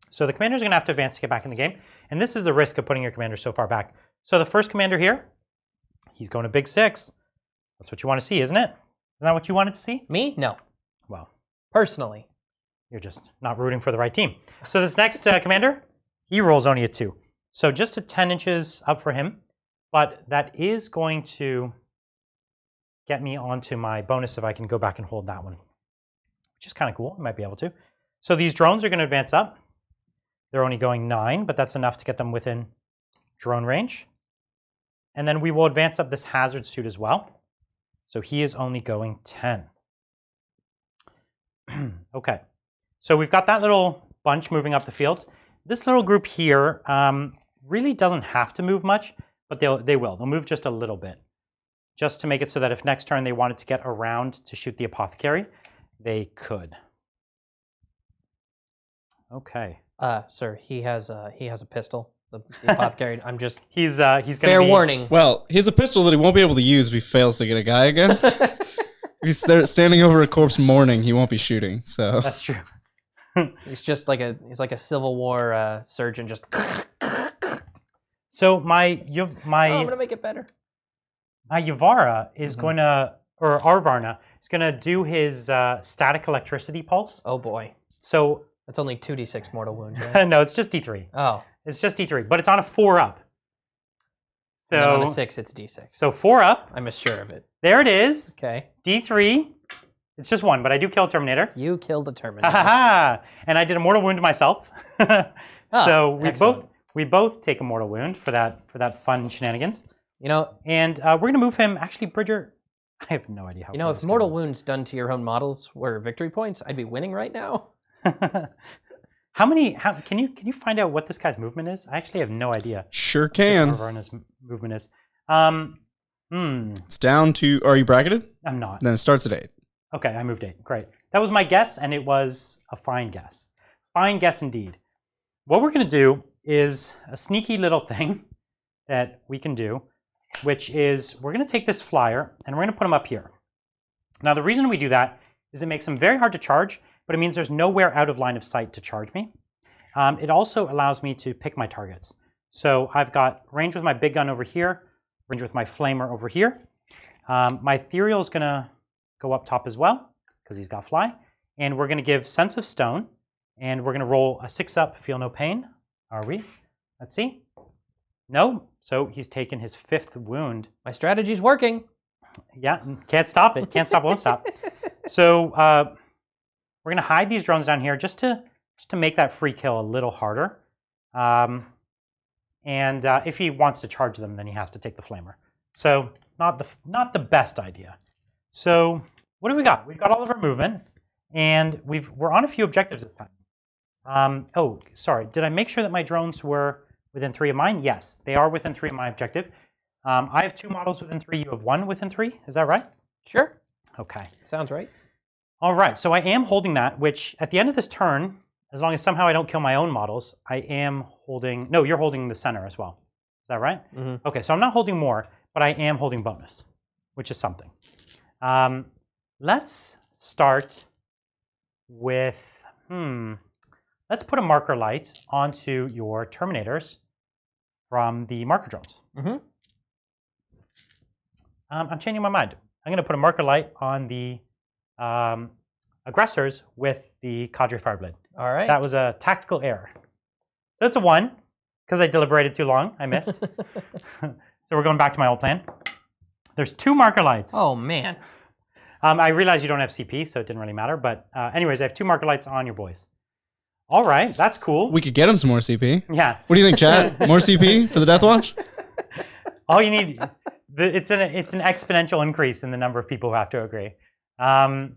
So the commanders are going to have to advance to get back in the game. And this is the risk of putting your commander so far back. So the first commander here, he's going to big 6. That's what you want to see, isn't it? Isn't that what you wanted to see? Me? No. Well, personally. You're just not rooting for the right team. So this next commander, he rolls only a 2. So just a 10 inches up for him. But that is going to get me onto my bonus if I can go back and hold that one. Which is kind of cool. I might be able to. So these drones are going to advance up. They're only going 9, but that's enough to get them within drone range. And then we will advance up this hazard suit as well. So he is only going 10. Okay. So we've got that little bunch moving up the field. This little group here really doesn't have to move much, but they will. They'll move just a little bit. Just to make it so that if next turn they wanted to get around to shoot the apothecary, they could. Okay. Sir, he has a pistol. The apothecary. I'm just. He's gonna fair warning. Well, he has a pistol that he won't be able to use if he fails to get a guy again. If he's there standing over a corpse mourning, he won't be shooting. So that's true. He's just like a Civil War surgeon. Just. So my I'm gonna make it better. My Yavara is going to, or Arvarna is going to do his static electricity pulse. Oh boy. So that's only 2d6 mortal wounds, right? No, it's just D3. Oh. It's just D3, but it's on a 4 up. So and then on a 6, it's D6. So 4 up. I'm sure of it. There it is. Okay. D3. It's just 1, but I do kill a Terminator. You killed a Terminator. Ha ha ha! And I did a mortal wound to myself. So we both take a mortal wound for that fun shenanigans. You know, and we're gonna move him. Actually, Bridger, I have no idea how. You know, if mortal wounds done to your own models were victory points, I'd be winning right now. How can you find out what this guy's movement is? I actually have no idea. Sure can. What Arvarna's movement is. It's down to. Are you bracketed? I'm not. Then it starts at 8. Okay, I moved 8. Great. That was my guess, and it was a fine guess. Fine guess indeed. What we're gonna do is a sneaky little thing that we can do, which is we're going to take this flyer and we're going to put him up here. Now, the reason we do that is it makes him very hard to charge, but it means there's nowhere out of line of sight to charge me. It also allows me to pick my targets. So I've got range with my big gun over here, range with my flamer over here. My ethereal is going to go up top as well because he's got fly. And we're going to give sense of stone, and we're going to roll a 6 up, feel no pain. Are we? Let's see. No, so he's taken his 5th wound. My strategy's working. Yeah, can't stop it. Can't stop, won't stop. So we're gonna hide these drones down here just to make that free kill a little harder. And if he wants to charge them, then he has to take the flamer. So not the best idea. So what do we got? We've got all of our movement, and we're on a few objectives this time. Oh, sorry. Did I make sure that my drones were within 3 of mine? Yes, they are within 3 of my objective. I have 2 models within 3. You have 1 within 3. Is that right? Sure. Okay. Sounds right. All right. So I am holding that, which at the end of this turn, as long as somehow I don't kill my own models, I am holding... No, you're holding the center as well. Is that right? Mm-hmm. Okay, so I'm not holding more, but I am holding bonus, which is something. Let's start with... Let's put a marker light onto your Terminators from the marker drones. Mm-hmm. I'm changing my mind. I'm going to put a marker light on the aggressors with the Cadre Fireblade. All right. That was a tactical error. So it's a 1, because I deliberated too long. I missed. So we're going back to my old plan. There's 2 marker lights. Oh, man. I realize you don't have CP, so it didn't really matter. But anyways, I have 2 marker lights on your boys. All right, that's cool. We could get him some more CP. Yeah. What do you think, chat? More CP for the Deathwatch? All you need... It's an exponential increase in the number of people who have to agree. I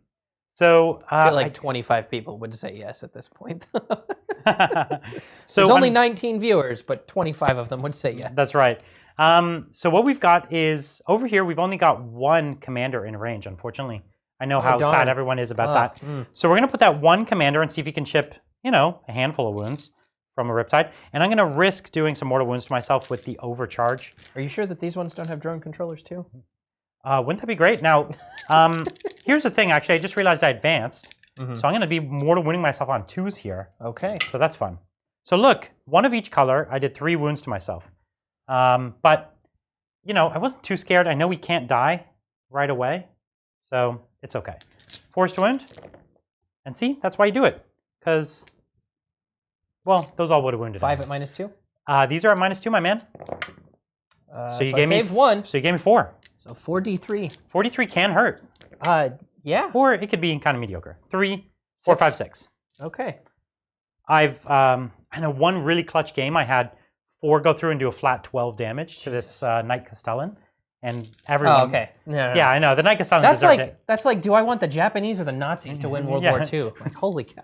feel like 25 people would say yes at this point. So there's only 19 viewers, but 25 of them would say yes. That's right. So what we've got is, over here, we've only got 1 commander in range, unfortunately. I know how sad everyone is about that. So we're going to put that 1 commander and see if he can ship, a handful of wounds from a Riptide. And I'm going to risk doing some mortal wounds to myself with the overcharge. Are you sure that these ones don't have drone controllers too? Wouldn't that be great? Now, here's the thing, actually. I just realized I advanced. So I'm going to be mortal wounding myself on 2s here. Okay. So that's fun. So look, 1 of each color. I did 3 wounds to myself. But, I wasn't too scared. I know we can't die right away. So it's okay. Forced wound. And see, that's why you do it. Because, well, those all would have wounded. 5 at -2? These are at -2, my man. So you gave me 1. So you gave me 4. So 4d3. 43 can hurt. Yeah. Or it could be kind of mediocre. 3, 4, 5, 6. Okay. I've I know 1 really clutch game. I had 4 go through and do a flat 12 damage to this Knight Castellan, and everyone. Oh, okay. No. Yeah, I know the Knight Castellan. That's like, do I want the Japanese or the Nazis to win World War II? Like, holy cow.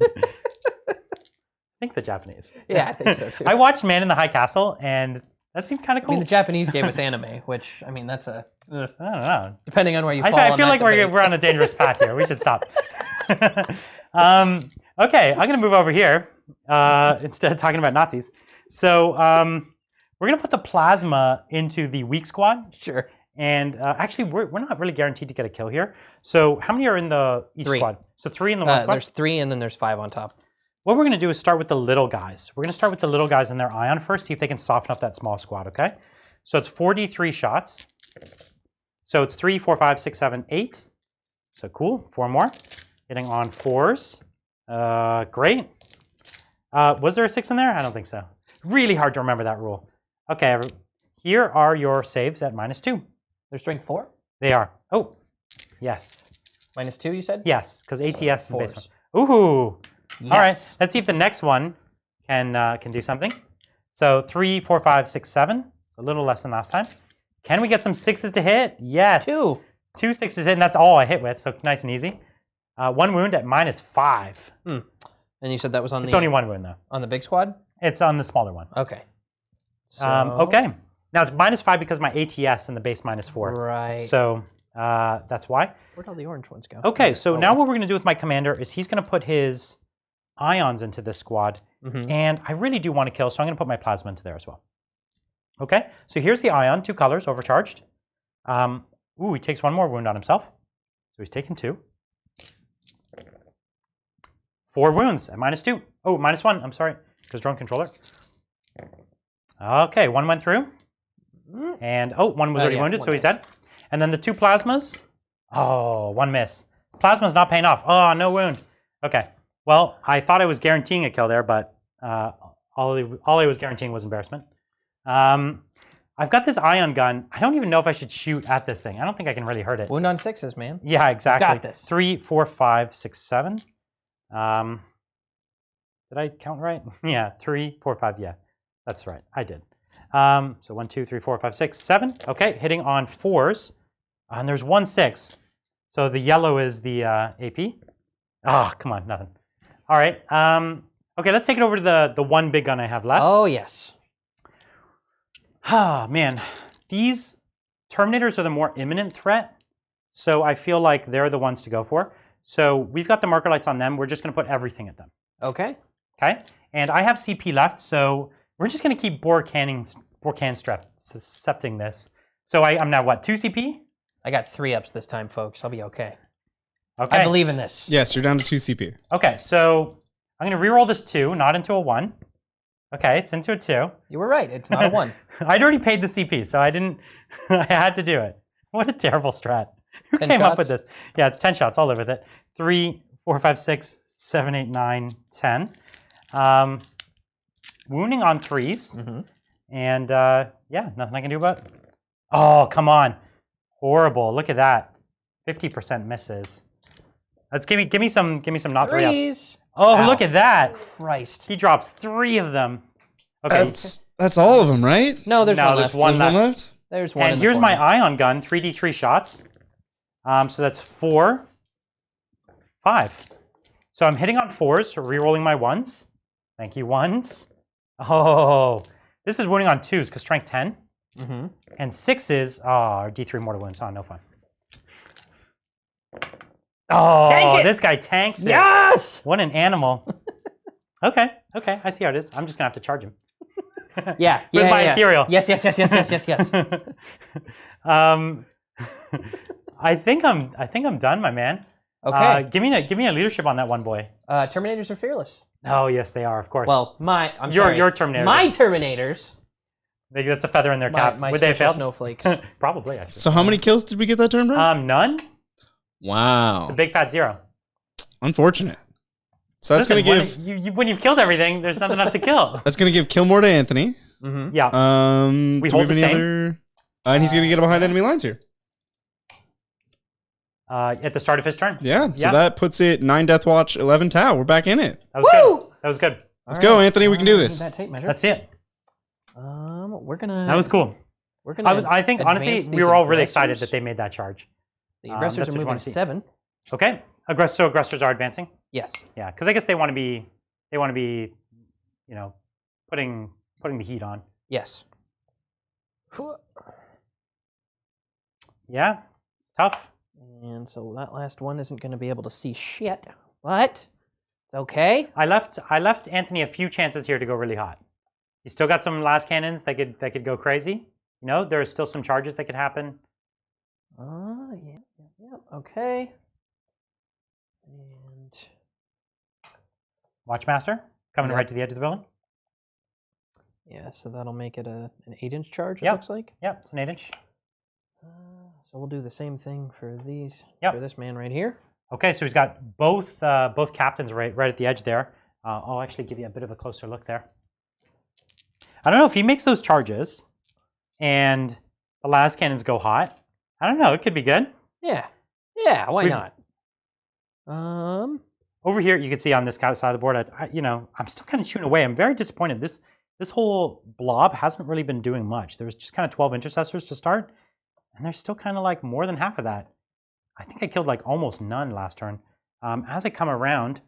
I think the Japanese. Yeah, I think so too. I watched Man in the High Castle, and that seemed kind of cool. I mean, the Japanese gave us anime, which, I mean, that's I don't know. Depending on where you fall. I feel like we're on a dangerous path here. We should stop. Okay, I'm going to move over here instead of talking about Nazis. So we're going to put the plasma into the weak squad. Sure. And actually, we're not really guaranteed to get a kill here. So how many are in each 3. squad? So 3 in the one squad? There's 3, and then there's 5 on top. What we're going to do is start with the little guys. We're going to start with the little guys in their ion first, see if they can soften up that small squad, okay? So it's 4d3 shots. So it's 3, 4, 5, 6, 7, 8. So cool, 4 more. Hitting on 4s. Great. Was there a 6 in there? I don't think so. Really hard to remember that rule. Okay, here are your saves at -2. They're strength 4? They are. Oh, yes. -2, you said? Yes, because ATS and base 4s. one. Ooh. Yes. All right, let's see if the next one can do something. So 3, 4, 5, 6, 7. It's a little less than last time. Can we get some 6s to hit? Yes. 2. 2 6s hit, and that's all I hit with, so it's nice and easy. 1 wound at -5. And you said that was on It's only 1 wound, though. On the big squad? It's on the smaller one. Okay. So... Okay. Now it's -5 because my ATS and the base -4. Right. So that's why. Where'd all the orange ones go? Okay, so now what we're going to do with my commander is he's going to put his ions into this squad. And I really do want to kill, so I'm going to put my plasma into there as well. Okay, so here's the ion, 2 colors, overcharged. Ooh, he takes 1 more wound on himself. So he's taken 2. 4 wounds at -2. Oh, -1, I'm sorry, because drone controller. Okay, 1 went through. And, 1 was already wounded, so he's dead. And then the 2 plasmas. Oh, 1 miss. Plasma's not paying off. Oh, no wound. Okay, well, I thought I was guaranteeing a kill there, but All I was guaranteeing was embarrassment. I've got this ion gun. I don't even know if I should shoot at this thing. I don't think I can really hurt it. Wound on 6s, man. Yeah, exactly. Got this. 3, 4, 5, 6, 7. Did I count right? Yeah, 3, 4, 5. Yeah, that's right. I did. So 1, 2, 3, 4, 5, 6, 7. Okay, hitting on 4s. And there's 1, 6. So the yellow is the AP. Ah, come on, nothing. All right. Okay, let's take it over to the one big gun I have left. Oh, yes. Ah, man. These Terminators are the more imminent threat. So I feel like they're the ones to go for. So we've got the marker lights on them. We're just going to put everything at them. Okay. Okay. And I have CP left, so we're just going to keep bore can septing this. So I'm now, what, 2 CP? I got 3 ups this time, folks. I'll be okay. Okay. I believe in this. Yes, you're down to 2 CP. Okay, so I'm going to reroll this 2, not into a 1. Okay, it's into a 2. You were right. It's not a 1. I'd already paid the CP, so I didn't. I had to do it. What a terrible strat. Who 10 came shots? up with this? Yeah, it's 10 shots. I'll live with it. 3, 4, 5, 6, 7, 8, 9, 10. Wounding on 3s. Mm-hmm. And yeah, nothing I can do about it. Oh, come on. Horrible. Look at that. 50% misses. Let's give me some not 3 ups. 3s. Oh, Ow. look at that. Christ. He drops 3 of them. Okay. That's all of them, right? No, there's one left. There's one There's left. one left? There's one. And in the here's my corner. ion gun, 3d3 shots. So that's 4, 5. So I'm hitting on 4s, re-rolling my 1s. Thank you, 1s. Oh, this is wounding on 2s because strength 10. Mm-hmm. And 6s, oh, d3 mortal wounds. Oh, no fun. Oh, Tank it! This guy tanks it. Yes! What an animal. Okay, I see how it is. I'm just going to have to charge him. Yeah, With yeah, my yeah. ethereal. Yes. I think I'm done, my man. Okay. Give me a leadership on that one boy. Terminators are fearless. Oh yes, they are, of course. Well, I'm sorry. Your Terminators. My Terminators. Maybe that's a feather in their cap. My Would they have special failed? snowflakes. Probably, actually. So how many kills did we get that turn, bro? None. Wow. It's a big fat 0. Unfortunate. So that's Listen, gonna give when you've killed everything, there's nothing left to kill. that's gonna give kill more to Anthony. Mm-hmm. Yeah. Do we hold have the any same. other? And he's gonna get behind enemy lines here. At the start of his turn. Yeah. So Yeah. that puts it 9 Deathwatch, 11 Tau. We're back in it. That was good. That was good. Let's go, Anthony. We can do Need this. that tape measure. Let's see it. We're gonna. That was cool. We're gonna. I think honestly advance we these were all really excited aggressors. that they made that charge. The aggressors that's are what you moving wanna see. 7. Okay. So aggressors are advancing. Yes. Yeah, because I guess they want to be, you know, putting the heat on. Yes. Yeah, it's tough. And so that last one isn't going to be able to see shit, but it's okay. I left Anthony a few chances here to go really hot. He's still got some last cannons that could go crazy. You know, there are still some charges that could happen. Yeah. Okay. And Watchmaster coming Yep. right to the edge of the building. yeah, so that'll make it an 8-inch charge. It Yep. looks like. Yeah, it's an 8-inch. So we'll do the same thing for these. Yep. For this man right here. Okay, so he's got both captains right at the edge there. I'll actually give you a bit of a closer look there. I don't know if he makes those charges, and the last cannons go hot. I don't know. It could be good. Yeah. Yeah. Why We've- not? Over here, you can see on this side of the board, I'm still kind of shooting away. I'm very disappointed. This whole blob hasn't really been doing much. There was just kind of 12 intercessors to start, and there's still kind of like more than half of that. I think I killed like almost none last turn. As I come around,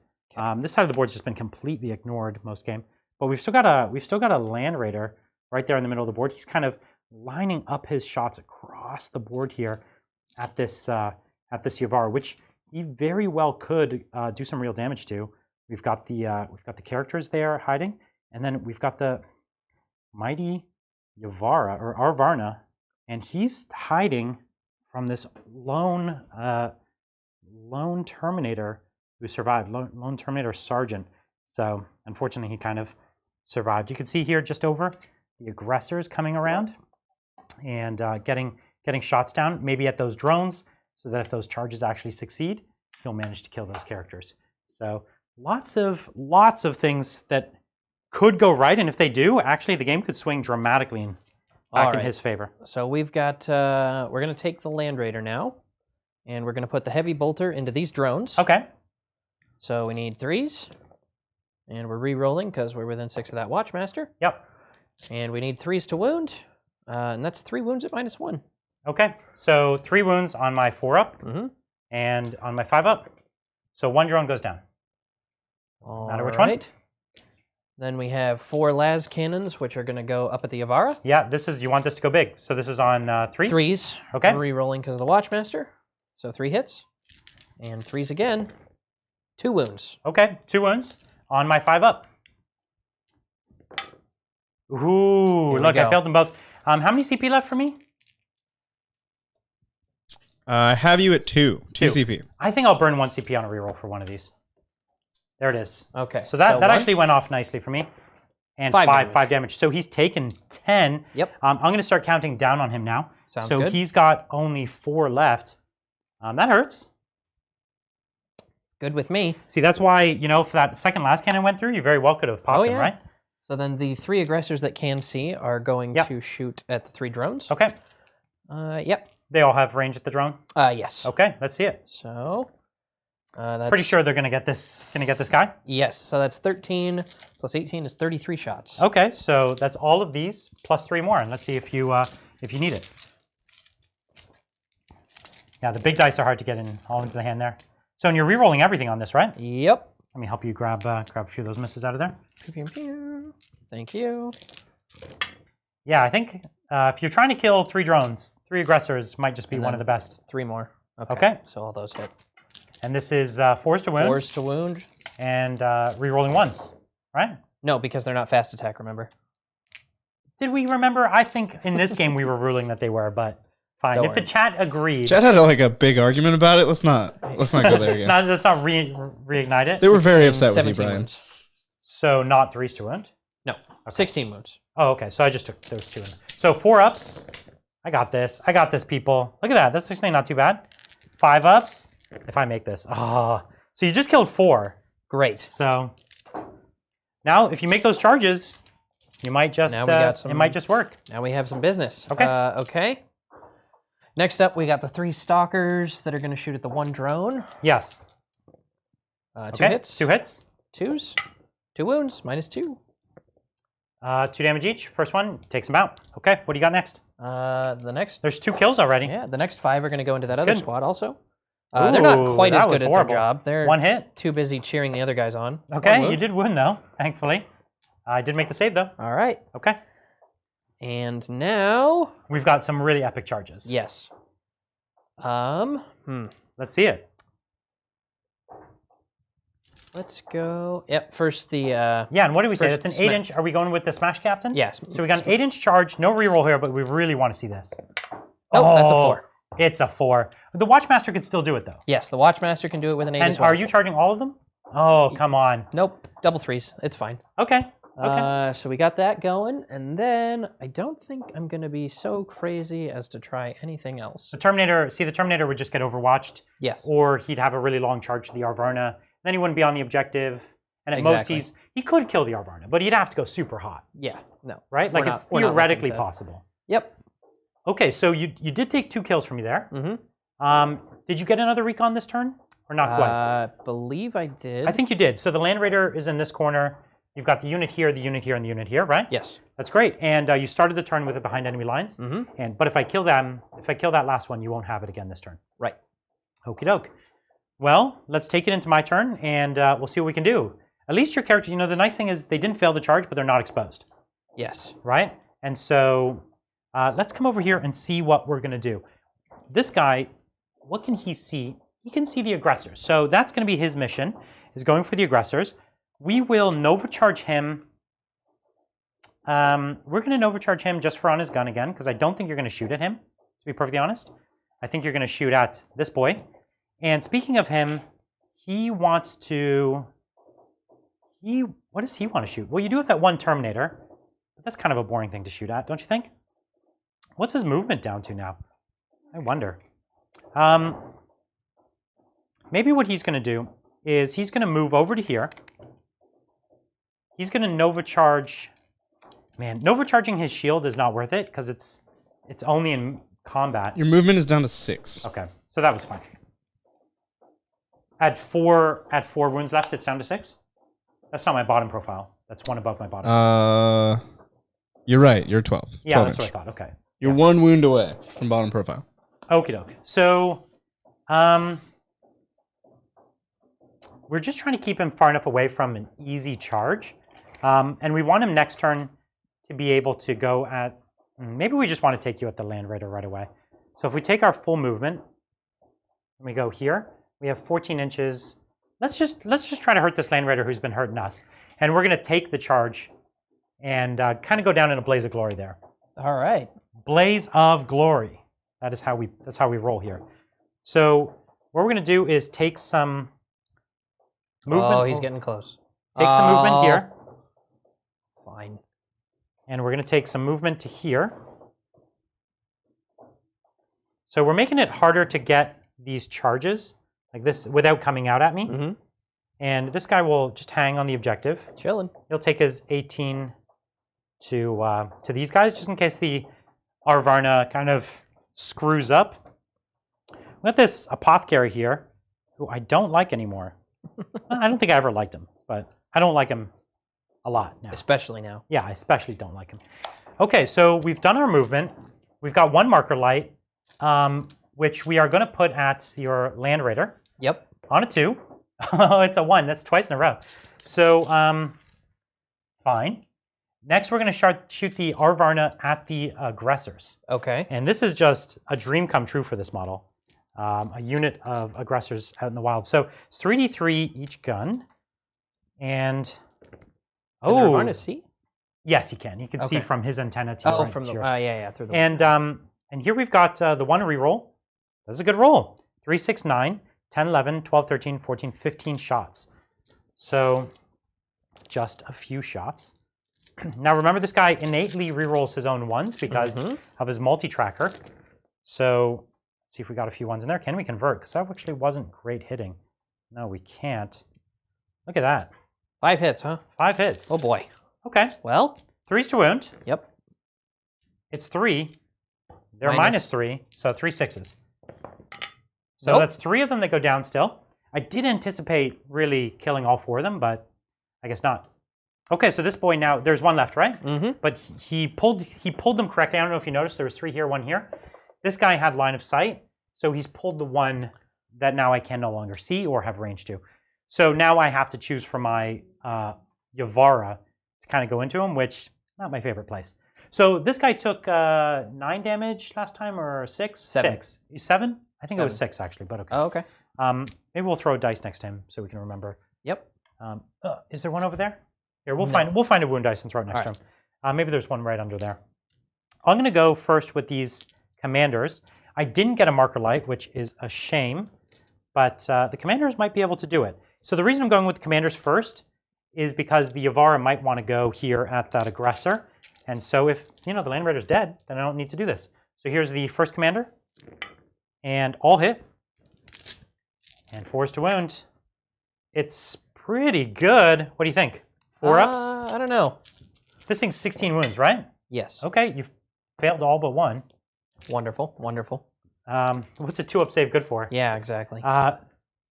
this side of the board's just been completely ignored most game. But we've still got a land raider right there in the middle of the board. He's kind of lining up his shots across the board here at this Yavar, which he very well could do some real damage to. We've got the characters there hiding, and then we've got the mighty Yavara or Arvarna, and he's hiding from this lone Terminator who survived, lone Terminator Sergeant. So unfortunately, he kind of survived. You can see here just over the aggressors coming around and getting shots down, maybe at those drones, so that if those charges actually succeed, he'll manage to kill those characters. So lots of things that could go right, and if they do, actually the game could swing dramatically back in his favor. So we've got, we're going to take the Land Raider now, and we're going to put the Heavy Bolter into these drones. Okay. So we need 3s, and we're re-rolling because we're within 6 of that Watchmaster. Yep. And we need 3s to wound, and that's 3 wounds at -1. Okay, so 3 wounds on my 4-up, Mm-hmm. and on my 5-up. So 1 drone goes down. No matter which one. Then we have 4 las cannons, which are going to go up at the Avara. Yeah, you want this to go big. So this is on 3s? 3s. Okay. Re-rolling because of the Watchmaster. So 3 hits. And 3s again. 2 wounds. Okay, 2 wounds on my 5-up. Ooh, look, I failed them both. How many CP left for me? I have you at 2 CP. I think I'll burn 1 CP on a reroll for one of these. There it is. Okay. So that actually went off nicely for me. And 5 damage. So he's taken 10. Yep. I'm going to start counting down on him now. Sounds so good. He's got only 4 left. That hurts. Good with me. See, that's why, if that second last cannon went through, you very well could have popped him, right? So then the 3 aggressors that can see are going to shoot at the 3 drones. Okay. Yep. They all have range at the drone? Yes. Okay, let's see it. So that's pretty sure they're gonna get this guy? Yes. So that's 13 plus 18 is 33 shots. Okay, so that's all of these plus 3 more, and let's see if you need it. Yeah, the big dice are hard to get all into the hand there. So and you're re-rolling everything on this, right? Yep. Let me help you grab a few of those misses out of there. Pew, pew, pew. Thank you. Yeah, I think if you're trying to kill 3 drones, 3 aggressors might just be one of the best. 3 more. Okay. So all those hit. And this is 4s to wound. 4s to wound. And re-rolling 1s, right? No, because they're not fast attack, remember? Did we remember? I think in this game we were ruling that they were, but fine. Don't if the worry. chat agreed. Chat had a big argument about it. Let's not go there again. Let's not reignite it. They were very upset with you, 17 Brian. wounds. So not 3s to wound? No. 16 wounds. Oh, okay. So I just took those 2 in. So 4-ups. I got this. I got this, people. Look at that. That's actually not too bad. 5-ups. If I make this. Oh. So you just killed 4. Great. So now if you make those charges, you might just it might just work. Now we have some business. Okay. Okay. Next up, we got the 3 stalkers that are going to shoot at the 1 drone. Yes. 2 hits. 2 hits. 2s. 2 wounds. -2. 2 damage each. First one takes him out. Okay. What do you got next? The next. There's 2 kills already. Yeah. The next 5 are going to go into that That's other good. squad also. They're not quite as that was good at horrible. their job. They're 1 hit. too busy cheering the other guys on. Okay, you did win though, thankfully. I did make the save though. All right. Okay. And now we've got some really epic charges. Yes. Let's see it. Let's go. Yep. First the. Yeah, and what do we say? first That's an 8-inch. Are we going with the Smash Captain? Yes. So we got an 8-inch charge. No reroll here, but we really want to see this. Oh, that's a 4. It's a 4. The Watchmaster could still do it though. Yes, the Watchmaster can do it with an 8 And as well. are you charging all of them? Oh, come on. Nope. Double 3s. It's fine. Okay. Okay. So we got that going, and then I don't think I'm going to be so crazy as to try anything else. The Terminator would just get overwatched. Yes. Or he'd have a really long charge to the Arvarna. Then he wouldn't be on the objective. And at most he could kill the Arvarna, but he'd have to go super hot. Yeah. No. Right? Like it's theoretically possible. Yep. Okay, so you did take 2 kills from me there. Mm-hmm. Did you get another recon this turn? Or not quite? I believe I did. I think you did. So the Land Raider is in this corner. You've got the unit here, the unit here, and the unit here, right? Yes. That's great. And you started the turn with it behind enemy lines. Mm-hmm. But if I kill that last one, you won't have it again this turn. Right. Okie doke. Well, let's take it into my turn, and we'll see what we can do. At least your character, the nice thing is they didn't fail the charge, but they're not exposed. Yes. Right? And so let's come over here and see what we're going to do. This guy, what can he see? He can see the aggressors. So that's going to be his mission, is going for the aggressors. We will Nova Charge him. We're going to Nova Charge him just for on his gun again, because I don't think you're going to shoot at him, to be perfectly honest. I think you're going to shoot at this boy. And speaking of him, he wants to... What does he want to shoot? Well, you do have that 1 Terminator, but that's kind of a boring thing to shoot at, don't you think? What's his movement down to now? I wonder. Maybe what he's going to do is he's going to move over to here. he's going to Nova Charge. Man, Nova Charging his shield is not worth it because it's only in combat. Your movement is down to 6. Okay, so that was fine. At four wounds left, it's down to 6. That's not my bottom profile. That's one above my bottom. You're right. You're 12. Yeah, 12 that's inch. what I thought. Okay. You're 1 wound away from bottom profile. Okie doke. So, we're just trying to keep him far enough away from an easy charge. And we want him next turn to be able to go at... Maybe we just want to take you at the Land Raider right away. So if we take our full movement, and we go here, we have 14 inches. Let's just try to hurt this Land Raider who's been hurting us. And we're going to take the charge and kind of go down in a blaze of glory there. All right. Blaze of glory. That's how we roll here. So what we're going to do is take some movement. Oh, he's getting close. Take some movement here. Fine. And we're going to take some movement to here. So we're making it harder to get these charges like this without coming out at me. Mm-hmm. And this guy will just hang on the objective. Chilling. He'll take his 18 to these guys, just in case the Arvarna kind of screws up. We got this apothecary here, who I don't like anymore. I don't think I ever liked him, but I don't like him a lot now. Especially now. Yeah, I especially don't like him. Okay, so we've done our movement. We've got one marker light, which we are going to put at your Land Raider. Yep. On a 2. Oh, it's a 1. That's twice in a row. So, fine. Next, we're going to shoot the Arvarna at the aggressors. Okay. And this is just a dream come true for this model. A unit of aggressors out in the wild. So it's 3d3 each gun. And... Can the Arvarna see? Yes, he can. He can see from his antenna to yours. from the... yours. yeah, through the... And here we've got the one reroll. That's a good roll. 3, 6, 9, 10, 11, 12, 13, 14, 15 shots. So just a few shots. Now remember, this guy innately rerolls his own ones because of his multi-tracker. So let's see if we got a few ones in there. Can we convert? Because that actually wasn't great hitting. No, we can't. Look at that. 5 hits, huh? 5 hits. Oh boy. Okay. Well. 3's to wound. Yep. It's 3. They're minus 3, so 3 6s. So nope. That's 3 of them that go down still. I did anticipate really killing all 4 of them, but I guess not. Okay, so this boy now, there's 1 left, right? Mm-hmm. But he pulled them correctly. I don't know if you noticed, there was 3 here, 1 here. This guy had line of sight, so he's pulled the one that now I can no longer see or have range to. So now I have to choose for my Yavara to kind of go into him, which not my favorite place. So this guy took 9 damage last time, or 6? 7. 6. 7? I think 7. it was 6 actually, but okay. Oh, okay. Maybe we'll throw a dice next to him so we can remember. Yep. Is there one over there? Here, we'll find a wound dice and throw it next to him. Maybe there's one right under there. I'm going to go first with these commanders. I didn't get a marker light, which is a shame, but the commanders might be able to do it. So the reason I'm going with the commanders first is because the Yavara might want to go here at that aggressor. And so if, the Land Raider's dead, then I don't need to do this. So here's the first commander. And all hit. And 4s to wound. It's pretty good. What do you think? 4 ups? I don't know. This thing's 16 wounds, right? Yes. Okay, you've failed all but 1. Wonderful, wonderful. What's a 2-up save good for? Yeah, exactly.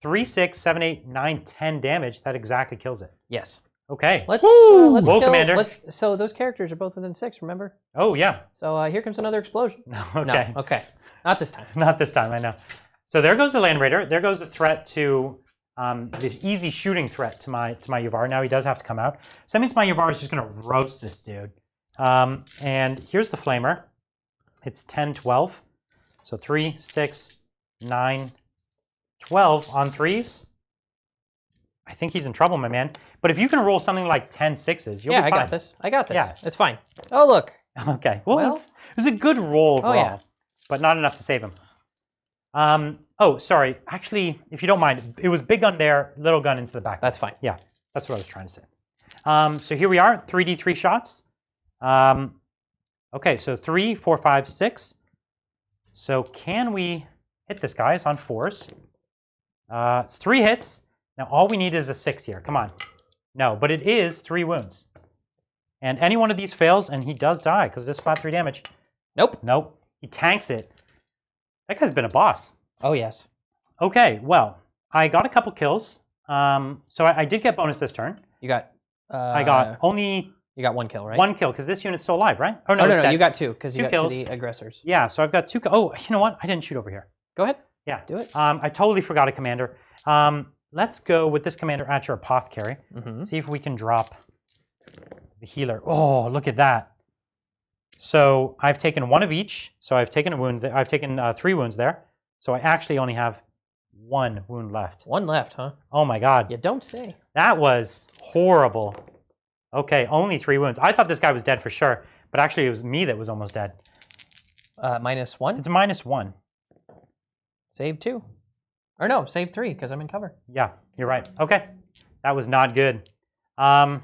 3, 6, 7, 8, 9, 10 damage. That exactly kills it. Yes. Okay. Let's Whoa, kill, Commander. So those characters are both within 6, remember? Oh, yeah. So here comes another explosion. Okay. No, okay. Not this time. Not this time, I know. So there goes the Land Raider. There goes the threat to the easy shooting threat to my Yavara. Now he does have to come out. So that means my Yavara is just going to roast this dude. And here's the Flamer. It's 10, 12. So 3, 6, 9, 12 on 3s. I think he's in trouble, my man. But if you can roll something like 10 6s, you'll be fine. I got this. I got this. Yeah. It's fine. Oh, look. Okay. Well, it was a good roll overall, but not enough to save him. Oh, sorry. Actually, if you don't mind, it was big gun there, little gun into the back. That's fine. Yeah, that's what I was trying to say. So here we are, 3d3 shots. Okay, so 3, 4, 5, 6. So can we hit this guy? It's on 4s. It's 3 hits. Now all we need is a 6 here. Come on. No, but it is 3 wounds. And any one of these fails, and he does die because it is flat 3 damage. Nope. Nope. He tanks it. That guy's been a boss. Oh, yes. Okay, well, I got a couple kills. So I did get bonus this turn. You got... I got only... You got 1 kill, right? 1 kill, because this unit's still alive, right? Oh, no, you got 2, because you got kills. 2 the aggressors. Yeah, so I've got 2... Oh, you know what? I didn't shoot over here. Go ahead. Yeah. Do it. I totally forgot a commander. Let's go with this commander at your apothecary. See if we can drop the healer. Oh, look at that. So I've taken 1 of each. So I've taken a wound. I've taken 3 wounds there. So I actually only have 1 wound left. 1 left, huh? Oh my God. You don't say. That was horrible. Okay, only 3 wounds. I thought this guy was dead for sure, but actually it was me that was almost dead. -1? It's -1. Save 2. Or no, save 3, because I'm in cover. Yeah, you're right. Okay, that was not good. I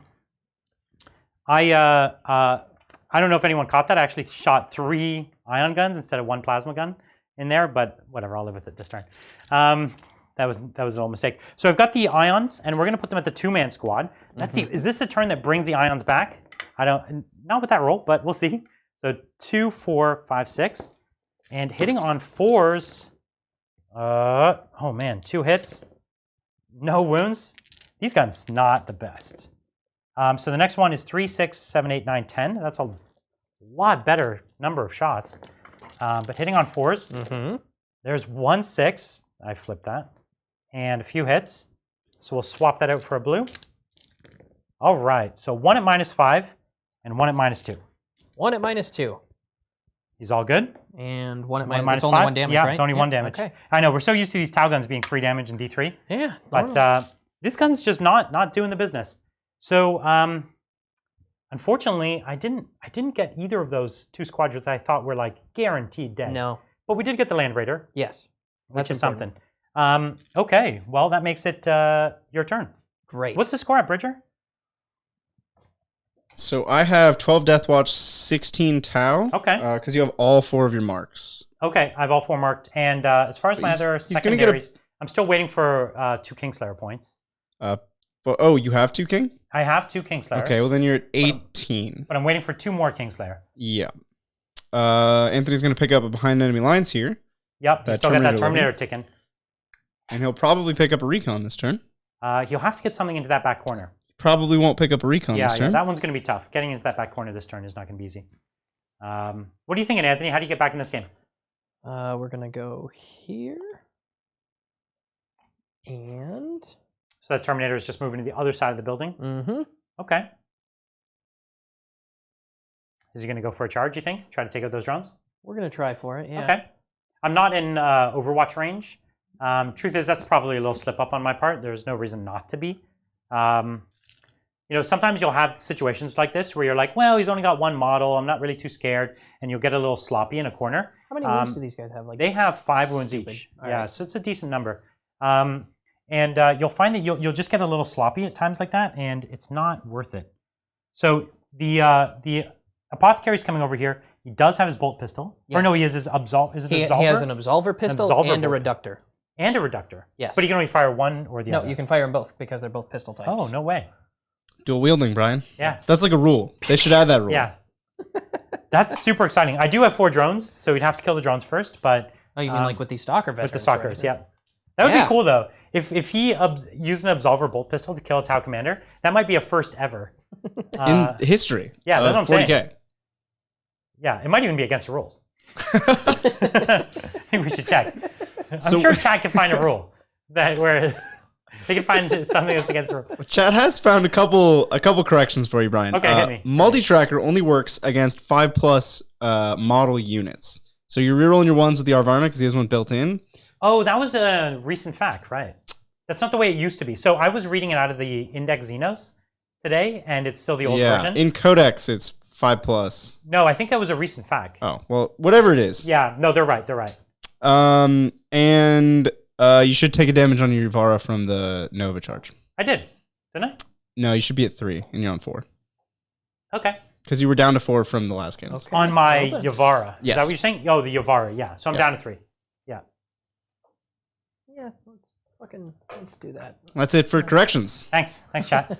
don't know if anyone caught that. I actually shot 3 ion guns instead of 1 plasma gun in there, but whatever, I'll live with it this turn. That was an old mistake. So I've got the ions, and we're going to put them at the 2-man squad. Let's see, is this the turn that brings the ions back? Not with that roll, but we'll see. So 2, 4, 5, 6, and hitting on 4s. Oh man, 2 hits, no wounds. These guns not the best. So the next one is 3, 6, 7, 8, 9, 10. That's a lot better number of shots. But hitting on 4s, there's 1, 6. I flipped that. And a few hits. So we'll swap that out for a blue. All right, so 1 at -5 and 1 at -2. 1 at -2. He's all good. And 1 at -5. It's only 1 damage, yeah, right? It's only 1 damage. Okay. I know, we're so used to these Tau guns being 3 damage and D3. Yeah. But this gun's just not doing the business. So unfortunately, I didn't get either of those 2 squadrons I thought were like guaranteed dead. No. But we did get the Land Raider. Yes. Which is important. something. Okay, well that makes it your turn. Great. What's the score at Bridger? So I have 12 Deathwatch, 16 Tau. Okay. Because you have all 4 of your marks. Okay, I have all 4 marked. And as far as my other secondaries, I'm still waiting for 2 Kingslayer points. Oh, you have 2 King? I have 2 Kingslayers. Okay, well then you're at 18. But I'm waiting for 2 more Kingslayer. Yeah. Anthony's going to pick up a behind enemy lines here. Yep, he's still got that Terminator ticking. And he'll probably pick up a recon this turn. He'll have to get something into that back corner. Probably won't pick up a recon this turn. Yeah, that one's going to be tough. Getting into that back corner this turn is not going to be easy. What are you thinking, Anthony? How do you get back in this game? We're going to go here. And... So that Terminator is just moving to the other side of the building? Mm-hmm. Okay. Is he going to go for a charge, you think? Try to take out those drones? We're going to try for it, yeah. Okay. I'm not in Overwatch range. Truth is, that's probably a little slip up on my part. There's no reason not to be. You know, sometimes you'll have situations like this where you're like, well, he's only got 1 model. I'm not really too scared. And you'll get a little sloppy in a corner. How many wounds do these guys have? Like they have 5 wounds each. Yeah, right. so it's a decent number. And you'll find that you'll just get a little sloppy at times like that, and it's not worth it. So the apothecary's coming over here. He does have his bolt pistol. Yeah. Or no, he has his absolver. Is it he has an absolver pistol and a reductor. And a reductor. Yes. But he can only fire one or the other. No, you can fire them both because they're both pistol types. Oh, no way. Dual wielding, Brian. Yeah. That's like a rule. They should add that rule. Yeah. That's super exciting. I do have 4 drones, so we'd have to kill the drones first, but... Oh, you mean like with the stalker veterans? With the stalkers, yeah. That would be cool, though. If he used an absolver bolt pistol to kill a Tau commander, that might be a first ever. In history. Yeah, that's what I'm 40K. saying. Yeah, it might even be against the rules. I think we should check. I'm sure chat can find a rule that where they can find something that's against the rule. Chat has found a couple corrections for you, Brian. Okay, hit me. Multi-tracker only works against 5+ model units. So you're rerolling your 1s with the Arvarna because he has one built in. Oh, that was a recent fact, right? That's not the way it used to be. So I was reading it out of the Index Xenos today, and it's still the old version. In Codex, it's 5+. No, I think that was a recent fact. Oh, well, whatever it is. Yeah, no, they're right. They're right. And you should take a damage on your Yuvara from the Nova charge. I did, didn't I? No, you should be at 3, and you're on 4. Okay. Because you were down to 4 from the last game. Okay. On my Yuvara. Yes. Is that what you're saying? Oh, the Yuvara, yeah. So I'm down to 3. Yeah. Yeah. Fucking let's do that. That's it for corrections. Thanks, chat.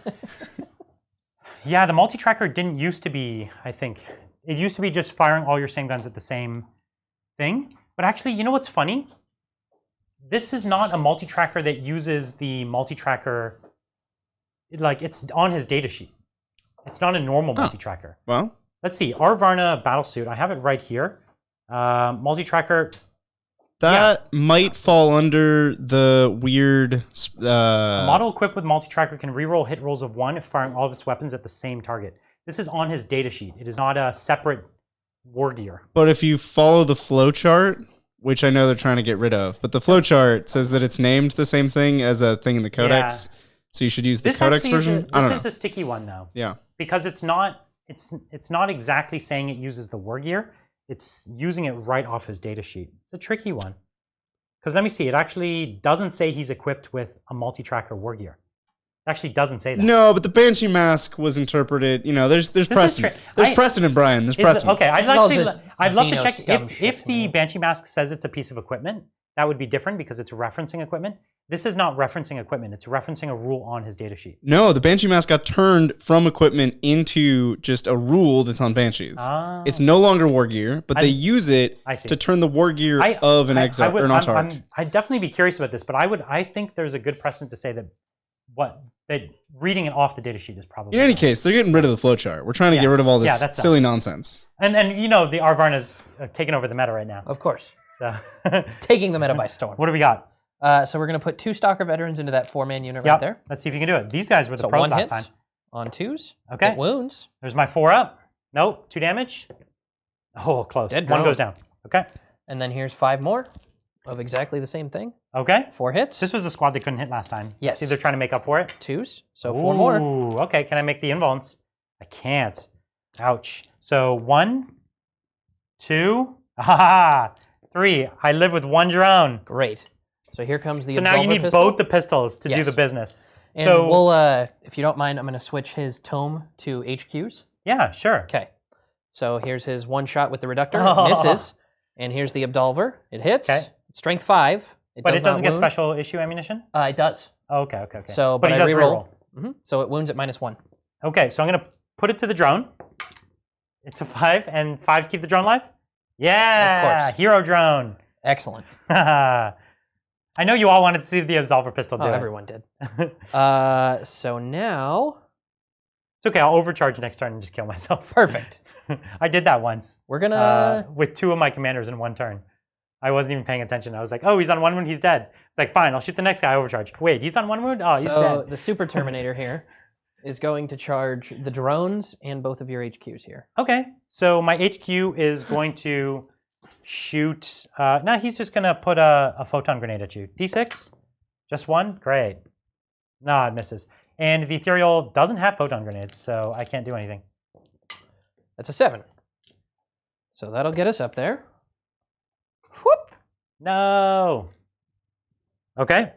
Yeah, the multi-tracker didn't used to be, I think. It used to be just firing all your same guns at the same thing. But actually, you know what's funny? This is not a multi-tracker that uses the multi-tracker, like it's on his datasheet. It's not a normal multi-tracker. Well, let's see, our Varna battlesuit, I have it right here. Multi-tracker. That might fall under the weird... A model equipped with multi-tracker can reroll hit rolls of 1 if firing all of its weapons at the same target. This is on his datasheet. It is not a separate war gear. But if you follow the flowchart, which I know they're trying to get rid of, but the flowchart says that it's named the same thing as a thing in the codex, so you should use the codex version. I don't know. This is a sticky one, though. Yeah. Because it's not exactly saying it uses the war gear. It's using it right off his datasheet. It's a tricky one. Because let me see, it actually doesn't say he's equipped with a multi-tracker war gear. It actually doesn't say that. No, but the Banshee mask was interpreted. You know, there's precedent. There's precedent, Brian. There's precedent. Okay, I'd love to check if the Banshee mask says it's a piece of equipment. That would be different because it's referencing equipment. This is not referencing equipment. It's referencing a rule on his datasheet. No, the Banshee mask got turned from equipment into just a rule that's on Banshees. It's no longer war gear, but they use it to turn the war gear of an exile or an autarch. I'd definitely be curious about this, but I think there's a good precedent to say that that reading it off the datasheet is probably. In any case, they're getting rid of the flowchart. We're trying to get rid of all this silly nonsense. And you know the Arvarna's taking over the meta right now. Of course. So taking the meta by storm. What do we got? So we're going to put 2 Stalker veterans into that 4-man unit right there. Let's see if you can do it. These guys were the pros last time. On 2s. Okay. It wounds. There's my 4 up. Nope. 2 damage. Oh, close. Dead 1 goes down. Okay. And then here's 5 more of exactly the same thing. Okay. 4 hits. This was the squad they couldn't hit last time. Yes. See, they're trying to make up for it. 2s. So 4 more. Ooh, okay. Can I make the invulns? I can't. Ouch. So 1, 2, 3. I live with 1 drone. Great. So here comes the. So now you need pistol. both the pistols to do the business. And so we'll, if you don't mind, I'm going to switch his tome to HQs. Yeah, sure. Okay. So here's his 1 shot with the reductor. It misses. And here's the Absolver. It hits. Okay. Strength 5. But it doesn't get special issue ammunition? It does. Oh, okay. So, but I reroll. So it wounds at -1. Okay, so I'm going to put it to the drone. It's a 5, and 5 to keep the drone alive? Yeah! Of course. Hero drone. Excellent. I know you all wanted to see the Absolver pistol do it. Everyone did. So now... It's okay, I'll overcharge next turn and just kill myself. Perfect. I did that once. We're going to... with 2 of my commanders in 1 turn. I wasn't even paying attention. I was like, oh, he's on 1 wound, he's dead. It's like, fine, I'll shoot the next guy, overcharge. Wait, he's on 1 wound? Oh, he's dead. So the Super Terminator here is going to charge the drones and both of your HQs here. Okay, so my HQ is going to shoot... no, he's just going to put a photon grenade at you. D6? Just 1? Great. No, it misses. And the Ethereal doesn't have photon grenades, so I can't do anything. That's a 7. So that'll get us up there. Whoop! No! Okay.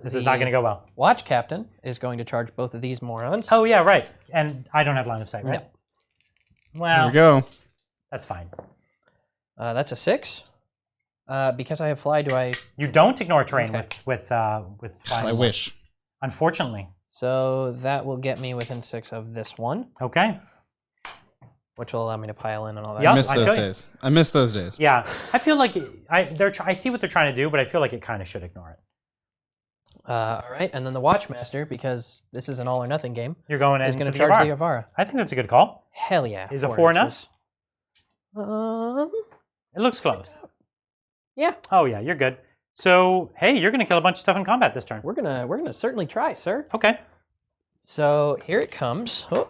This is not going to go well. Watch Captain is going to charge both of these morons. Oh, yeah, right. And I don't have line of sight, right? No. Well, there we go. That's fine. That's a 6. Because I have fly, do I... You don't ignore terrain with flying. I wish. Unfortunately. So that will get me within 6 of this one. Okay. Which will allow me to pile in and all that. Yep, I miss those days. I miss those days. Yeah. I feel like I see what they're trying to do, but I feel like it kind of should ignore it. All right, and then the Watchmaster, because this is an all or nothing game. You're going is going to charge the Avara. I think that's a good call. Hell yeah. Is a 4 enough? It looks close. Yeah. Oh yeah, you're good. So hey, you're gonna kill a bunch of stuff in combat this turn. We're gonna certainly try, sir. Okay. So here it comes. Oh.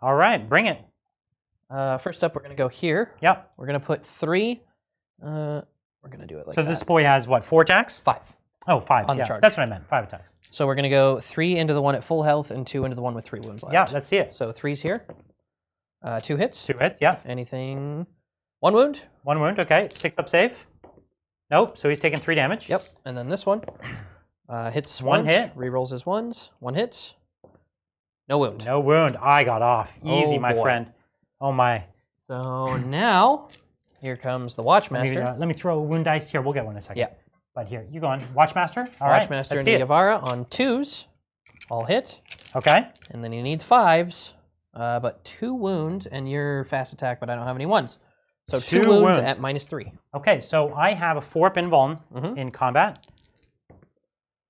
All right, bring it. First up, we're gonna go here. Yep. We're gonna put 3. We're gonna do it like that. So this boy has what? 4 attacks? 5. Oh, 5. On the charge. That's what I meant. 5 attacks. So we're gonna go 3 into the one at full health and 2 into the one with 3 wounds left. Yeah, let's see it. So 3's here. 2 hits. 2 hits. Yeah. Anything? 1 wound. 1 wound. Okay. 6 up save. Nope. So he's taking 3 damage. Yep. And then this one hits 1 once, hit. Rerolls his 1s. 1 hits. No wound. No wound. I got off. Easy, my friend. Oh my. So now, here comes the Watchmaster. Let me throw a wound dice here. We'll get one in a second. Yeah. But here, you go on. Watchmaster. All right. Watchmaster Let's and see it. Yavara on 2s. All hit. Okay. And then he needs 5s, but 2 wounds, and you're fast attack, but I don't have any 1s. So 2 wounds at -3. Okay, so I have a 4-up invuln in combat.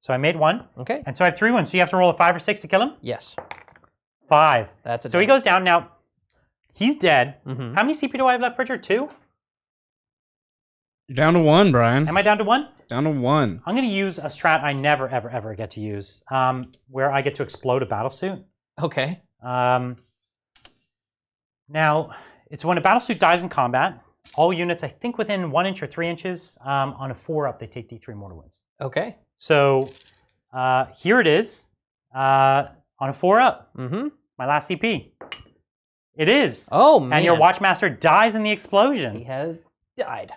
So I made 1. Okay. And so I have 3 wounds. So you have to roll a 5 or 6 to kill him? Yes. 5. That's it. So he goes down. Now, he's dead. Mm-hmm. How many CP do I have left, Pritchard? 2? You're down to 1, Brian. Am I down to 1? Down to 1. I'm going to use a strat I never, ever, ever get to use, where I get to explode a battlesuit. Okay. Now, it's when a battlesuit dies in combat, all units, I think within 1 inch or 3 inches, on a 4-up, they take D3 mortal wounds. Okay. So here it is on a 4-up. Mm-hmm. My last CP. It is. Oh, man. And your Watchmaster dies in the explosion. He has died.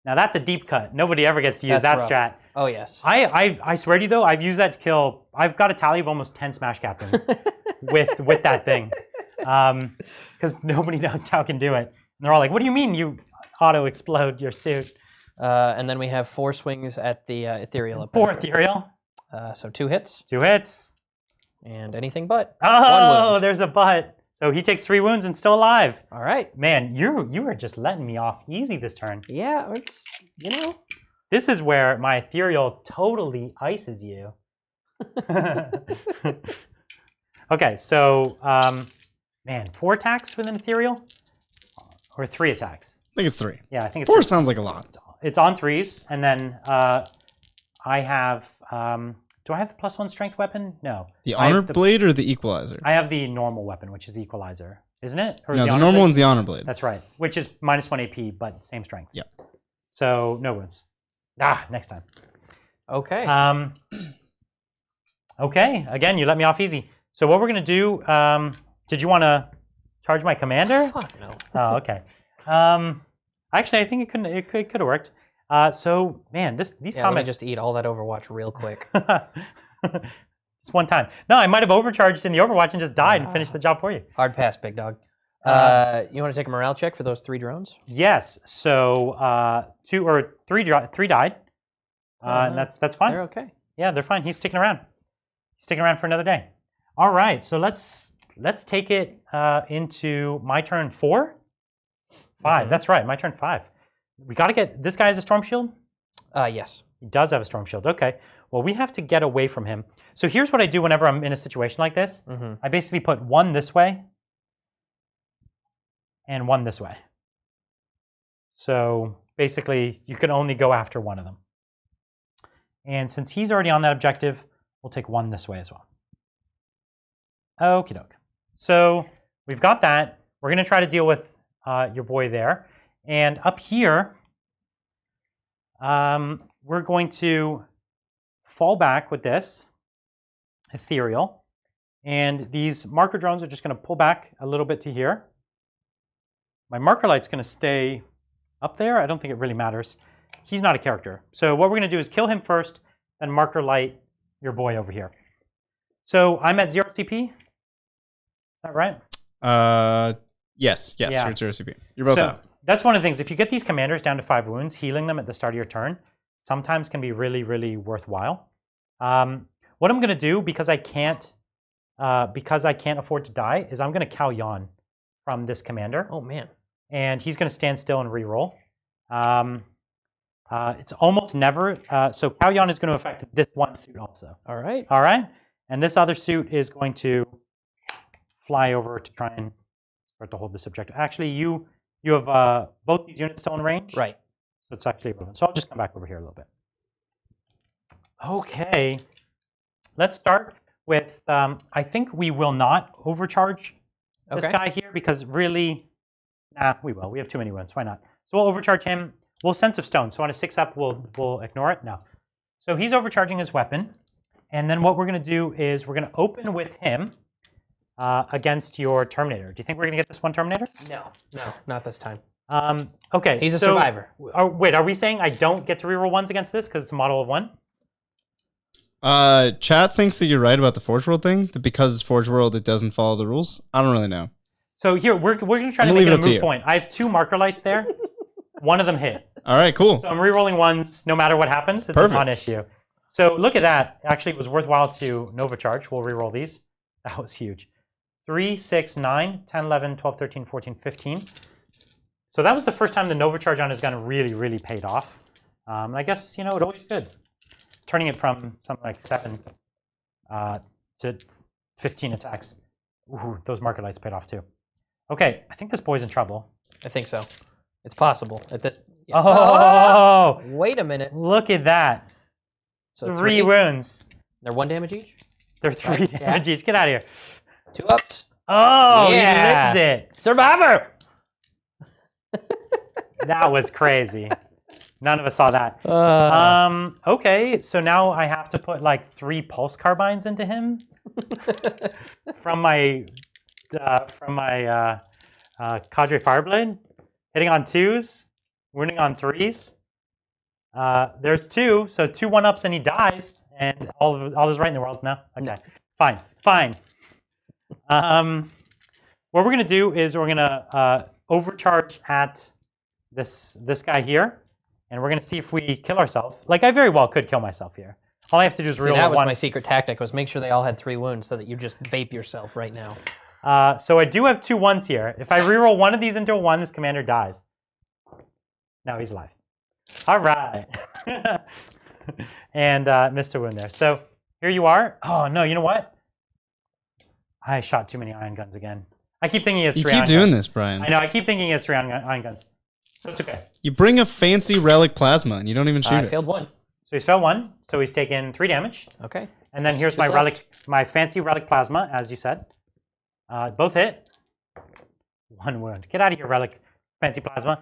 Now that's a deep cut. Nobody ever gets to use That's that rough. strat. Oh, yes. I swear to you though, I've used that to kill. I've got a tally of almost 10 Smash Captains with that thing, because nobody knows how it can do it. And they're all like, "What do you mean you auto explode your suit?" And then we have 4 swings at the ethereal. 4 ethereal. So 2 hits. 2 hits. And anything but. Oh, 1 wound. there's a butt. So he takes 3 wounds and still alive. All right. Man, you are just letting me off easy this turn. Yeah, it's, This is where my ethereal totally ices you. Okay, so, man, 4 attacks with an ethereal? Or 3 attacks? I think it's 3. Yeah, I think it's 4 3. sounds like a lot. It's on 3s, and then I have, do I have the +1 strength weapon? No. The honor blade or the equalizer? I have the normal weapon, which is the equalizer, isn't it? Or No, the honor normal blade? one's the honor blade. That's right, which is -1 AP, but same strength. Yeah. So no wounds. Next time. Okay. Okay, again, you let me off easy. So what we're gonna do, did you wanna charge my commander? Fuck no. Oh, okay. Actually, I think it could have worked. So man, these Let me comments just eat all that Overwatch real quick. just one time. No, I might have overcharged in the Overwatch and just died and finished the job for you. Hard pass, big dog. You want to take a morale check for those 3 drones? Yes. So 2 or 3 died. And that's fine. They're okay. Yeah, they're fine. He's sticking around. He's sticking around for another day. All right. So let's take it into my turn 4. 5. That's right. My turn 5. We got to get this guy has a storm shield. Yes. He does have a storm shield. Okay. Well, we have to get away from him. So here's what I do whenever I'm in a situation like this. I basically put 1 this way and 1 this way. So basically, you can only go after one of them. And since he's already on that objective, we'll take 1 this way as well. Okie doke. So we've got that. We're going to try to deal with your boy there. And up here, we're going to fall back with this ethereal. And these marker drones are just going to pull back a little bit to here. My marker light's going to stay up there. I don't think it really matters. He's not a character. So what we're going to do is kill him first, then marker light your boy over here. So I'm at 0 CP. Is that right? Yes. Yeah. You're at 0 CP. You're both out. That's one of the things. If you get these commanders down to 5 wounds, healing them at the start of your turn sometimes can be really, really worthwhile. What I'm going to do, because I can't afford to die, is I'm going to Cal Yon from this commander. Oh, man. And he's going to stand still and reroll. It's almost never. So Cal Yon is going to affect this 1 suit also. All right. All right. And this other suit is going to fly over to try and start to hold this objective. Actually, you have both these units still in range. Right. So it's actually irrelevant. So I'll just come back over here a little bit. Okay. Let's start with, I think we will not overcharge this guy here because really, we will. We have too many wounds. Why not? So we'll overcharge him. We'll Sense of Stone. So on a 6-up, we'll ignore it. No. So he's overcharging his weapon. And then what we're going to do is we're going to open with him against your Terminator. Do you think we're going to get this 1 Terminator? No, not this time. Okay. He's a survivor. Wait, are we saying I don't get to reroll 1s against this because it's a model of 1? Chat thinks that you're right about the Forge World thing, that because it's Forge World, it doesn't follow the rules. I don't really know. So here, we're going to try to make it a moot point. I have 2 marker lights there. One of them hit. All right, cool. So I'm rerolling ones no matter what happens. It's Perfect. a non-issue. So look at that. Actually, it was worthwhile to Nova Charge. We'll reroll these. That was huge. 3, 6, 9, 10, 11, 12, 13, 14, 15. So that was the first time the Nova Charge on his gun really, really paid off. And I guess, it always good. Turning it from something like 7 to 15 attacks. Ooh, those marker lights paid off too. Okay, I think this boy's in trouble. I think so. It's possible at this. Yeah. Oh! Wait a minute. Look at that. So 3 wounds. They're 1 damage each? They're 3 damage each. Get out of here. 2 ups. Oh, Yeah. he lives it. Survivor! That was crazy. None of us saw that. Okay, so now I have to put like 3 pulse carbines into him from my Cadre Fireblade, hitting on 2s, wounding on 3s. There's 2, so 2 1-ups and he dies, and all is right in the world. No, okay, fine. What we're gonna do is we're gonna overcharge at this guy here, and we're gonna see if we kill ourselves. Like I very well could kill myself here. All I have to do is reroll that was one. my secret tactic, was make sure they all had 3 wounds so that you just vape yourself right now. So I do have 2 1s here. If I reroll one of these into a 1, this commander dies. No, he's alive. All right. And missed a wound there. So here you are. Oh, no, you know what? I shot too many ion guns again. I keep thinking it's 3 You ion keep doing guns. this, Brian. I know, I keep thinking it's 3 ion guns. So it's okay. You bring a fancy relic plasma and you don't even shoot I it. failed 1. So he's failed 1. So he's taken 3 damage. Okay. And then here's Good my luck. relic, my fancy relic plasma, as you said. Both hit. 1 wound. Get out of here, relic fancy plasma.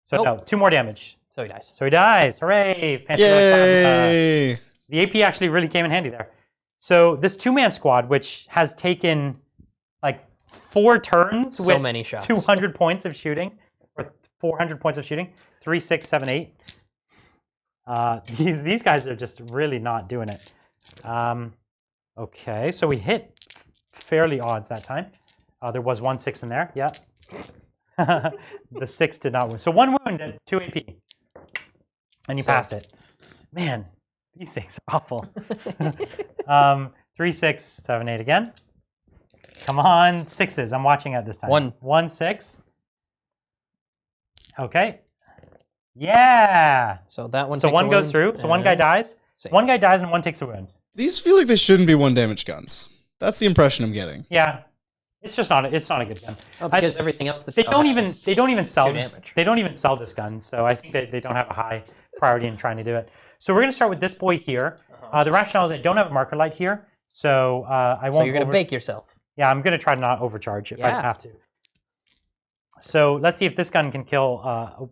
So no, 2 more damage. So he dies. So he dies. Hooray! Fancy relic plasma. Yay! The AP actually really came in handy there. So this 2-man squad, which has taken like 4 turns So with many shots. 200 points of shooting, or 400 points of shooting, 3, 6, 7, 8. These guys are just really not doing it. Okay, so we hit fairly odds that time. There was 1 6 in there. Yeah. The 6 did not wound. So 1 wound at 2 AP. And you passed it. Man, these things are awful. 3, 6, 7, 8 again. Come on, 6s. I'm watching it this time. 1, 6. Okay. Yeah. So that one. So takes 1 a goes wound, through. So 1 guy and- dies. Same. 1 guy dies and 1 takes a wound. These feel like they shouldn't be 1 damage guns. That's the impression I'm getting. Yeah. It's just not. It's not a good gun. Oh, because everything else. They don't even. They don't even sell. 2 damage. They don't even sell this gun. So I think they don't have a high priority in trying to do it. So we're going to start with this boy here. The rationale is I don't have a marker light here, so I won't. So you're gonna bake yourself. Yeah, I'm going to try to not overcharge if I Yeah. have to. So let's see if this gun can kill,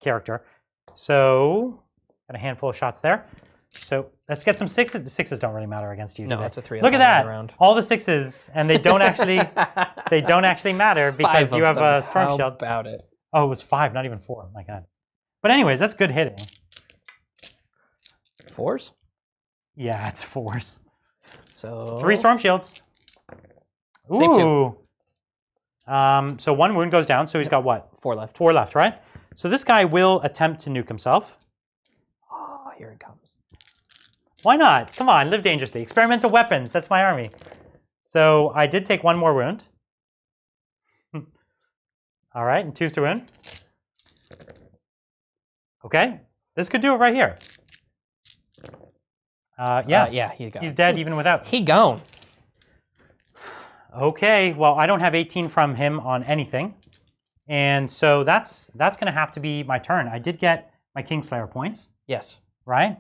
character. So got a handful of shots there. So let's get some 6s. The 6s don't really matter against you. No, do they? it's a 3. Look at that! Round. All the 6s, and they don't actually matter because 5 you of have a them. storm How shield. about it? Oh, it was 5, not even 4. Oh my god. But anyways, that's good hitting. 4s. Yeah, it's 4s. So 3 storm shields. Save 2. Ooh. So 1 wound goes down. So he's got what? 4 left. 4 left, right? So this guy will attempt to nuke himself. Oh, here it comes. Why not? Come on, live dangerously. Experimental weapons. That's my army. So I did take 1 more wound. All right, and 2's to wound. Okay, this could do it right here. Yeah, he's dead even without. He gone. Okay, well, I don't have 18 from him on anything. And so that's going to have to be my turn. I did get my Kingslayer points, Yes. right?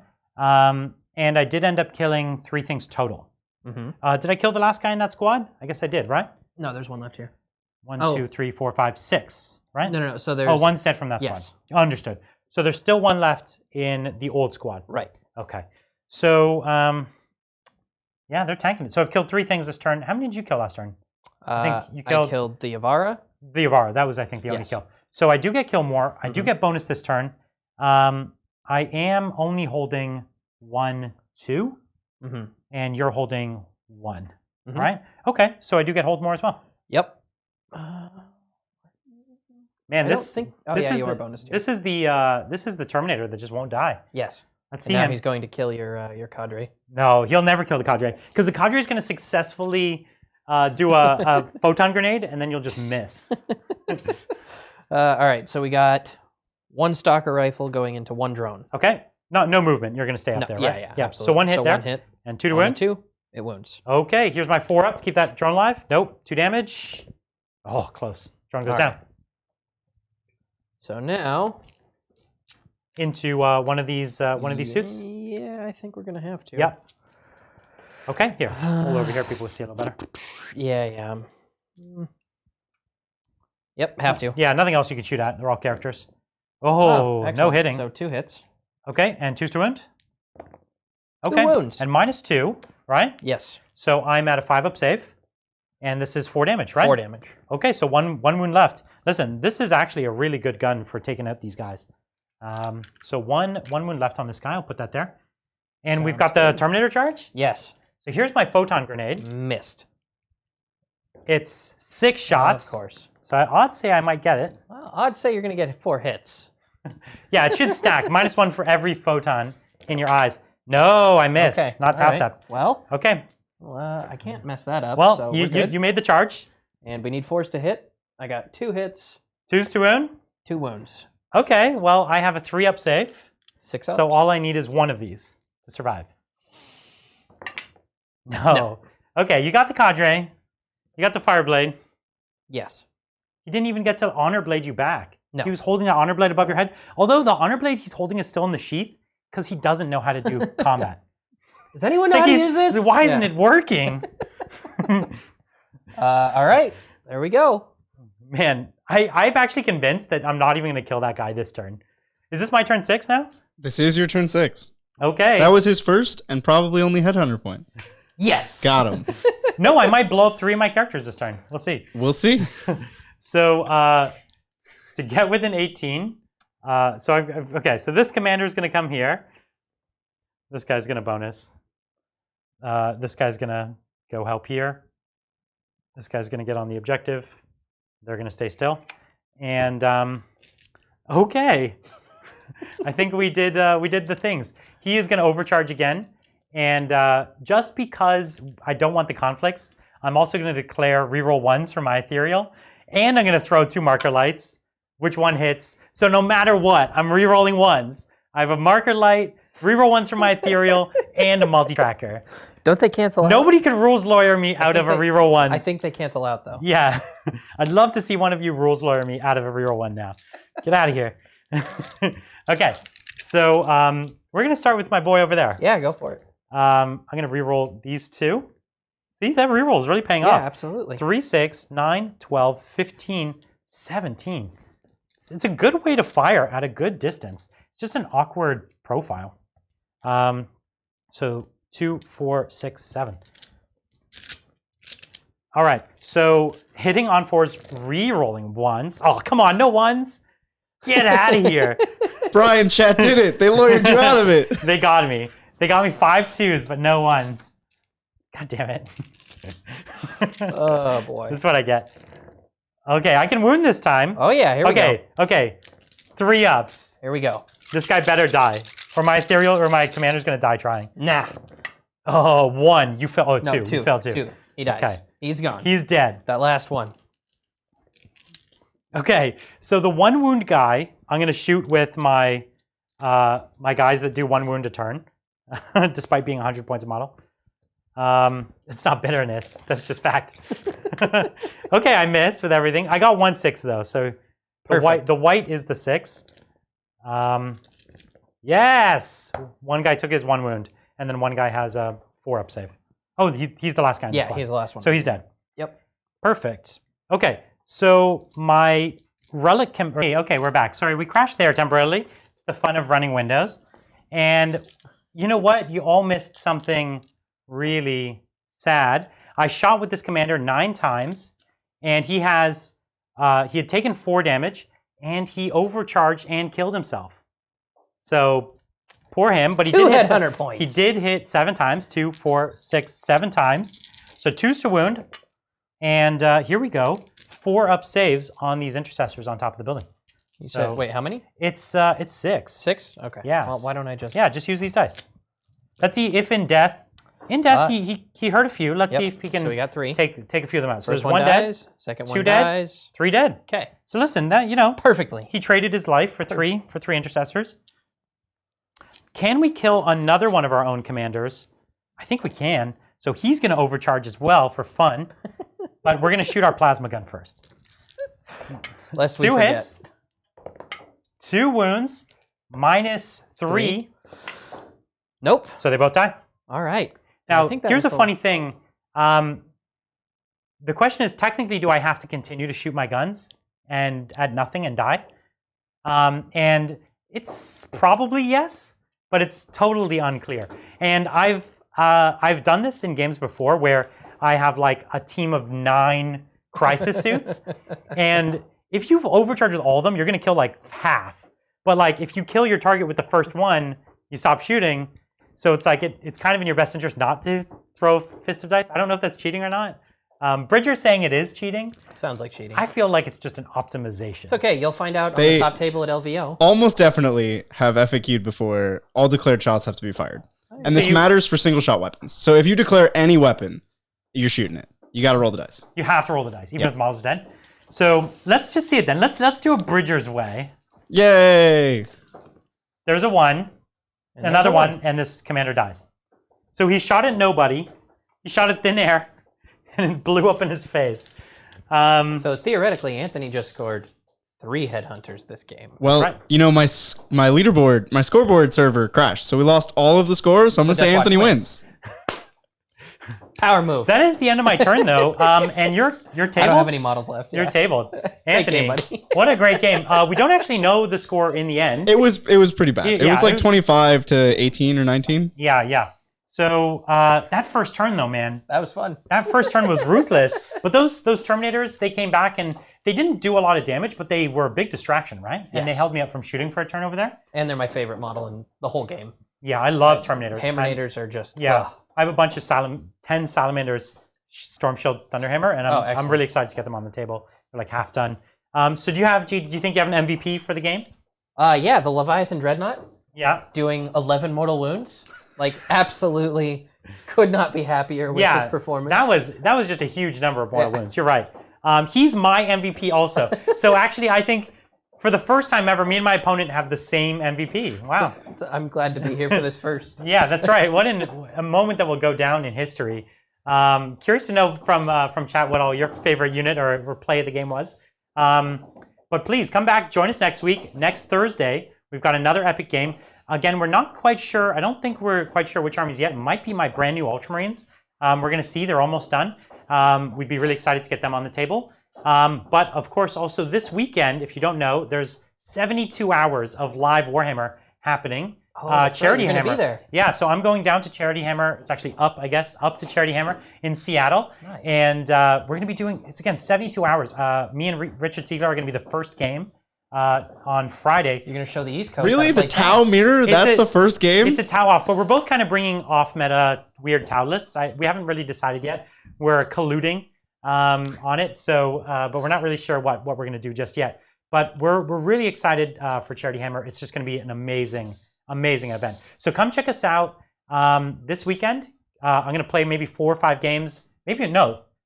And I did end up killing 3 things total. Mm-hmm. Did I kill the last guy in that squad? I guess I did, right? No, there's 1 left here. 1, Oh. 2, 3, 4, 5, 6, right? No. So there's. Oh, 1's dead from that Yes. squad. Understood. So there's still 1 left in the old squad. Right. Okay. So, yeah, they're tanking it. So I've killed 3 things this turn. How many did you kill last turn? I think you I killed the Avara. The Avara. That was, I think, the only Yes. kill. So I do get kill more. I do get bonus this turn. I am only holding 1, 2, Mm-hmm. and you're holding 1, Mhm. right? Okay, so I do get hold more as well. Yep. Man, I this don't think. Oh this yeah, is you the, are bonus 2. this is the Terminator that just won't die. Yes. Let's And see now him. he's going to kill your cadre. No, he'll never kill the cadre because the cadre is going to successfully do a photon grenade, and then you'll just miss. All right, so we got 1 stalker rifle going into 1 drone. Okay. No movement. You're going to stay up there, right? Yeah, absolutely. So 1 hit so there. 1 hit. And 2 to On a win. 2, it wounds. Okay, here's my 4 up. Keep that drone alive. Nope. 2 damage. Oh, close. Drone goes down. Right. So now into one of these suits. Yeah, I think we're gonna have to. Yep. Okay, here. Pull over here. People will see a little better. Yeah. Yep, have to. Yeah, nothing else you can shoot at. They're all characters. Oh, no excellent. hitting. So 2 hits. Okay, and 2's to wound. 2 Okay, wounds. and -2, right? Yes. So I'm at a 5-up save, and this is 4 damage, right? 4 damage. Okay, so one wound left. Listen, this is actually a really good gun for taking out these guys. So one wound left on this guy. I'll put that there. And we've got the Terminator charge. Yes. So here's my photon grenade. Missed. It's 6 shots. Of course. So I'd say I might get it. Well, I'd say you're gonna get 4 hits. Yeah, it should stack. -1 for every photon in your eyes. No, I missed. Okay. Not TASEP. Well, Okay. I can't mess that up. Well, so you made the charge. And we need 4s to hit. I got 2 hits, 2's to wound. 2 wounds. Okay, well, I have a 3-up save. 6 ups. So all I need is 1 of these to survive. No. Okay, you got the cadre. You got the fireblade. Yes. He didn't even get to honor blade you back. No. He was holding the honor blade above your head. Although the honor blade he's holding is still in the sheath because he doesn't know how to do combat. Does anyone It's know like how to use this? Why isn't it working? All right. There we go. Man, I'm actually convinced that I'm not even going to kill that guy this turn. Is this my turn 6 now? This is your turn 6. Okay. That was his first and probably only headhunter point. Yes. Got him. No, I might blow up 3 of my characters this turn. We'll see. We'll see. So to get within 18, okay, so this commander is going to come here. This guy's going to bonus. This guy's going to go help here. This guy's going to get on the objective. They're going to stay still. And okay, I think we did the things. He is going to overcharge again. And just because I don't want the conflicts, I'm also going to declare reroll 1s for my ethereal. And I'm going to throw 2 marker lights. Which one hits? So no matter what, I'm rerolling 1s. I have a marker light, reroll 1s for my ethereal, and a multi-tracker. Don't they cancel out? Nobody can rules lawyer me out of a reroll 1s. I think they cancel out, though. Yeah. I'd love to see one of you rules lawyer me out of a reroll 1 now. Get out of here. Okay. So we're going to start with my boy over there. Yeah, go for it. I'm going to reroll these 2. See, that reroll is really paying off. Yeah, absolutely. 3, 6, 9, 12, 15, 17. It's a good way to fire at a good distance. It's just an awkward profile. So 2, 4, 6, 7. All right, so hitting on 4s, re-rolling 1s. Oh, come on, no 1s. Get out of here. Brian, chat did it. They lawyered you out of it. They got me. They got me 5 2s, but no 1s. God damn it. Oh, boy. This is what I get. Okay, I can wound this time. Oh, yeah, here we go. Okay. 3 ups. Here we go. This guy better die. Or my ethereal or my commander's going to die trying. Nah. Oh, 1. You fell. Oh, No, 2. You fell 2. 2. He dies. Okay. He's gone. He's dead. That last one. Okay, so the 1 wound guy, I'm going to shoot with my my guys that do 1 wound a turn, despite being 100 points a model. It's not bitterness. That's just fact. Okay, I missed with everything. I got 1 6 though, so the white is the 6. Yes, one guy took his 1 wound, and then one guy has a 4-up save. Oh, he's the last guy in the squad. He's the last one. So he's dead. Yep. Perfect. Okay, so my relic can. Okay, we're back. Sorry, we crashed there temporarily. It's the fun of running Windows. And you know what? You all missed something really sad. I shot with this commander 9 times, and he had taken 4 damage, and he overcharged and killed himself. So poor him, but he did hit headhunter points. He did hit 7 times, 2, 4, 6, 7 times. So 2's to wound. And here we go. 4 up saves on these intercessors on top of the building. You said, wait, how many? It's 6. 6? Okay. Yeah. Well, why don't I just... Yeah, just use these dice. Let's see if in death... In death, he hurt a few. Let's see if he can so we got 3. take a few of them out. So First there's one dies, dead, second 2 one dead, dies. 3 dead. Okay. So listen, that Perfectly. he traded his life for 3 intercessors. Can we kill another one of our own commanders? I think we can. So he's going to overcharge as well for fun. But we're going to shoot our plasma gun first. Lest we 2 forget. hits, 2 wounds, -3. Nope. So they both die. All right. Now, here's a funny thing. The question is, technically, do I have to continue to shoot my guns and add nothing and die? And it's probably yes, but it's totally unclear. And I've done this in games before where I have like a team of 9 crisis suits, and if you've overcharged with all of them, you're going to kill like half. But like if you kill your target with the first one, you stop shooting. So it's like it's kind of in your best interest not to throw Fist of Dice. I don't know if that's cheating or not. Bridger's saying it is cheating. Sounds like cheating. I feel like it's just an optimization. It's okay. You'll find out on the top table at LVO. Almost definitely have FAQ'd before. All declared shots have to be fired. And this matters for single shot weapons. So if you declare any weapon, you're shooting it. You got to roll the dice. You have to roll the dice, even if the model's dead. So let's just see it then. Let's do a Bridger's way. Yay! There's a 1, and another 1, and this commander dies. So he shot at nobody. He shot at thin air, and it blew up in his face. So theoretically, Anthony just scored 3 headhunters this game. Well, you know, my leaderboard, my scoreboard server crashed, so we lost all of the scores. So I'm gonna say Anthony wins. Power move. That is the end of my turn, though. And your table. I don't have any models left. Your table, Anthony. game, buddy. What a great game. We don't actually know the score in the end. It was pretty bad. It was like 25 to 18 or 19. Yeah. So that first turn, though, man. That was fun. That first turn was ruthless. But those Terminators, they came back and they didn't do a lot of damage, but they were a big distraction, right? And they held me up from shooting for a turn over there. And they're my favorite model in the whole game. Yeah, I love Terminators. Hammernators are just... Yeah. I have a bunch of 10 Salamanders, Storm Shield, Thunderhammer, and I'm really excited to get them on the table. They're like half done. So do you think you have an MVP for the game? Yeah, the Leviathan Dreadnought. Yeah. Doing 11 mortal wounds. Like, absolutely could not be happier with his performance. That was just a huge number of mortal wounds. You're right. He's my MVP also. So actually, I think for the first time ever, me and my opponent have the same MVP. Wow. I'm glad to be here for this first. Yeah, that's right. What a moment that will go down in history. Curious to know from chat what all your favorite unit or play of the game was. But please come back, join us next week. Next Thursday, we've got another epic game. Again, we're not quite sure. I don't think we're quite sure which armies yet. It might be my brand new Ultramarines. We're going to see. They're almost done. We'd be really excited to get them on the table. But of course, also this weekend, if you don't know, there's 72 hours of live Warhammer happening. Charity Hammer. Be there. Yeah, so I'm going down to Charity Hammer. It's actually up to Charity Hammer in Seattle. Nice. And we're going to be doing, it's again, 72 hours. Me and Richard Siegler are going to be the first game on Friday. You're going to show the East Coast. Really? The Tau Mirror? That's the first game? It's a Tau off, but we're both kind of bringing off-meta weird Tau lists. We haven't really decided yet. We're colluding on it, so but we're not really sure what we're going to do just yet. But we're really excited for Charity Hammer. It's just going to be an amazing event. So come check us out this weekend. I'm going to play maybe 4 or 5 games, maybe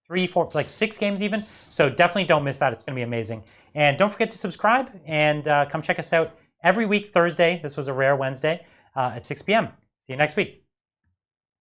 3, 4, like 6 games even. So definitely don't miss that. It's going to be amazing. And don't forget to subscribe and come check us out every week Thursday. This was a rare Wednesday at 6 p.m. See you next week.